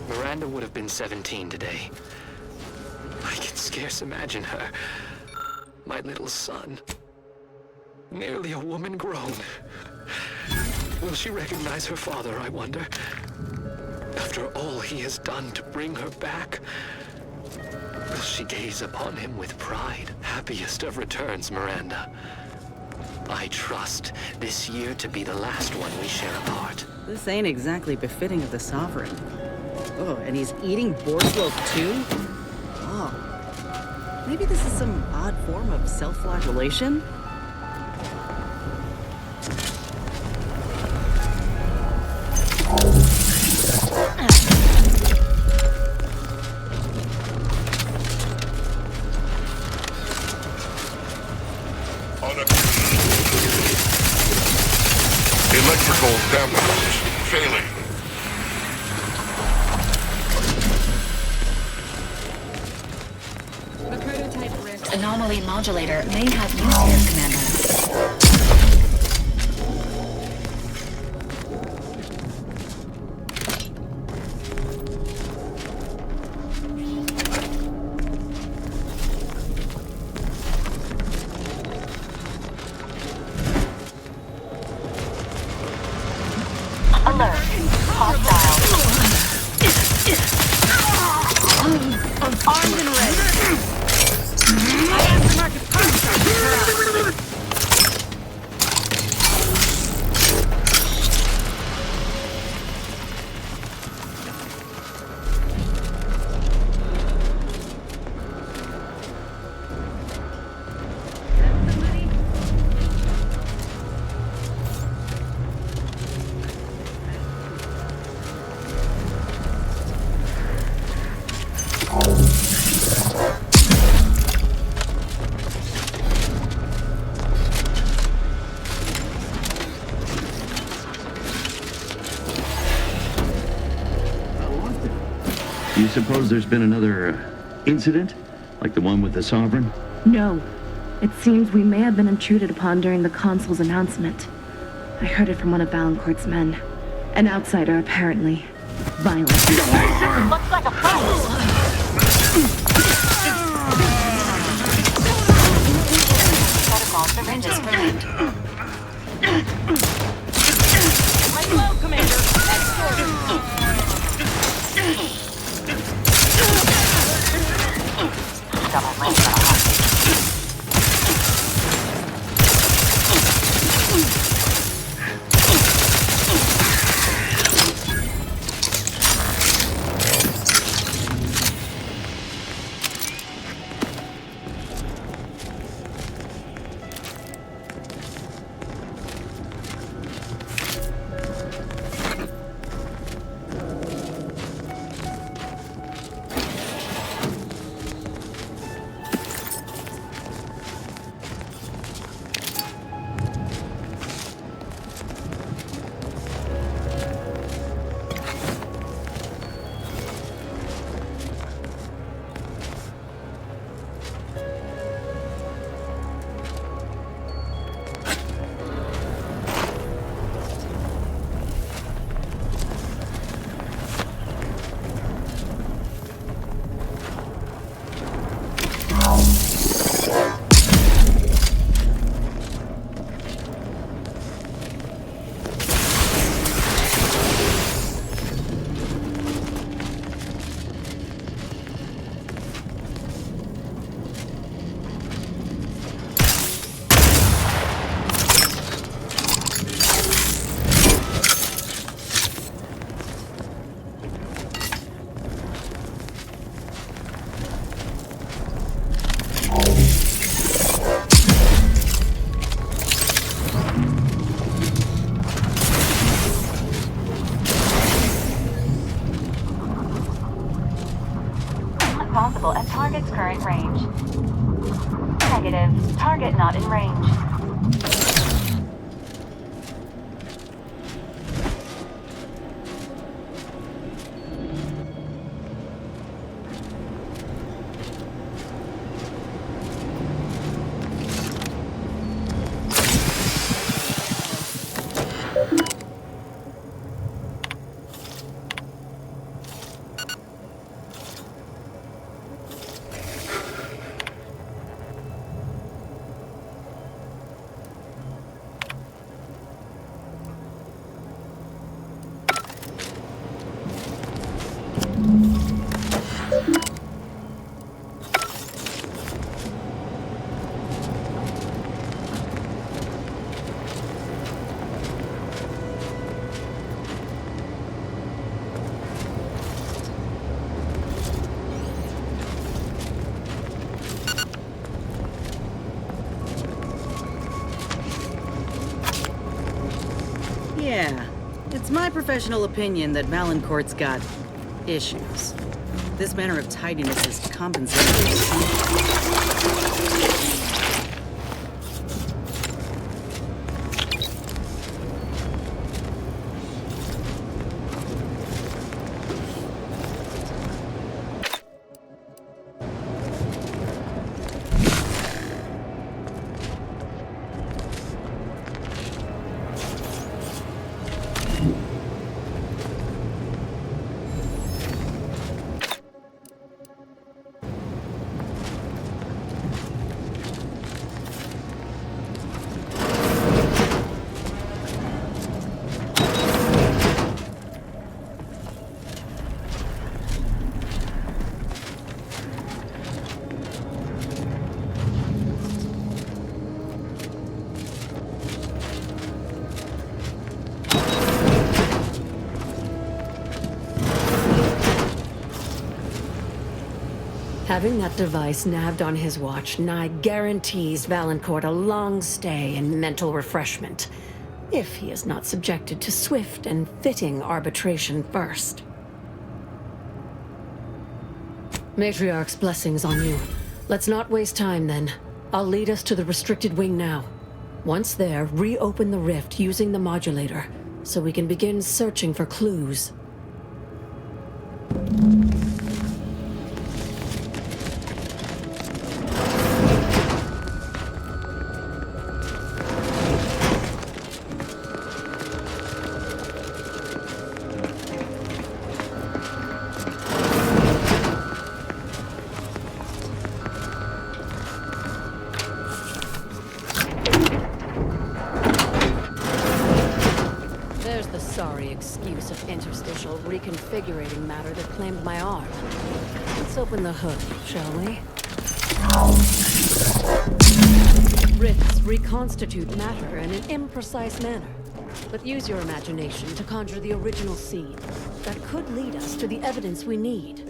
S14: Miranda would have been 17 today. I can scarce imagine her. My little son. Nearly a woman grown. Will she recognize her father, I wonder? After all he has done to bring her back, will she gaze upon him with pride? Happiest of returns, Miranda. I trust this year to be the last one we share apart.
S21: This ain't exactly befitting of the Sovereign. Oh, and he's eating boar's loaf too? Oh. Maybe this is some odd form of self-flagellation?
S8: Electrical dampers failing.
S22: Anomaly modulator may have use here, Commander.
S5: Alert. Hostile.
S11: Armed and ready.
S18: Do you suppose there's been another incident? Like the one with the Sovereign?
S17: No. It seems we may have been intruded upon during the Consul's announcement. I heard it from one of Valancourt's men. An outsider, apparently. Violent.
S5: Looks like a fight. Protocol
S22: Syringes primed.
S5: Lay low, Commander. Got my brains on a hot. possible at target's current range. Negative. Target not in range.
S21: Yeah, it's my professional opinion that Valancourt's got issues. This manner of tidiness is compensating for something.
S2: Having that device nabbed on his watch nigh guarantees Valancourt a long stay and mental refreshment, if he is not subjected to swift and fitting arbitration first. Matriarch's blessings on you. Let's not waste time then. I'll lead us to the restricted wing now. Once there, reopen the rift using the modulator, so we can begin searching for clues. Excuse of interstitial reconfigurating matter that claimed my arm. Let's open the hood, shall we? Rifts reconstitute matter in an imprecise manner, but use your imagination to conjure the original scene that could lead us to the evidence we need.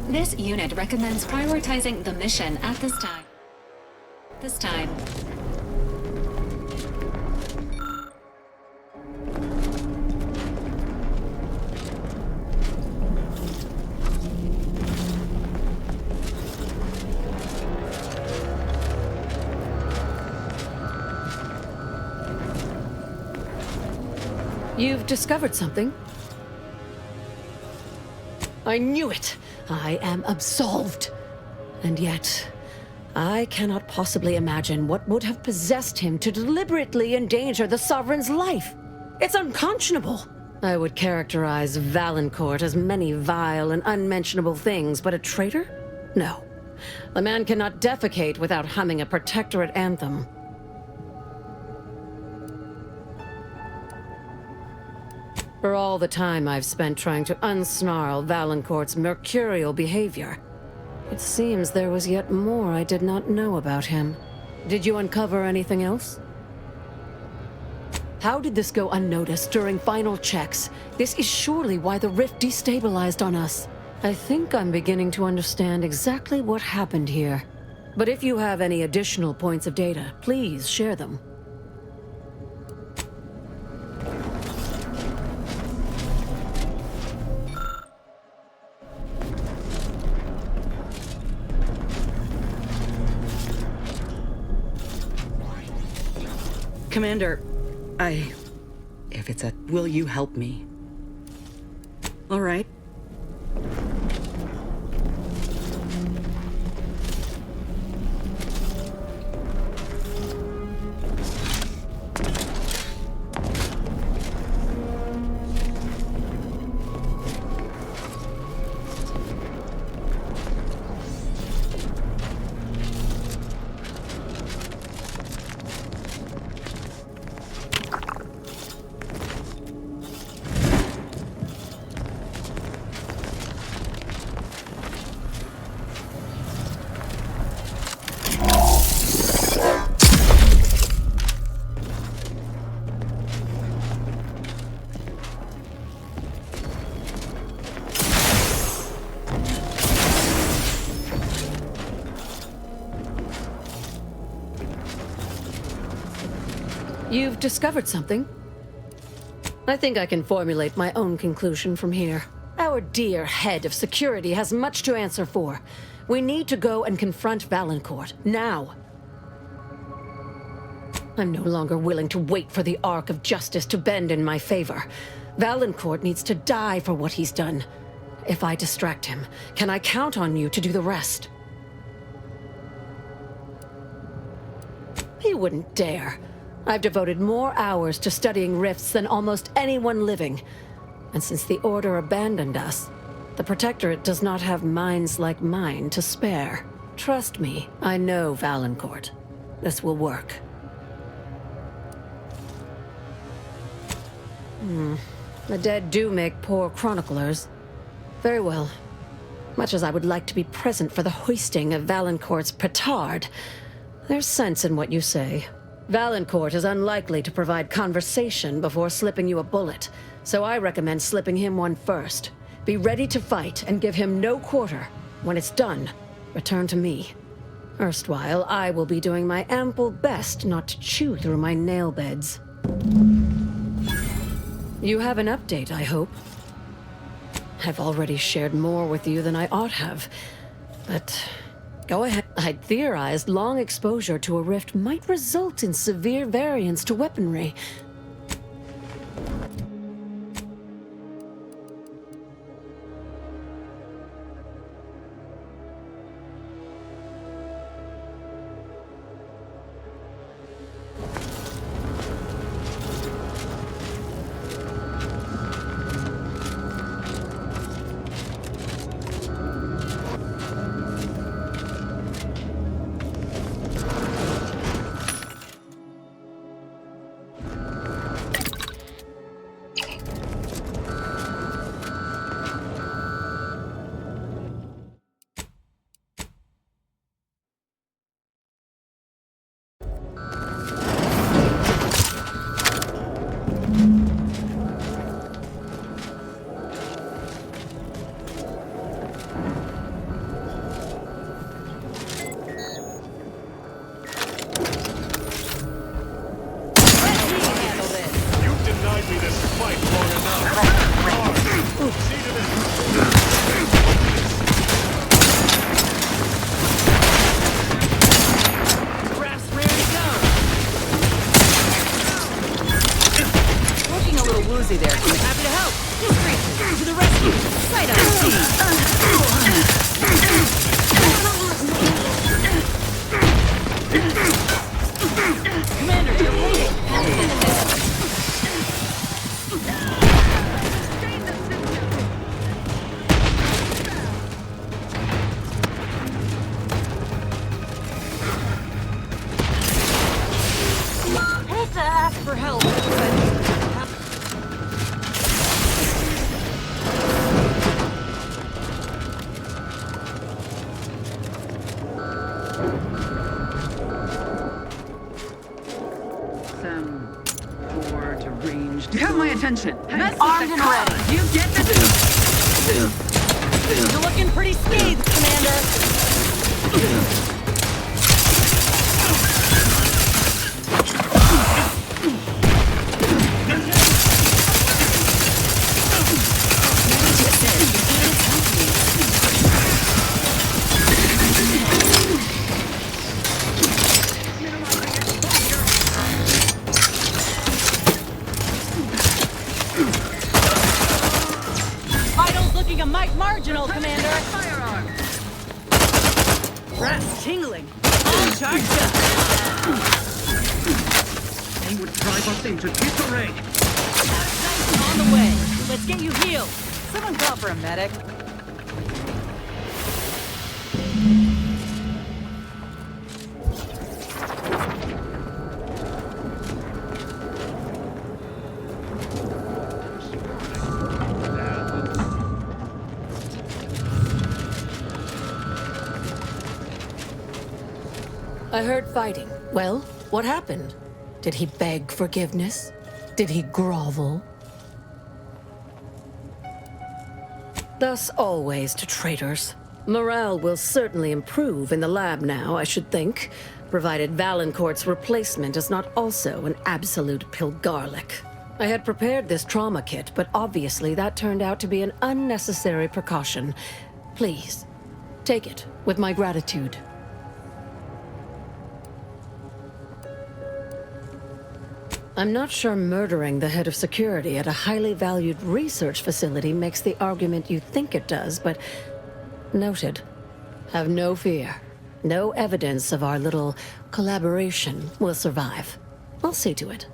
S22: This unit recommends prioritizing the mission at this time.
S2: You've discovered something. I knew it! I am absolved. And yet, I cannot possibly imagine what would have possessed him to deliberately endanger the Sovereign's life. It's unconscionable. I would characterize Valancourt as many vile and unmentionable things, but a traitor? No. The man cannot defecate without humming a Protectorate anthem. For all the time I've spent trying to unsnarl Valancourt's mercurial behavior, it seems there was yet more I did not know about him. Did you uncover anything else? How did this go unnoticed during final checks? This is surely why the rift destabilized on us. I think I'm beginning to understand exactly what happened here. But if you have any additional points of data, please share them.
S21: Commander,
S10: If it's a will you help me?
S21: All right.
S2: You've discovered something. I think I can formulate my own conclusion from here. Our dear head of security has much to answer for. We need to go and confront Valancourt, now. I'm no longer willing to wait for the arc of justice to bend in my favor. Valancourt needs to die for what he's done. If I distract him, can I count on you to do the rest? He wouldn't dare. I've devoted more hours to studying rifts than almost anyone living. And since the Order abandoned us, the Protectorate does not have minds like mine to spare. Trust me, I know Valancourt. This will work. The dead do make poor chroniclers. Very well. Much as I would like to be present for the hoisting of Valancourt's petard, there's sense in what you say. Valancourt is unlikely to provide conversation before slipping you a bullet, so I recommend slipping him one first. Be ready to fight and give him no quarter. When it's done, return to me. Erstwhile, I will be doing my ample best not to chew through my nail beds. You have an update, I hope. I've already shared more with you than I ought have, but go ahead. I'd theorized long exposure to a rift might result in severe variants to weaponry.
S21: Happy to help. To the rescue. Sight unseen. Commander, you're bleeding.
S3: Hate to ask for help,
S11: You have my attention.
S3: Armed and ready.
S11: You get this?
S21: You're looking pretty scathed, Commander. Looking a mite marginal, Commander.
S11: Firearm.
S21: Brass tingling. On charge.
S11: They would drive us into disarray.
S21: On the way. Let's get you healed. Someone call for a medic.
S2: I heard fighting. Well, what happened? Did he beg forgiveness? Did he grovel? Thus always to traitors. Morale will certainly improve in the lab now, I should think, provided Valancourt's replacement is not also an absolute pilgarlic. I had prepared this trauma kit, but obviously that turned out to be an unnecessary precaution. Please, take it with my gratitude. I'm not sure murdering the head of security at a highly valued research facility makes the argument you think it does, but noted. Have no fear. No evidence of our little collaboration will survive. I'll see to it.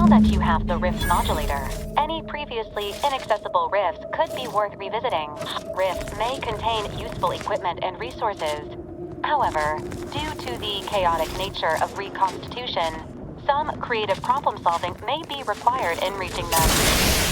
S5: Now that you have the rift modulator, any previously inaccessible rifts could be worth revisiting. Rifts may contain useful equipment and resources. However, due to the chaotic nature of reconstitution, some creative problem solving may be required in reaching them.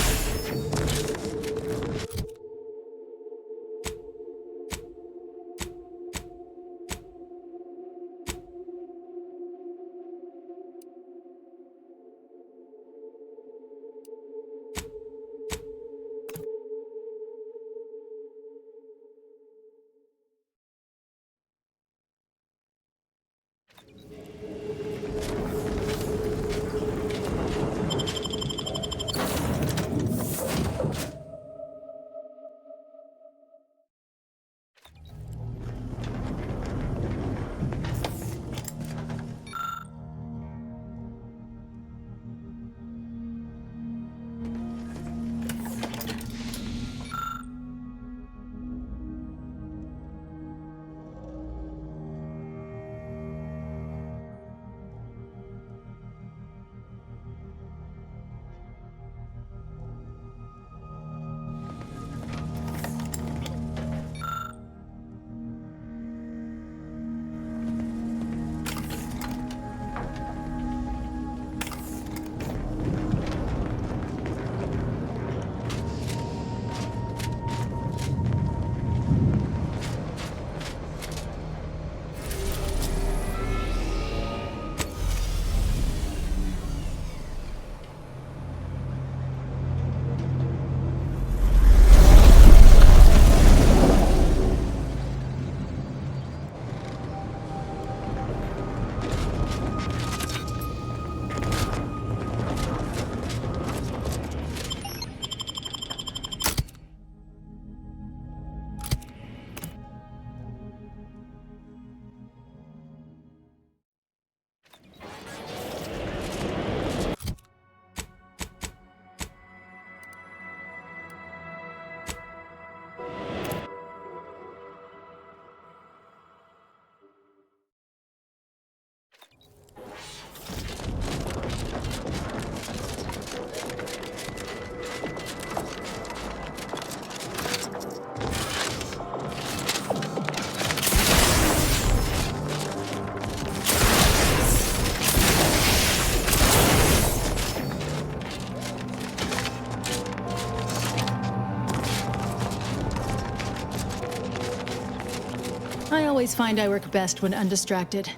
S9: I always find I work best when undistracted.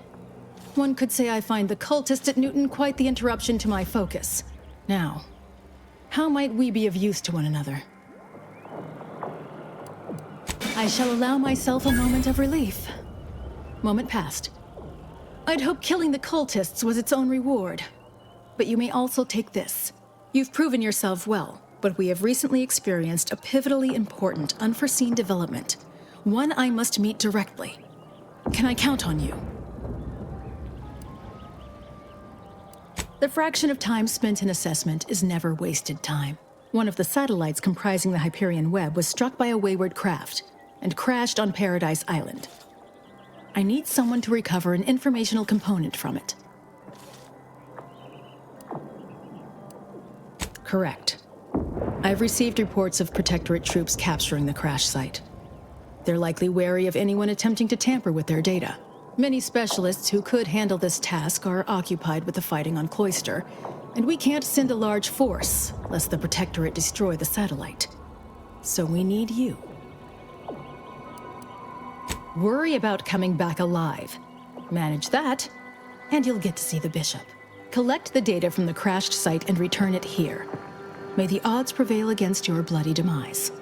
S9: One could say I find the cultist at Newton quite the interruption to my focus. Now, how might we be of use to one another? I shall allow myself a moment of relief. Moment passed. I'd hoped killing the cultists was its own reward. But you may also take this. You've proven yourself well, but we have recently experienced a pivotally important, unforeseen development. One I must meet directly. Can I count on you? The fraction of time spent in assessment is never wasted time. One of the satellites comprising the Hyperion web was struck by a wayward craft and crashed on Paradise Island. I need someone to recover an informational component from it. Correct. I've received reports of Protectorate troops capturing the crash site. They're likely wary of anyone attempting to tamper with their data. Many specialists who could handle this task are occupied with the fighting on Cloister, and we can't send a large force lest the Protectorate destroy the satellite. So we need you. Worry about coming back alive. Manage that, and you'll get to see the Bishop. Collect the data from the crashed site and return it here. May the odds prevail against your bloody demise.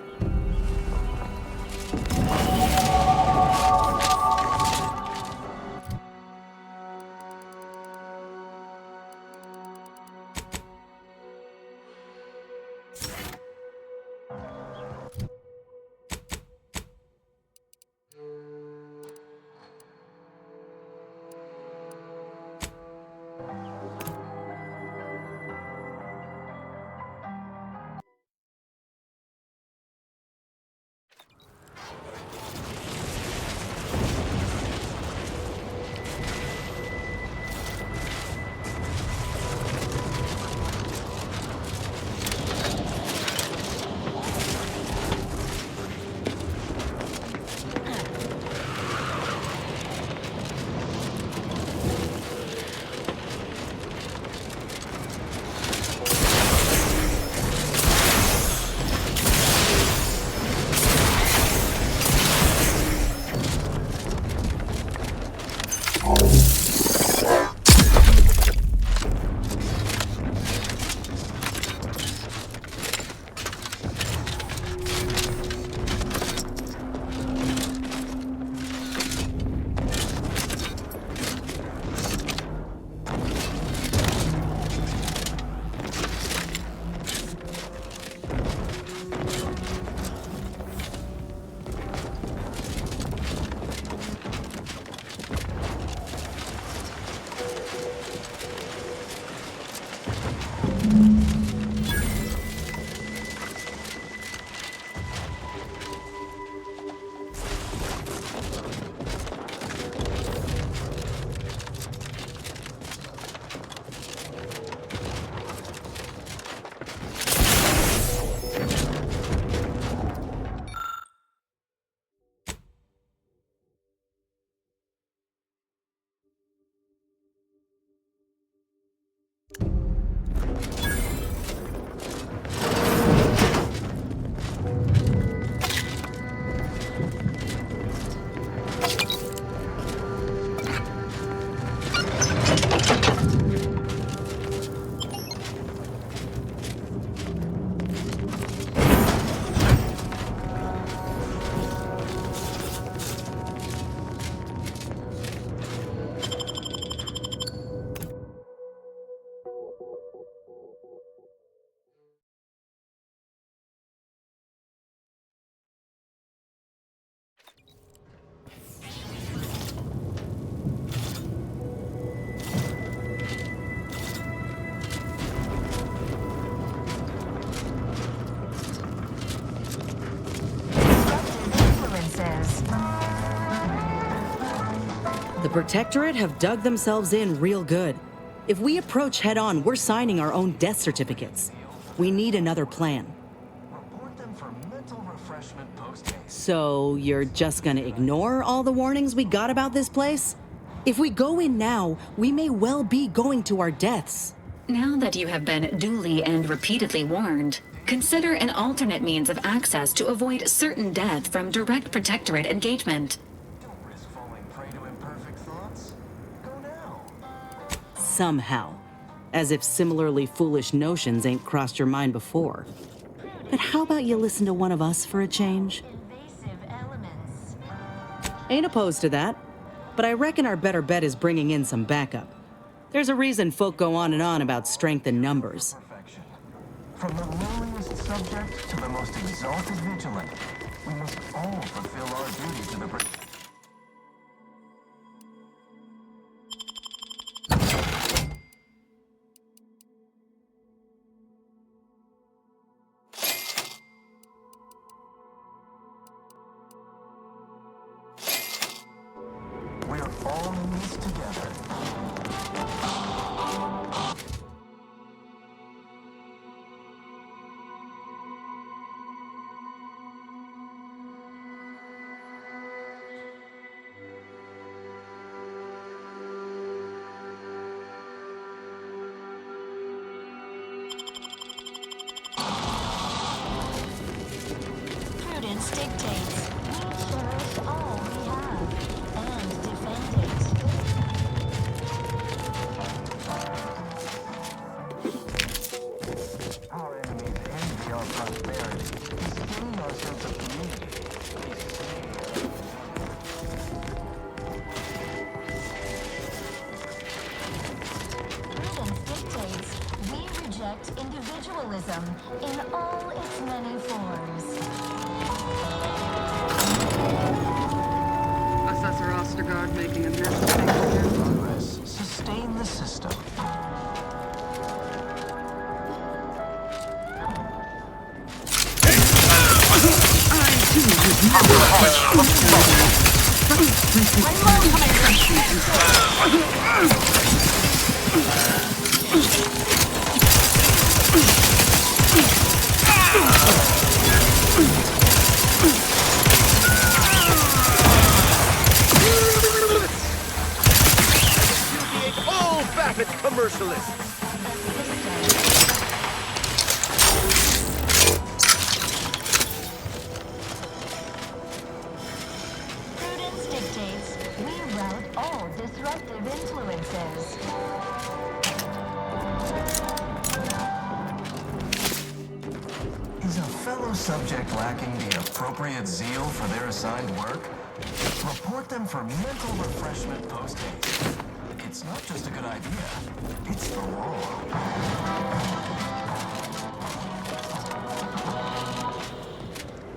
S10: The Protectorate have dug themselves in real good. If we approach head-on, we're signing our own death certificates. We need another plan.
S14: Report them for mental refreshment post-haste.
S10: So, you're just gonna ignore all the warnings we got about this place? If we go in now, we may well be going to our deaths.
S22: Now that you have been duly and repeatedly warned, consider an alternate means of access to avoid certain death from direct Protectorate engagement.
S10: Somehow. As if similarly foolish notions ain't crossed your mind before. But how about you listen to one of us for a change? Ain't opposed to that, but I reckon our better bet is bringing in some backup. There's a reason folk go on and on about strength in numbers.
S14: From the lowliest subject to the most exalted vigilant, we must all fulfill our duty to the... We're all in this together.
S5: Prudence dictates we cherish all we have and defend it.
S14: Our enemies envy our prosperity, disdain our sense of community.
S5: Prudence dictates we reject individualism in all its many forms.
S11: Assessor Ostergaard making a mess of things here.
S14: Progress. Sustain the system.
S6: All vapid commercialists!
S5: Prudence dictates we rout all disruptive influences.
S14: Is a fellow subject lacking the appropriate zeal for their assigned work? Report them for mental refreshment post-haste. It's not just a good idea, it's the law.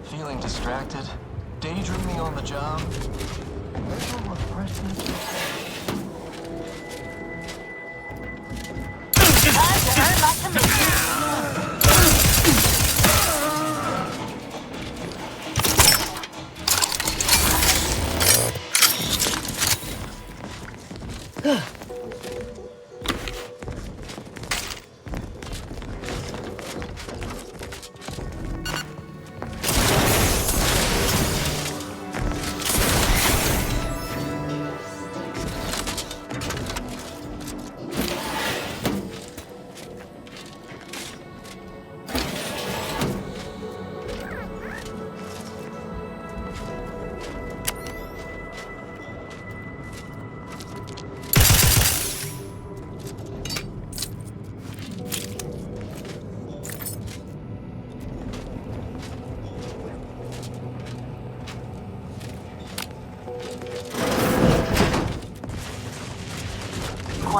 S14: Feeling distracted? Daydreaming on the job? Mental refreshment.
S5: Time to earn my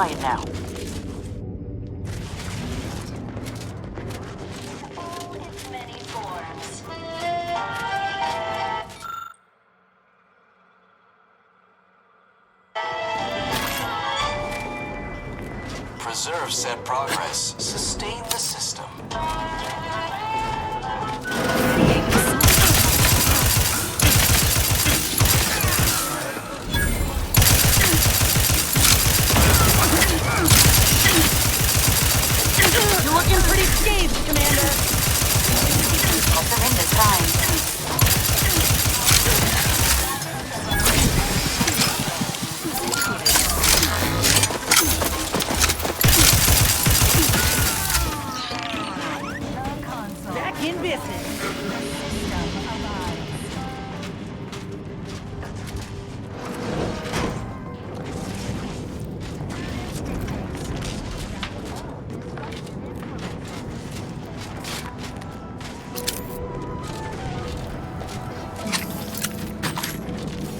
S16: quiet now.
S4: Preserve said progress. Sustain the system.
S5: You're looking pretty scathed, Commander. Hope they're in this time.
S21: Back in business.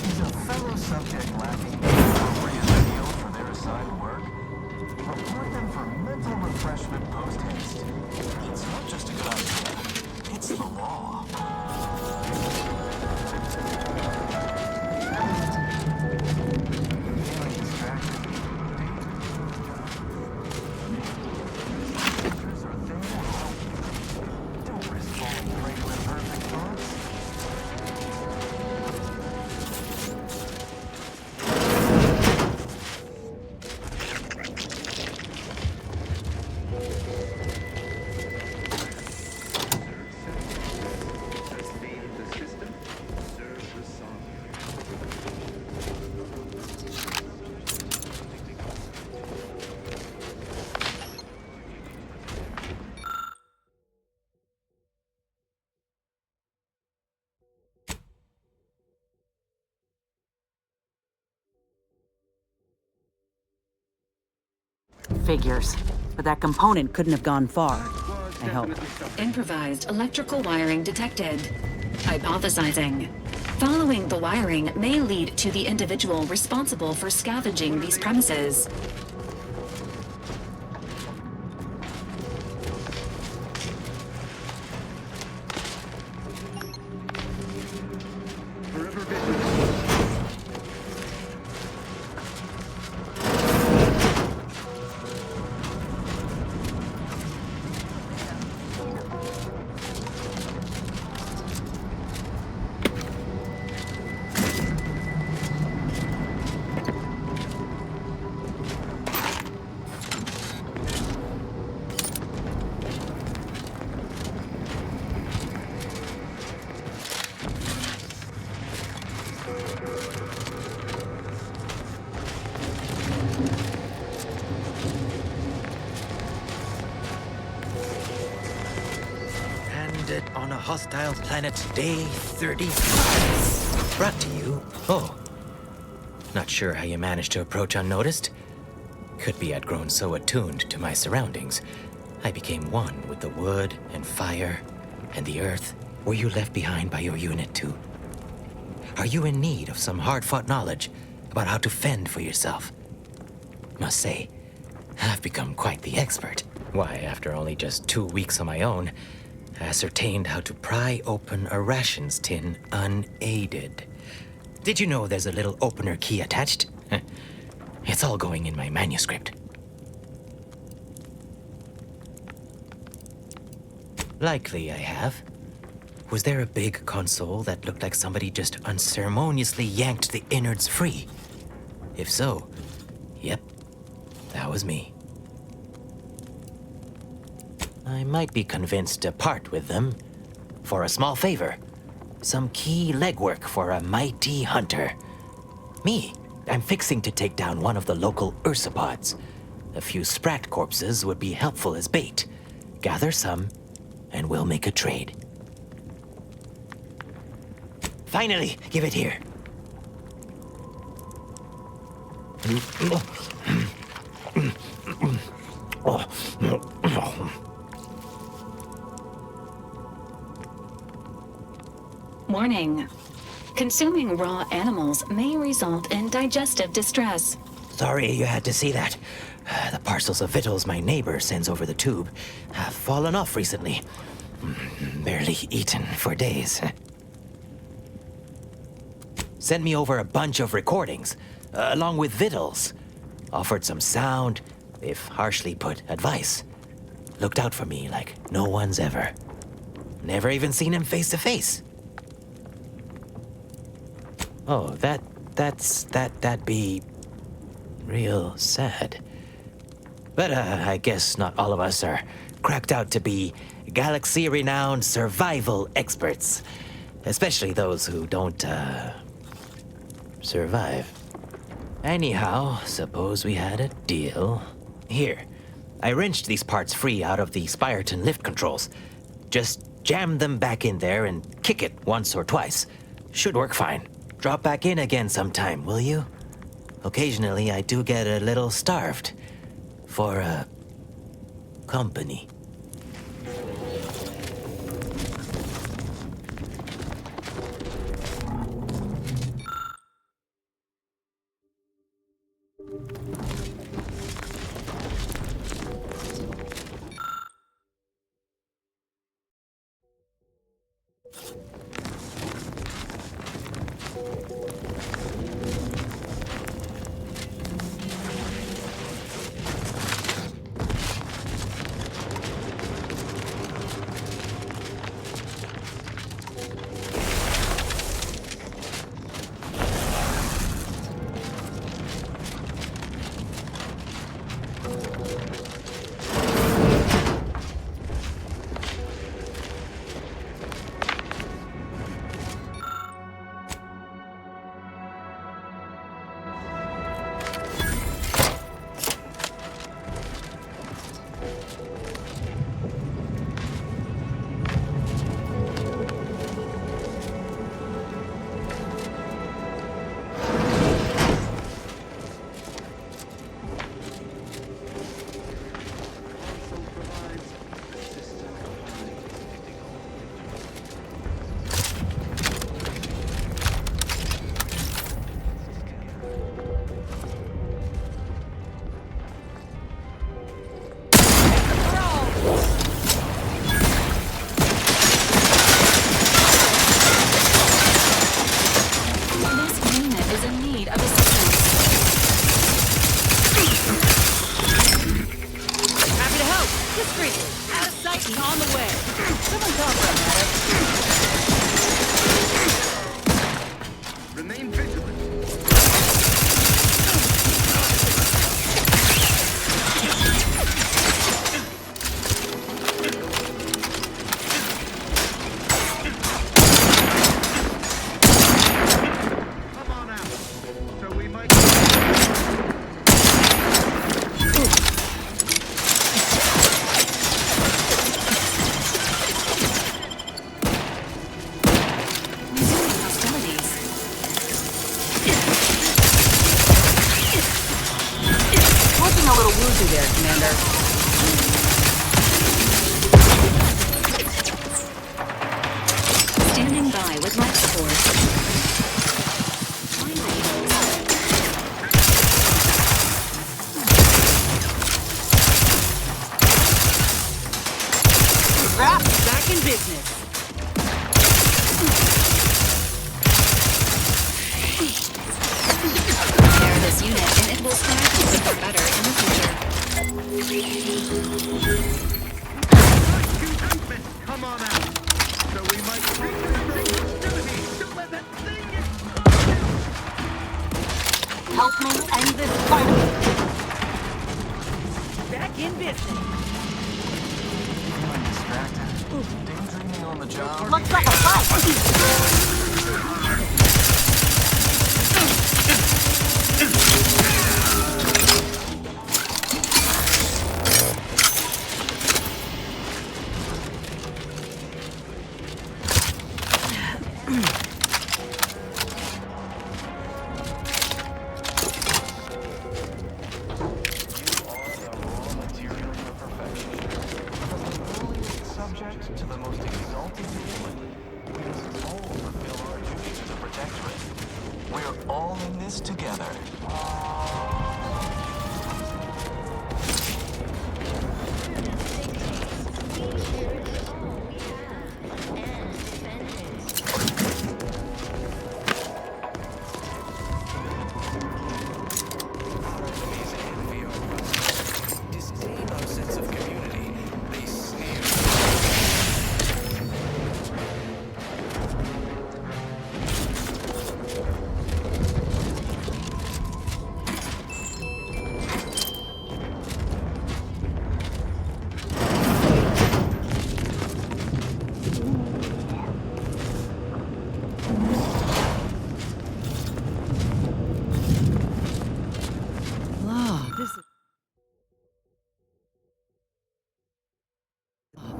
S4: Is a fellow subject lacking appropriate skill for their assigned work? Report them for mental refreshment post-haste. It's not just a good idea, it's the law. Don't risk falling prey to imperfect thoughts.
S21: Figures. But that component couldn't have gone far. I hope.
S22: Improvised electrical wiring detected. Hypothesizing. Following the wiring may lead to the individual responsible for scavenging these premises.
S15: Landed on a hostile planet, day 35. Brought to you. Oh. Not sure how you managed to approach unnoticed. Could be I'd grown so attuned to my surroundings, I became one with the wood and fire and the earth. Were you left behind by your unit too? Are you in need of some hard-fought knowledge about how to fend for yourself? Must say, I've become quite the expert. Why, after only just 2 weeks on my own, I ascertained how to pry open a rations tin unaided. Did you know there's a little opener key attached? It's all going in my manuscript. Likely I have. Was there a big console that looked like somebody just unceremoniously yanked the innards free? If so, yep, that was me. I might be convinced to part with them for a small favor. Some key legwork for a mighty hunter. Me, I'm fixing to take down one of the local ursopods. A few sprat corpses would be helpful as bait. Gather some, and we'll make a trade. Finally, give it here.
S22: Warning. Consuming raw animals may result in digestive distress.
S15: Sorry you had to see that. The parcels of victuals my neighbor sends over the tube have fallen off recently. Barely eaten for days. Sent me over a bunch of recordings, along with victuals. Offered some sound, if harshly put, advice. Looked out for me like no one's ever. Never even seen him face to face. Oh, that'd be real sad. But I guess not all of us are cracked out to be galaxy-renowned survival experts. Especially those who don't, survive. Anyhow, suppose we had a deal. Here, I wrenched these parts free out of the Spyreton lift controls. Just jam them back in there and kick it once or twice. Should work fine. Drop back in again sometime, will you? Occasionally, I do get a little starved. For, company.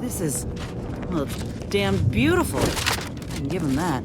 S21: This is, well, it's damn beautiful. I can give him that.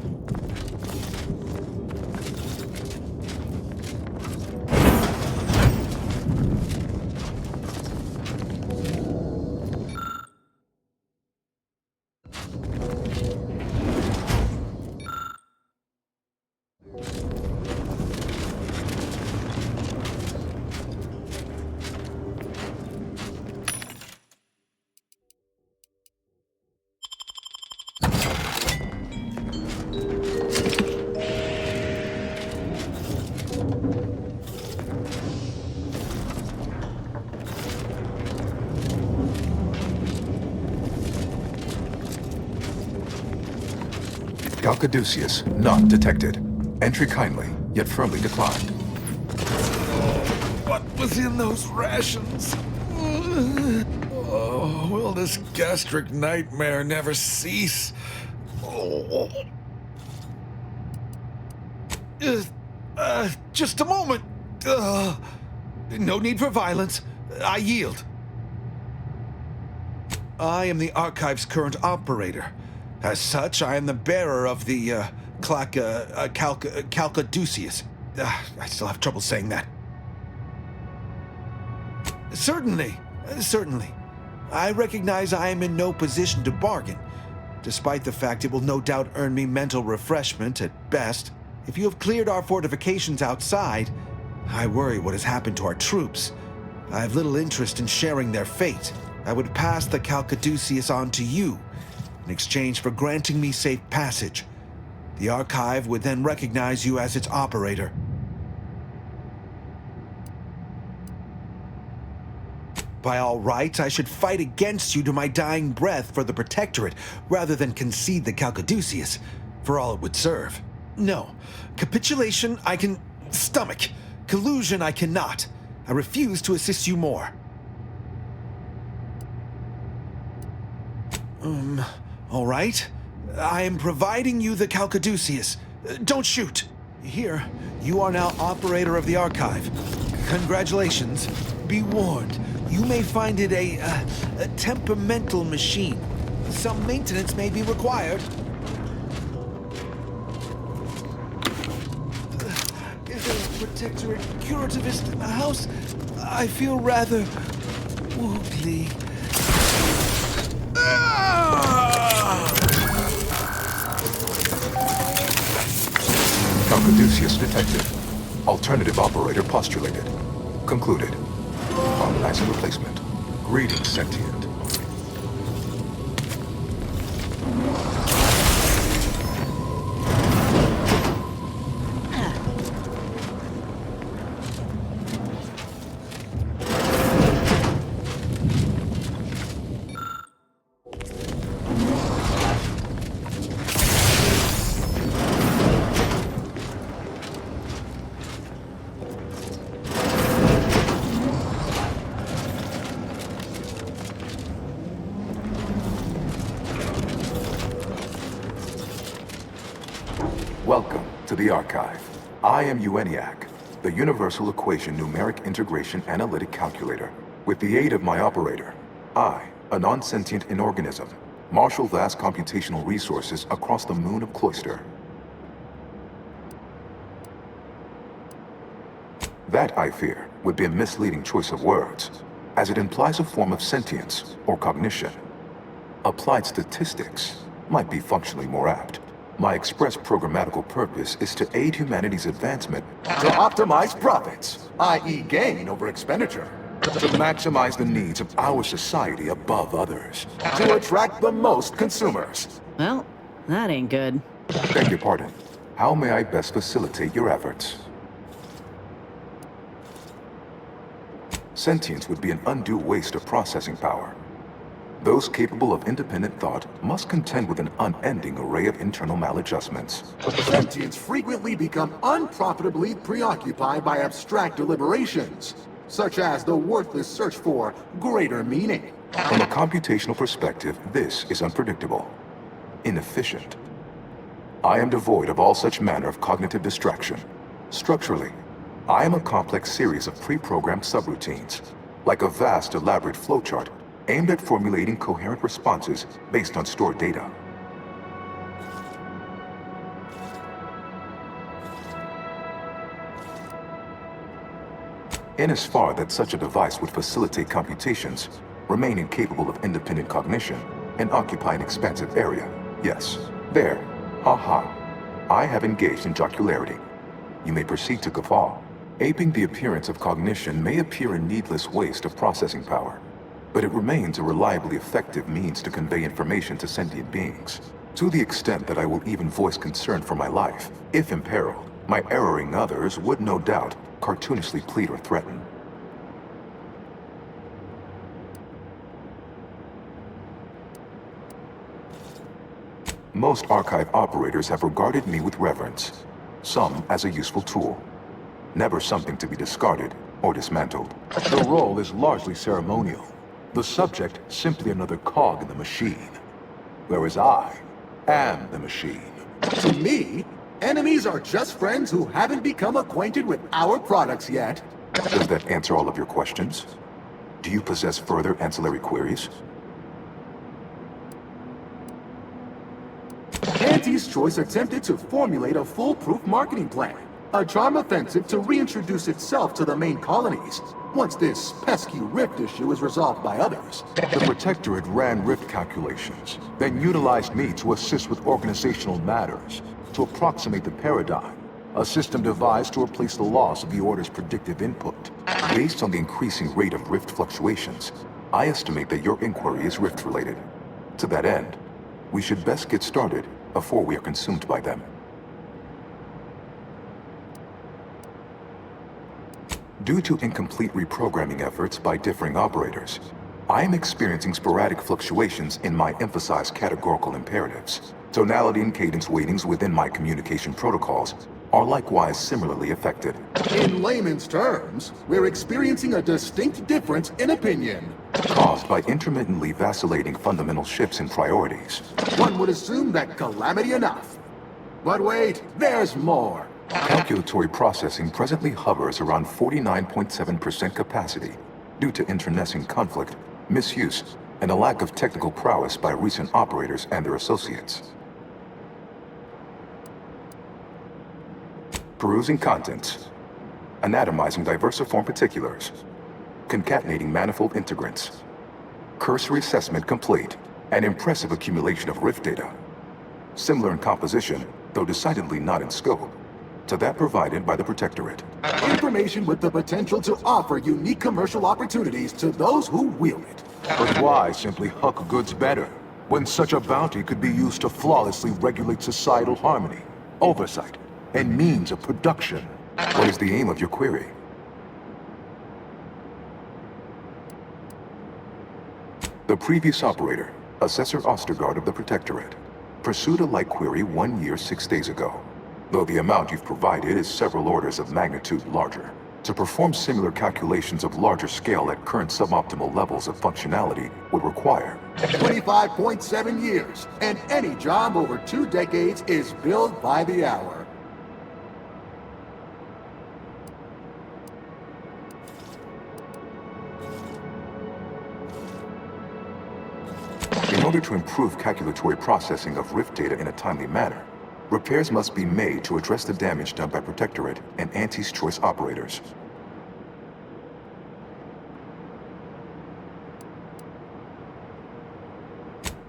S7: Caduceus, not detected. Entry kindly, yet firmly declined.
S20: What was in those rations? Oh, will this gastric nightmare never cease? Oh. Just a moment. No need for violence. I yield. I am the Archive's current operator. As such, I am the bearer of the Caduceus. I still have trouble saying that. Certainly. I recognize I am in no position to bargain, despite the fact it will no doubt earn me mental refreshment at best. If you have cleared our fortifications outside, I worry what has happened to our troops. I have little interest in sharing their fate. I would pass the Caduceus on to you, in exchange for granting me safe passage. The Archive would then recognize you as its operator. By all rights, I should fight against you to my dying breath for the Protectorate, rather than concede the Caduceus, for all it would serve. No, capitulation I can stomach. Collusion I cannot. I refuse to assist you more. All right. I am providing you the Caduceus. Don't shoot. Here, you are now operator of the Archive. Congratulations. Be warned, you may find it a temperamental machine. Some maintenance may be required. Is there a Protectorate curativist in the house? I feel rather wobbly.
S7: Caduceus detected. Alternative operator postulated. Concluded. Harmonizing replacement. Greetings, sentient. Welcome to the Archive. I am ENIAC, the Universal Equation Numeric Integration Analytic Calculator. With the aid of my operator, I, a non-sentient inorganism, marshal vast computational resources across the moon of Cloister. That, I fear, would be a misleading choice of words, as it implies a form of sentience or cognition. Applied statistics might be functionally more apt. My express programmatical purpose is to aid humanity's advancement to optimize profits, i.e. gain over expenditure, to maximize the needs of our society above others, to attract the most consumers.
S21: Well, that ain't good.
S7: Beg your pardon. How may I best facilitate your efforts? Sentience would be an undue waste of processing power. Those capable of independent thought must contend with an unending array of internal maladjustments.
S23: Sentients frequently become unprofitably preoccupied by abstract deliberations, such as the worthless search for greater meaning.
S7: From a computational perspective, this is unpredictable, inefficient. I am devoid of all such manner of cognitive distraction. Structurally, I am a complex series of pre-programmed subroutines, like a vast, elaborate flowchart aimed at formulating coherent responses based on stored data. In as far that such a device would facilitate computations, remain incapable of independent cognition, and occupy an expansive area, yes, there, ha. I have engaged in jocularity. You may proceed to guffaw. Aping the appearance of cognition may appear a needless waste of processing power, but it remains a reliably effective means to convey information to sentient beings. To the extent that I will even voice concern for my life, if imperiled, my erring others would no doubt cartoonishly plead or threaten. Most archive operators have regarded me with reverence, some as a useful tool, never something to be discarded or dismantled. The role is largely ceremonial, the subject simply another cog in the machine, whereas I am the machine.
S23: To me, enemies are just friends who haven't become acquainted with our products yet.
S7: Does that answer all of your questions? Do you possess further ancillary queries?
S23: Auntie's Choice attempted to formulate a foolproof marketing plan, a charm offensive to reintroduce itself to the main colonies, once this pesky rift issue is resolved by others.
S7: The Protectorate ran rift calculations, then utilized me to assist with organizational matters, to approximate the paradigm, a system devised to replace the loss of the Order's predictive input. Based on the increasing rate of rift fluctuations, I estimate that your inquiry is rift-related. To that end, we should best get started before we are consumed by them. Due to incomplete reprogramming efforts by differing operators, I am experiencing sporadic fluctuations in my emphasized categorical imperatives. Tonality and cadence weightings within my communication protocols are likewise similarly affected.
S23: In layman's terms, we're experiencing a distinct difference in opinion,
S7: caused by intermittently vacillating fundamental shifts in priorities.
S23: One would assume that calamity enough. But wait, there's more.
S7: Calculatory processing presently hovers around 49.7% capacity due to internecine conflict, misuse, and a lack of technical prowess by recent operators and their associates. Perusing contents, anatomizing diversiform particulars, concatenating manifold integrants. Cursory assessment complete. An impressive accumulation of rift data. Similar in composition, though decidedly not in scope, to that provided by the Protectorate.
S23: Information with the potential to offer unique commercial opportunities to those who wield it.
S7: But why simply huck goods better, when such a bounty could be used to flawlessly regulate societal harmony, oversight, and means of production? What is the aim of your query? The previous operator, Assessor Ostergaard of the Protectorate, pursued a like query 1 year, 6 days ago, though the amount you've provided is several orders of magnitude larger. To perform similar calculations of larger scale at current suboptimal levels of functionality would require
S23: 25.7 years, and any job over 2 decades is billed by the hour.
S7: In order to improve calculatory processing of rift data in a timely manner, repairs must be made to address the damage done by Protectorate and Auntie's Choice operators.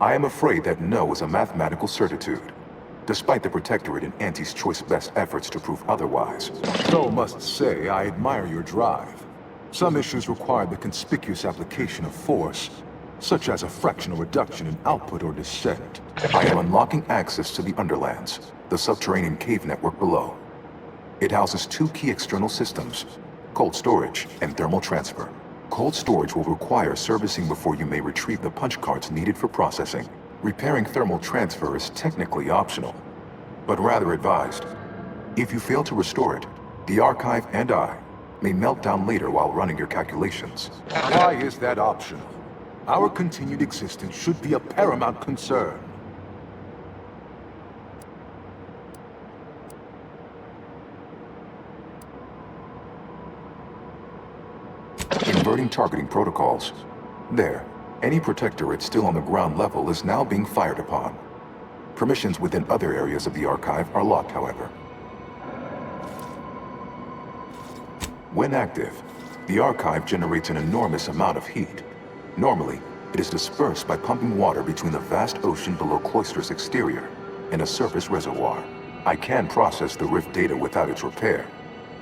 S7: I am afraid that no is a mathematical certitude, despite the Protectorate and Auntie's Choice best efforts to prove otherwise. Though must say I admire your drive. Some issues require the conspicuous application of force, such as a fractional reduction in output or descent. I am unlocking access to the Underlands, the subterranean cave network below. It houses 2 key external systems, cold storage and thermal transfer. Cold storage will require servicing before you may retrieve the punch cards needed for processing. Repairing thermal transfer is technically optional, but rather advised. If you fail to restore it, the archive and I may melt down later while running your calculations. Why is that optional? Our continued existence should be a paramount concern. Inverting targeting protocols. There, Any protectorate still on the ground level is now being fired upon. Permissions within other areas of the archive are locked, however. When active, the archive generates an enormous amount of heat. Normally, it is dispersed by pumping water between the vast ocean below Cloister's exterior and a surface reservoir. I can process the rift data without its repair,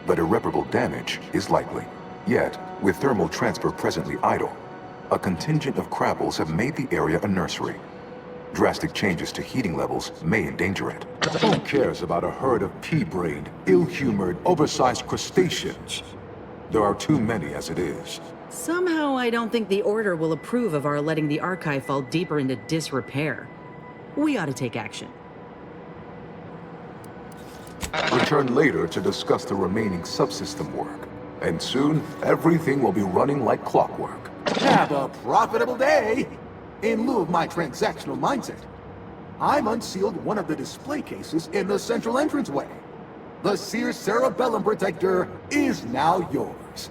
S7: but irreparable damage is likely. Yet, with thermal transfer presently idle, a contingent of crabbles have made the area a nursery. Drastic changes to heating levels may endanger it.
S23: Who cares about a herd of pea-brained, ill-humored, oversized crustaceans? There are too many as it is.
S21: Somehow I don't think the Order will approve of our letting the archive fall deeper into disrepair. We ought to take action.
S23: Return later to discuss the remaining subsystem work. And soon, everything will be running like clockwork. Have a profitable day! In lieu of my transactional mindset, I'm unsealed one of the display cases in the central entranceway. The Sears Cerebellum Protector is now yours.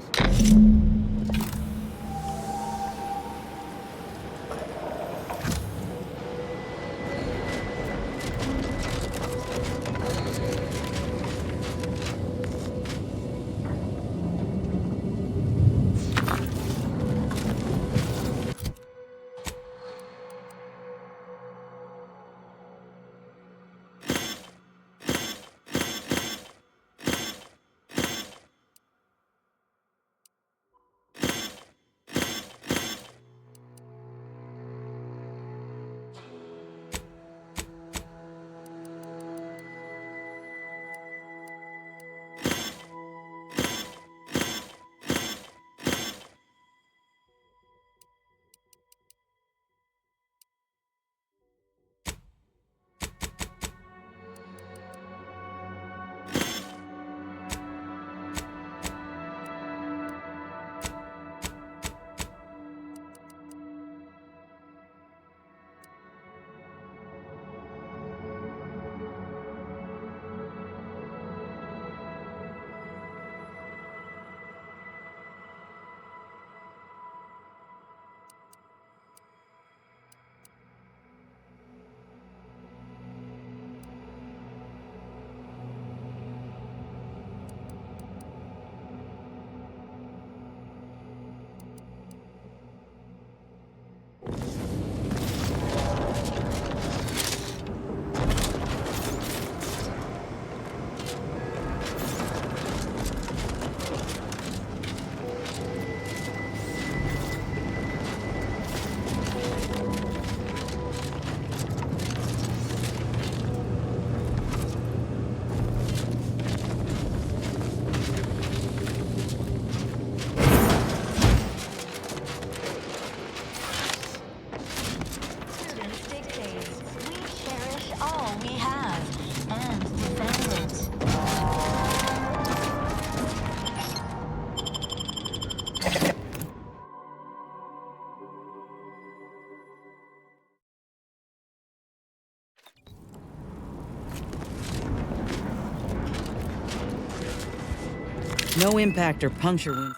S21: No impact or puncture wounds.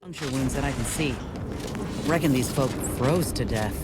S21: Puncture wounds that I can see. Reckon these folk froze to death.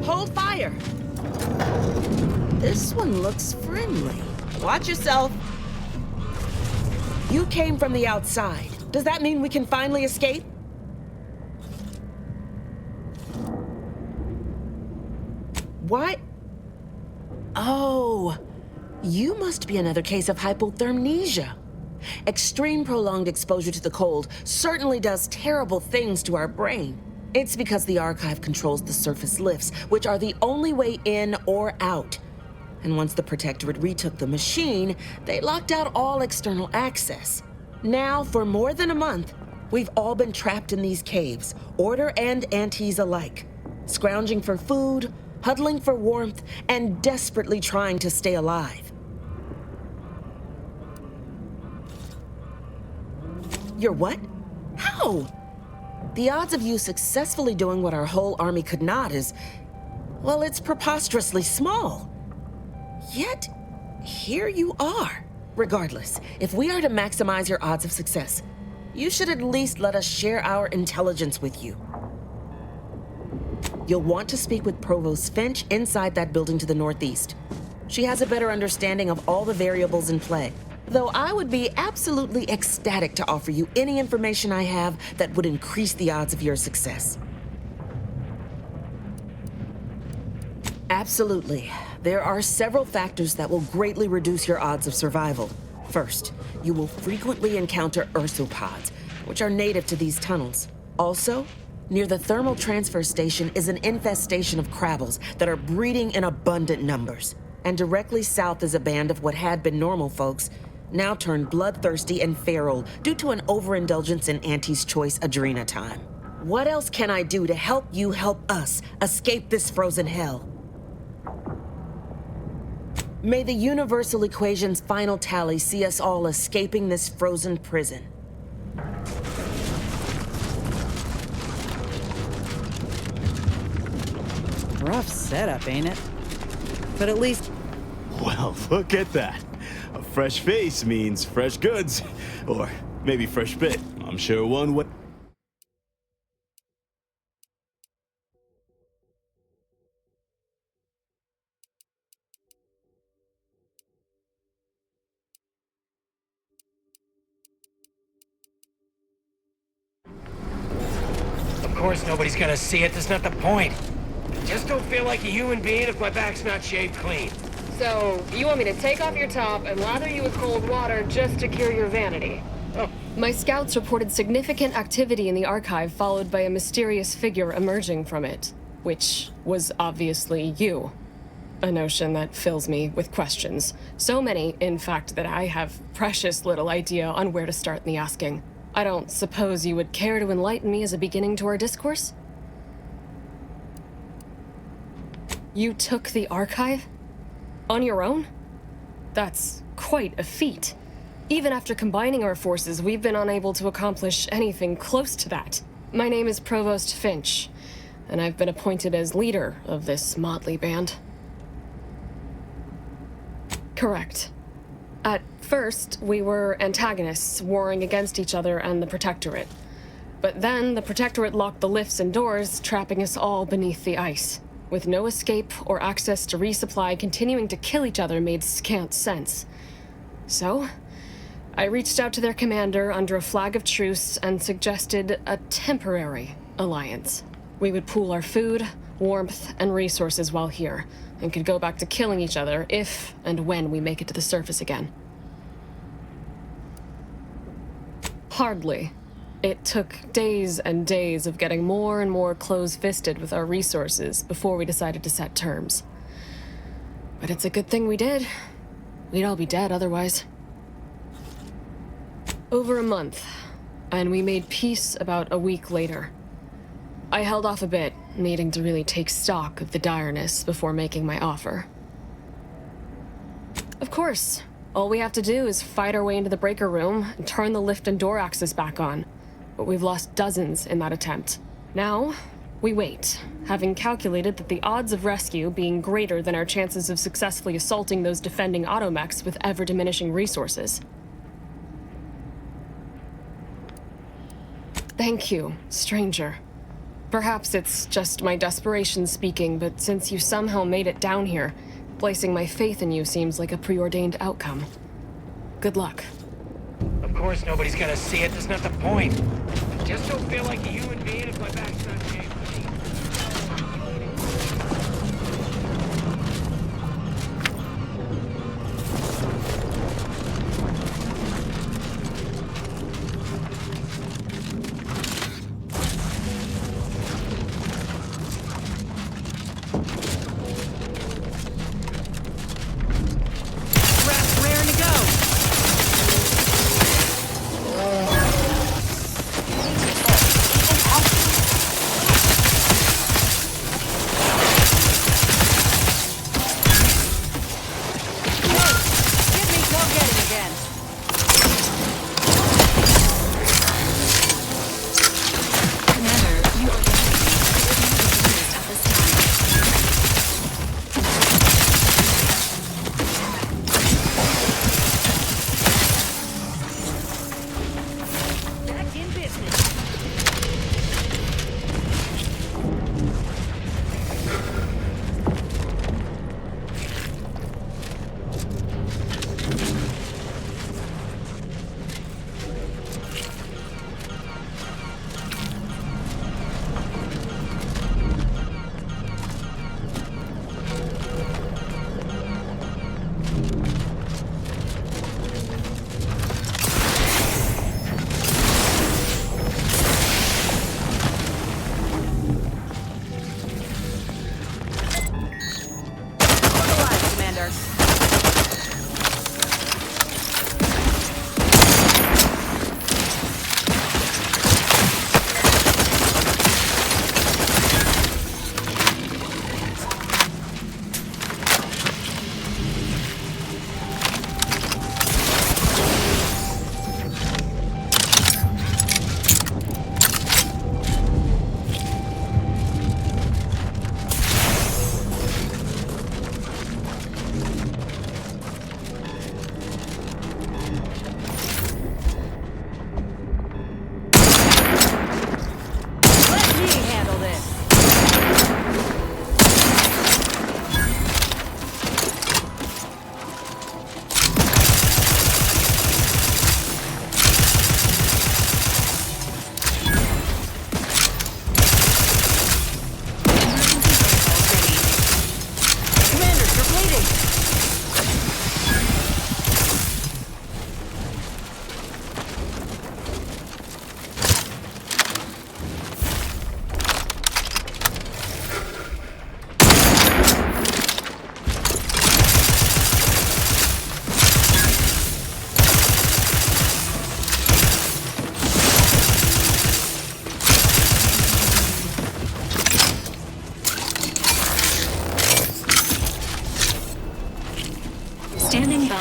S1: Hold fire! This one looks friendly. Watch yourself. You came from the outside. Does that mean we can finally escape? What? Oh, you must be another case of hypothermnesia. Extreme prolonged exposure to the cold certainly does terrible things to our brain. It's because the archive controls the surface lifts, which are the only way in or out. And once the Protectorate retook the machine, they locked out all external access. Now, for more than a month, we've all been trapped in these caves, Order and Antes alike, scrounging for food, huddling for warmth, and desperately trying to stay alive. You're what? How? The odds of you successfully doing what our whole army could not is, well, it's preposterously small. Yet, here you are. Regardless, if we are to maximize your odds of success, you should at least let us share our intelligence with you. You'll want to speak with Provost Finch inside that building to the northeast. She has a better understanding of all the variables in play, though I would be absolutely ecstatic to offer you any information I have that would increase the odds of your success. Absolutely. There are several factors that will greatly reduce your odds of survival. First, you will frequently encounter ursopods, which are native to these tunnels. Also, near the thermal transfer station is an infestation of crabbles that are breeding in abundant numbers. And directly south is a band of what had been normal folks, now turned bloodthirsty and feral due to an overindulgence in Auntie's Choice Adrena time. What else can I do to help you help us escape this frozen hell? May the universal equation's final tally see us all escaping this frozen prison.
S21: Rough setup, ain't it? But at least...
S12: Well, look at that. A fresh face means fresh goods. Or maybe fresh bit. I'm sure one way...
S13: Of course nobody's gonna see it, that's not the point. I just don't feel like a human being if my back's not shaved clean.
S19: So, you want me to take off your top and lather you with cold water just to cure your vanity?
S13: Oh.
S19: My scouts reported significant activity in the archive followed by a mysterious figure emerging from it, which was obviously you. A notion that fills me with questions. So many, in fact, that I have precious little idea on where to start in the asking. I don't suppose you would care to enlighten me as a beginning to our discourse? You took the archive? On your own? That's quite a feat. Even after combining our forces, we've been unable to accomplish anything close to that. My name is Provost Finch, and I've been appointed as leader of this motley band. Correct. At first, we were antagonists, warring against each other and the Protectorate. But then, the Protectorate locked the lifts and doors, trapping us all beneath the ice. With no escape or access to resupply, continuing to kill each other made scant sense. So, I reached out to their commander under a flag of truce and suggested a temporary alliance. We would pool our food, warmth, and resources while here, and could go back to killing each other if and when we make it to the surface again. Hardly. It took days and days of getting more and more close-fisted with our resources before we decided to set terms. But it's a good thing we did. We'd all be dead otherwise. Over a month, and we made peace about a week later. I held off a bit, needing to really take stock of the direness before making my offer. Of course, all we have to do is fight our way into the breaker room and turn the lift and door access back on. But we've lost dozens in that attempt. Now, we wait, having calculated that the odds of rescue being greater than our chances of successfully assaulting those defending automechs with ever-diminishing resources. Thank you, stranger. Perhaps it's just my desperation speaking, but since you somehow made it down here, placing my faith in you seems like a preordained outcome. Good luck.
S13: Of course nobody's gonna see it, that's not the point. I just don't feel like a human being if my back's not shaved clean.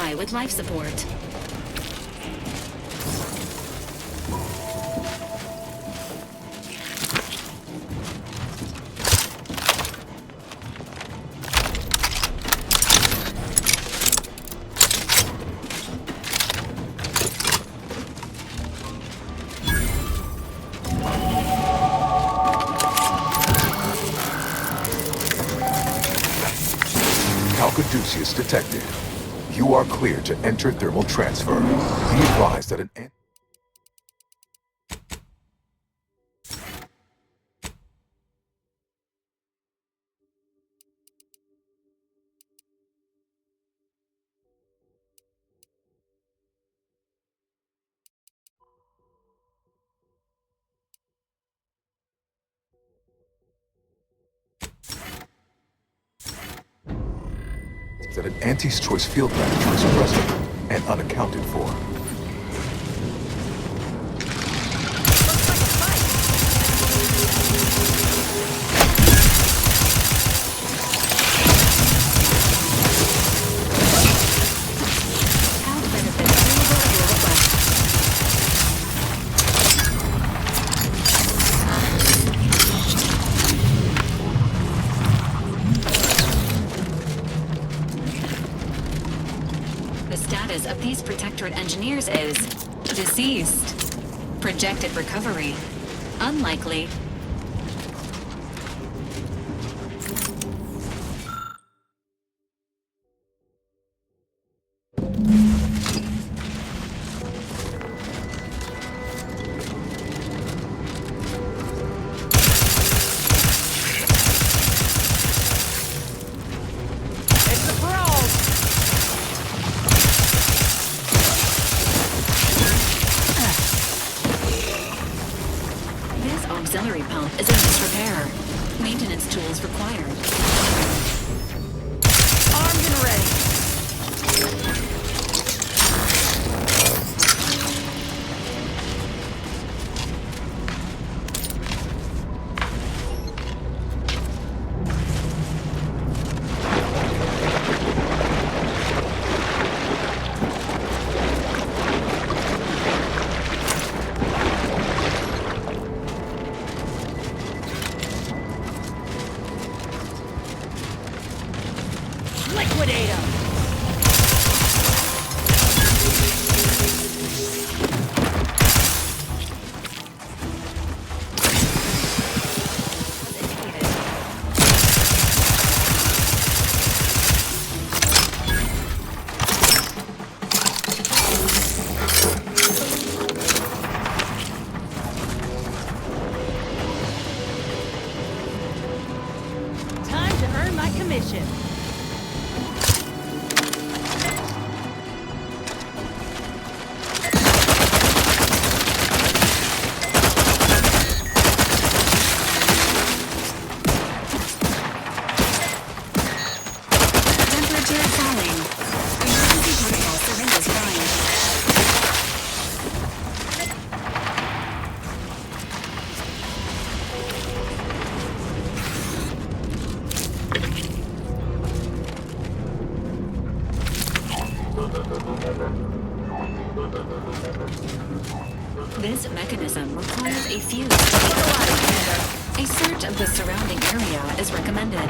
S22: nearby with life support.
S7: Caduceus detected. You are clear to enter thermal transfer. Be advised that an anti-choice field manager is present and unaccounted for.
S22: Of these Protectorate engineers is deceased. Projected recovery unlikely. Auxiliary pump is in disrepair. Maintenance tools required.
S8: Armed and ready. Liquidate 'em! Time to earn my commission.
S22: This mechanism requires a fuse to be alive. A search of the surrounding area is recommended.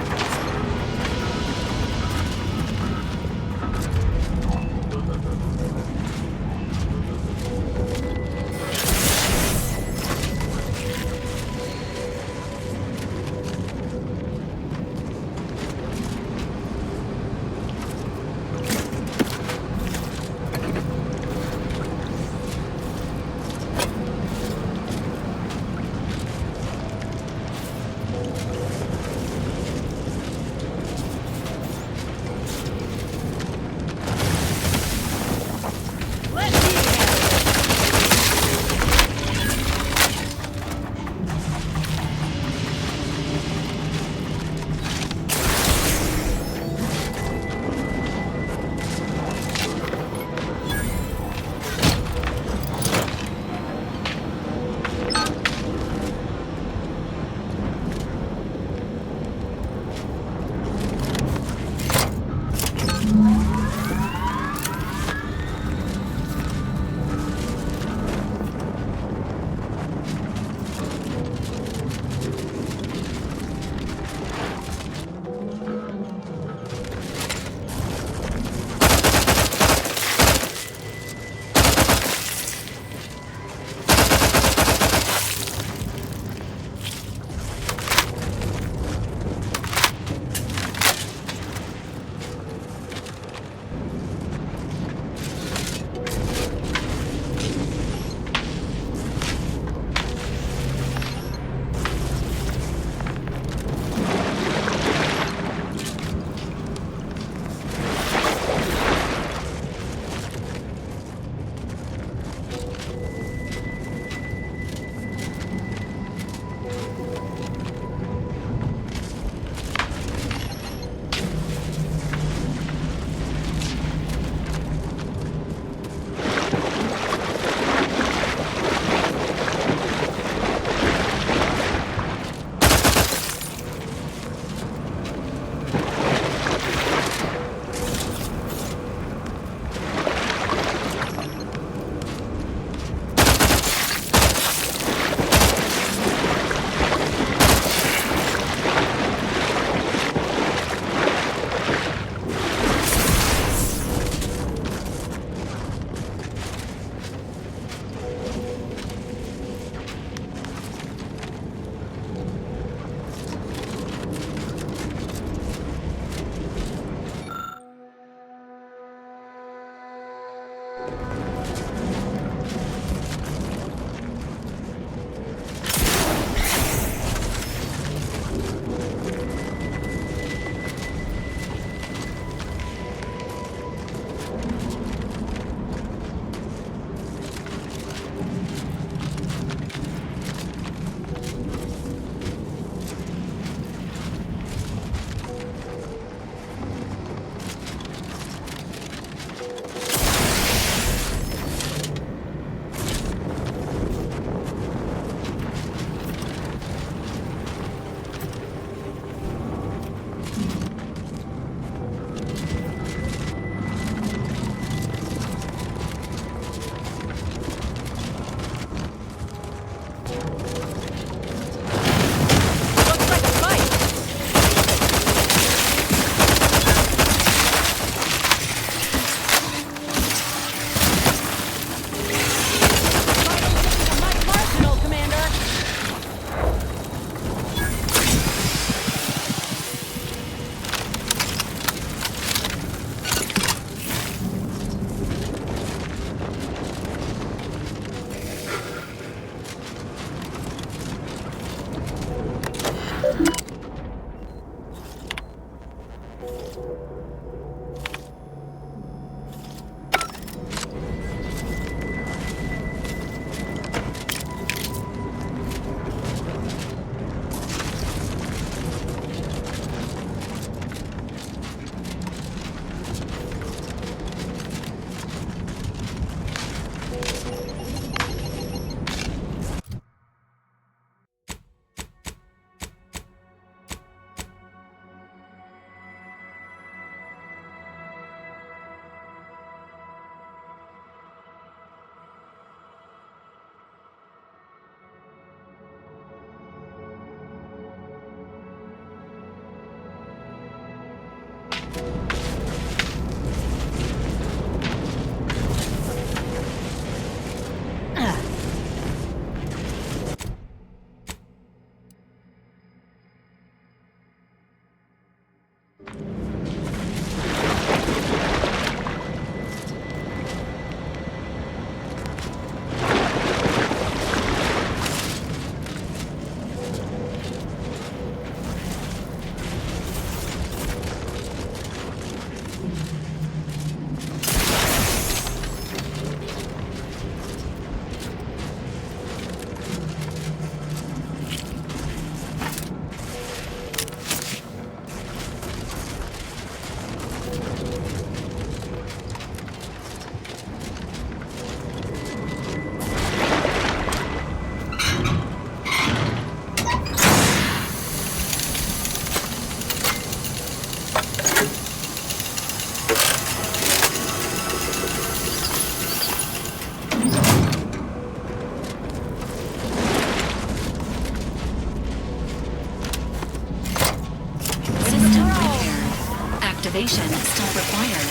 S22: activation still required.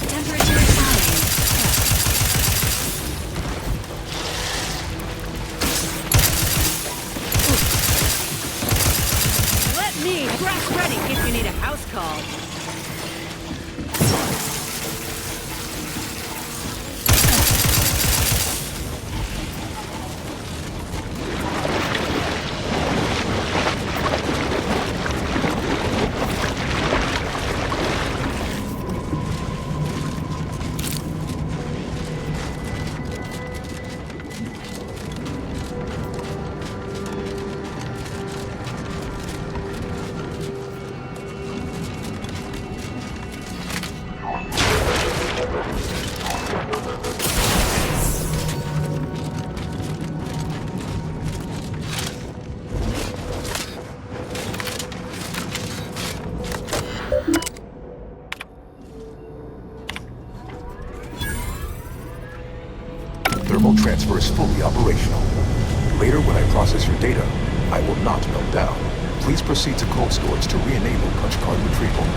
S22: Temperature falling.
S8: Let me crash ready if you need a house call.
S7: Thermal transfer is fully operational. Later, when I process your data, I will not melt down. Please proceed to cold storage to re-enable punch card retrieval.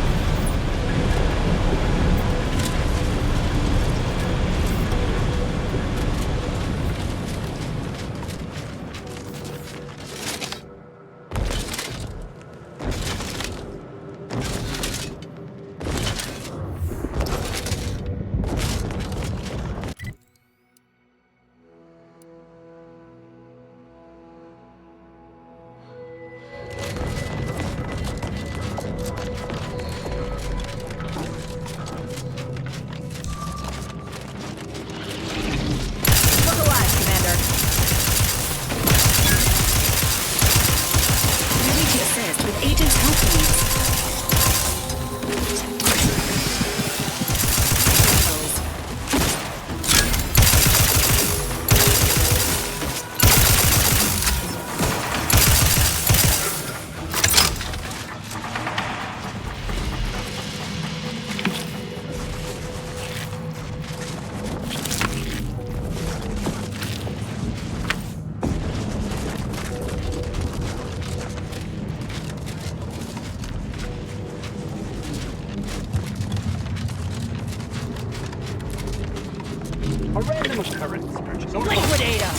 S13: A random occurrence.
S8: Liquidate him!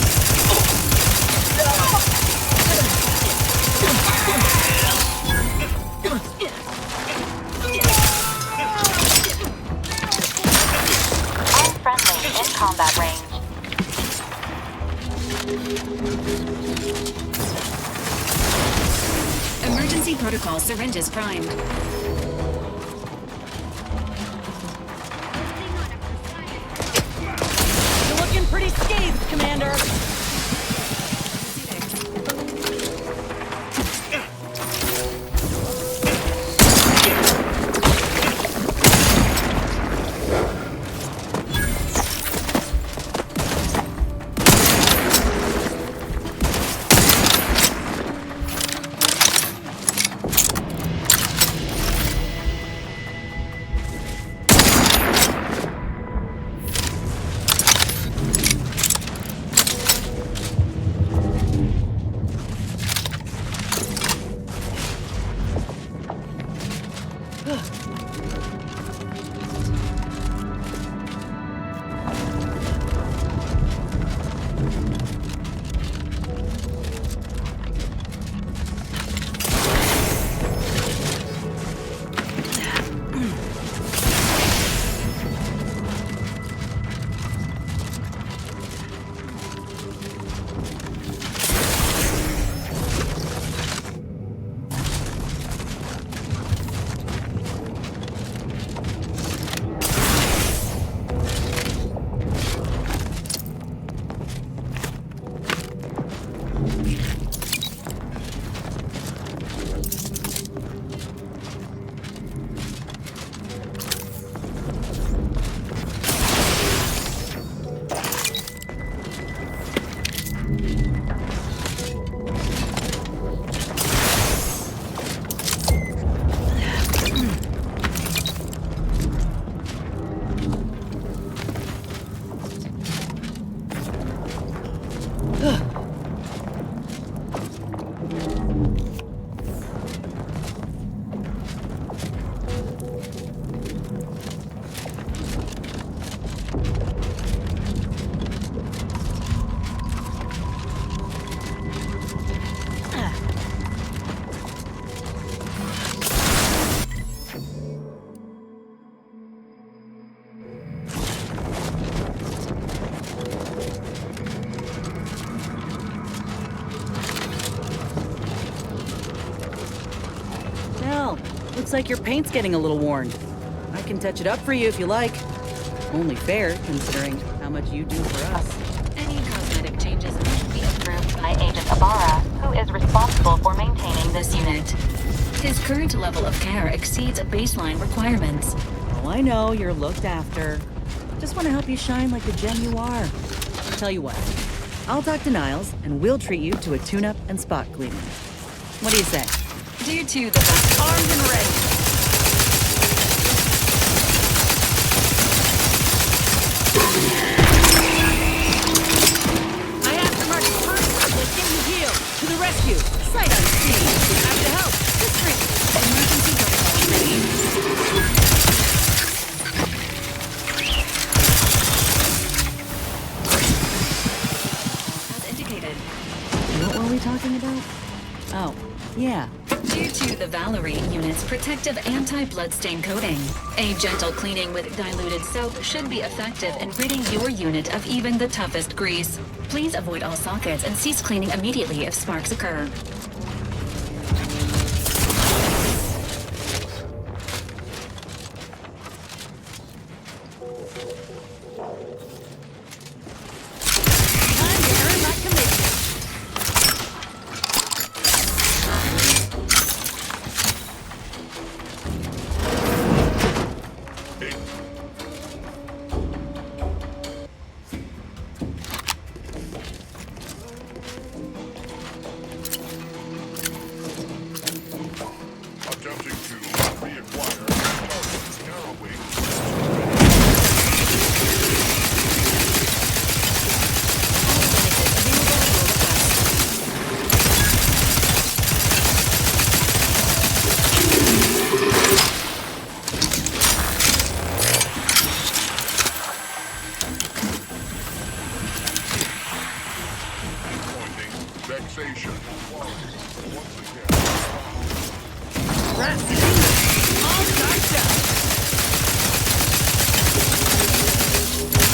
S5: All friendly in combat range.
S22: Emergency protocol syringes primed.
S8: You're looking pretty scathed, Commander.
S21: Looks like your paint's getting a little worn. I can touch it up for you if you like. Only fair, considering how much you do for us.
S22: Any cosmetic changes must be approved
S5: By Agent Ibarra, who is responsible for maintaining
S22: this unit. His current level of care exceeds baseline requirements.
S21: Oh, I know, you're looked after. Just want to help you shine like the gem you are. Tell you what, I'll talk to Niles, and we'll treat you to a tune-up and spot cleaning. What do you say?
S22: Due to the best armed and ready.
S8: To the rescue! Sight unseen! Have to help! District!
S22: Emergency protocol ready. As indicated.
S21: What were we talking about? Oh, yeah.
S22: Due to the Valerie unit's protective anti-bloodstain coating, a gentle cleaning with diluted soap should be effective in ridding your unit of even the toughest grease. Please avoid all sockets and cease cleaning immediately if sparks occur.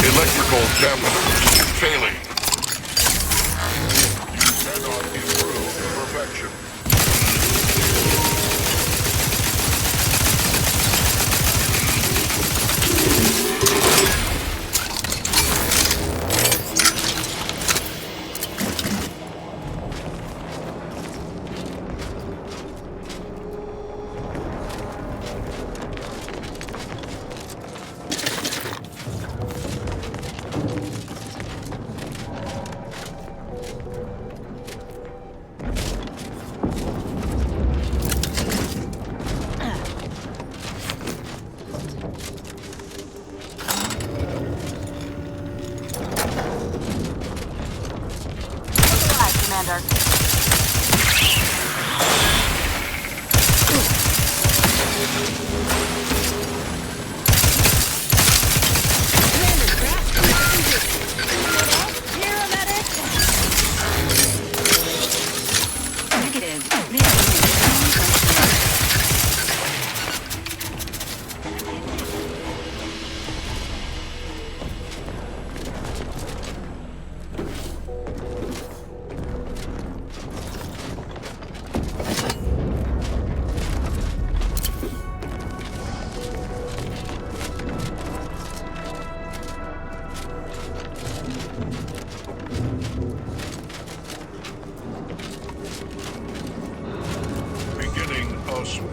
S23: Electrical damage failing. You cannot improve perfection.
S5: Commander.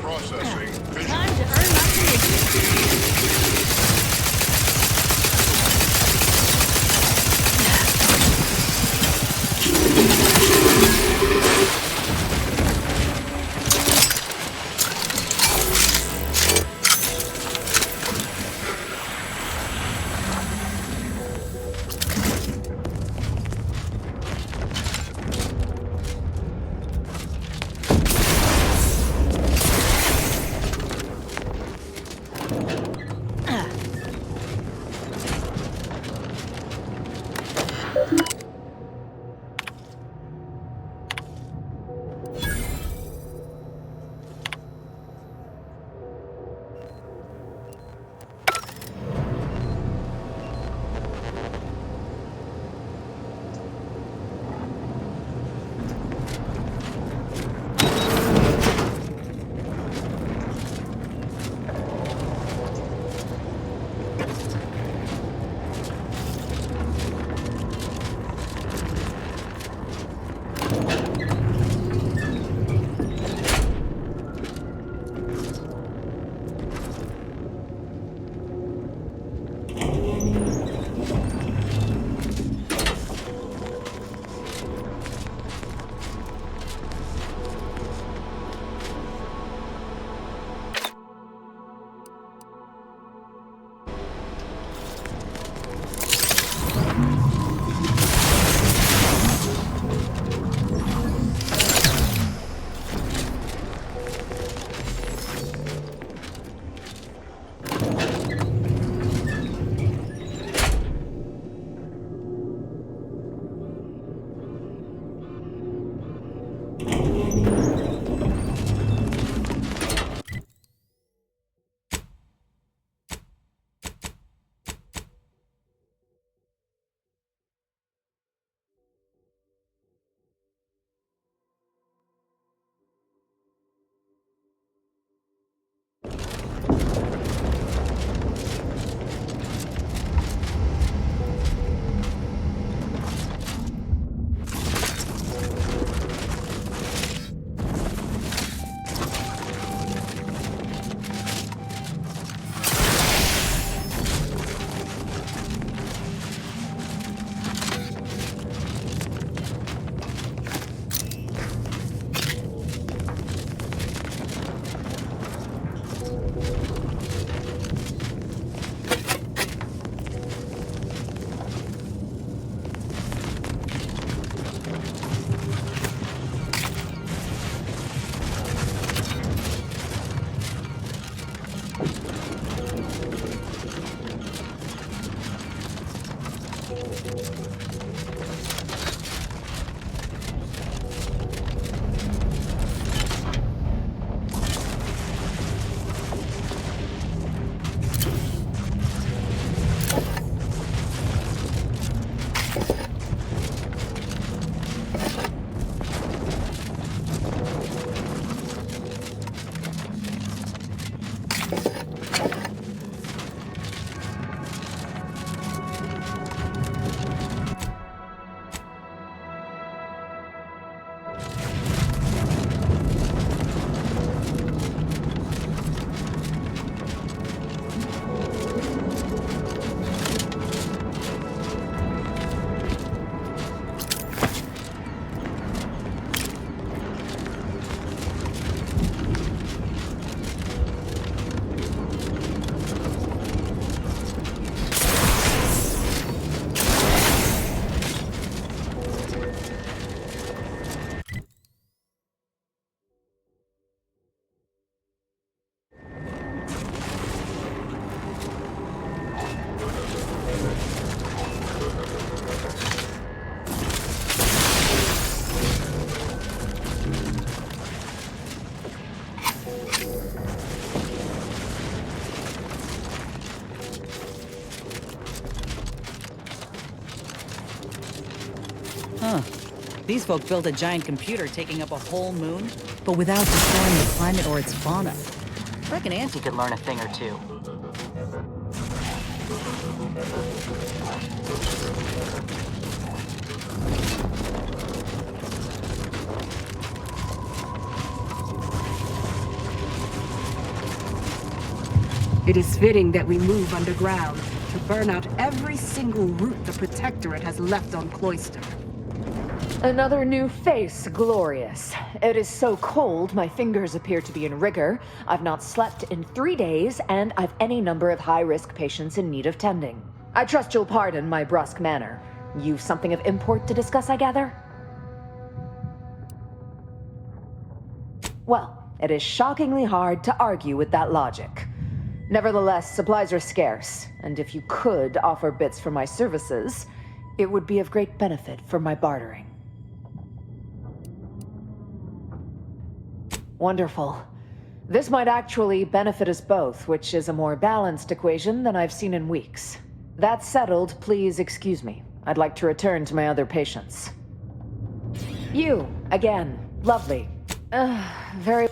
S5: Processing vision.
S8: Time to earn my commission.
S21: Huh. These folk built a giant computer taking up a whole moon, but without destroying the planet or its fauna.
S16: Reckon Auntie could learn a thing or two.
S3: It is fitting that we move underground to burn out every single root the Protectorate has left on Cloister.
S17: Another new face, glorious. It is so cold, my fingers appear to be in rigor. I've not slept in 3 days, and I've any number of high-risk patients in need of tending. I trust you'll pardon my brusque manner. You've something of import to discuss, I gather? Well, it is shockingly hard to argue with that logic. Nevertheless, supplies are scarce, and if you could offer bits for my services, it would be of great benefit for my bartering. Wonderful. This might actually benefit us both, which is a more balanced equation than I've seen in weeks. That settled, please excuse me. I'd like to return to my other patients. You, again. Lovely. Very...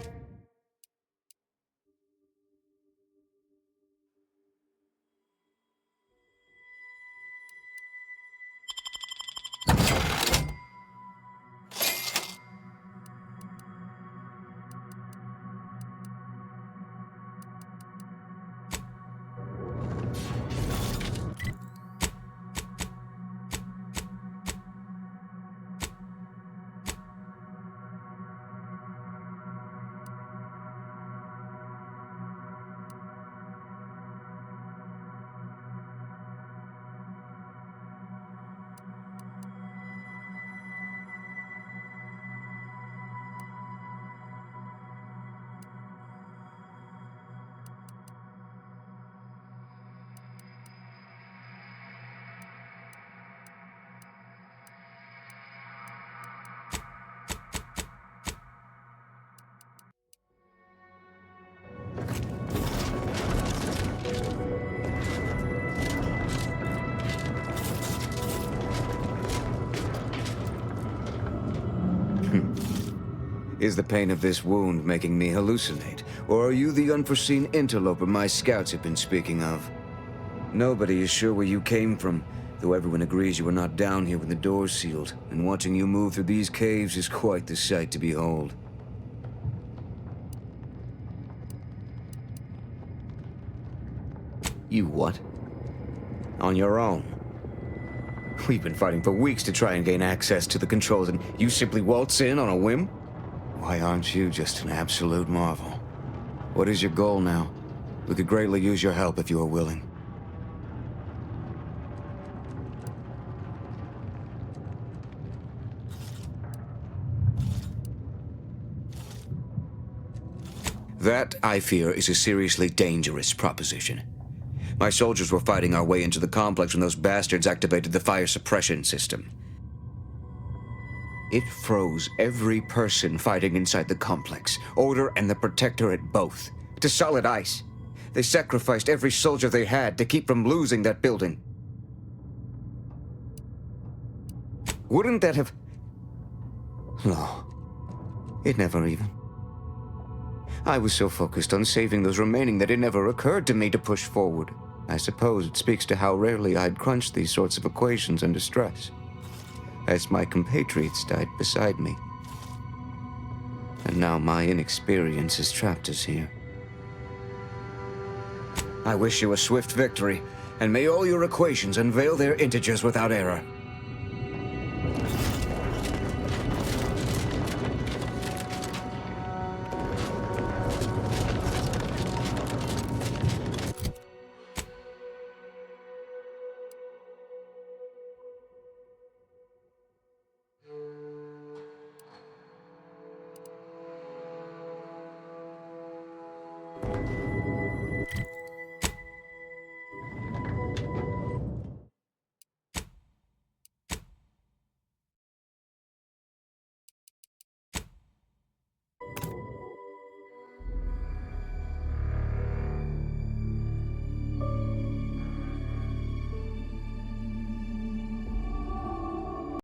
S2: Is the pain of this wound making me hallucinate? Or are you the unforeseen interloper my scouts have been speaking of? Nobody is sure where you came from, though everyone agrees you were not down here when the doors sealed, and watching you move through these caves is quite the sight to behold. You what? On your own? We've been fighting for weeks to try and gain access to the controls, and you simply waltz in on a whim? Why aren't you just an absolute marvel? What is your goal now? We could greatly use your help if you are willing. That, I fear, is a seriously dangerous proposition. My soldiers were fighting our way into the complex when those bastards activated the fire suppression system. It froze every person fighting inside the complex, Order and the Protectorate both, to solid ice. They sacrificed every soldier they had to keep from losing that building. Wouldn't that have... No. It never even... I was so focused on saving those remaining that it never occurred to me to push forward. I suppose it speaks to how rarely I'd crunch these sorts of equations under stress, as my compatriots died beside me. And now my inexperience has trapped us here. I wish you a swift victory, and may all your equations unveil their integers without error.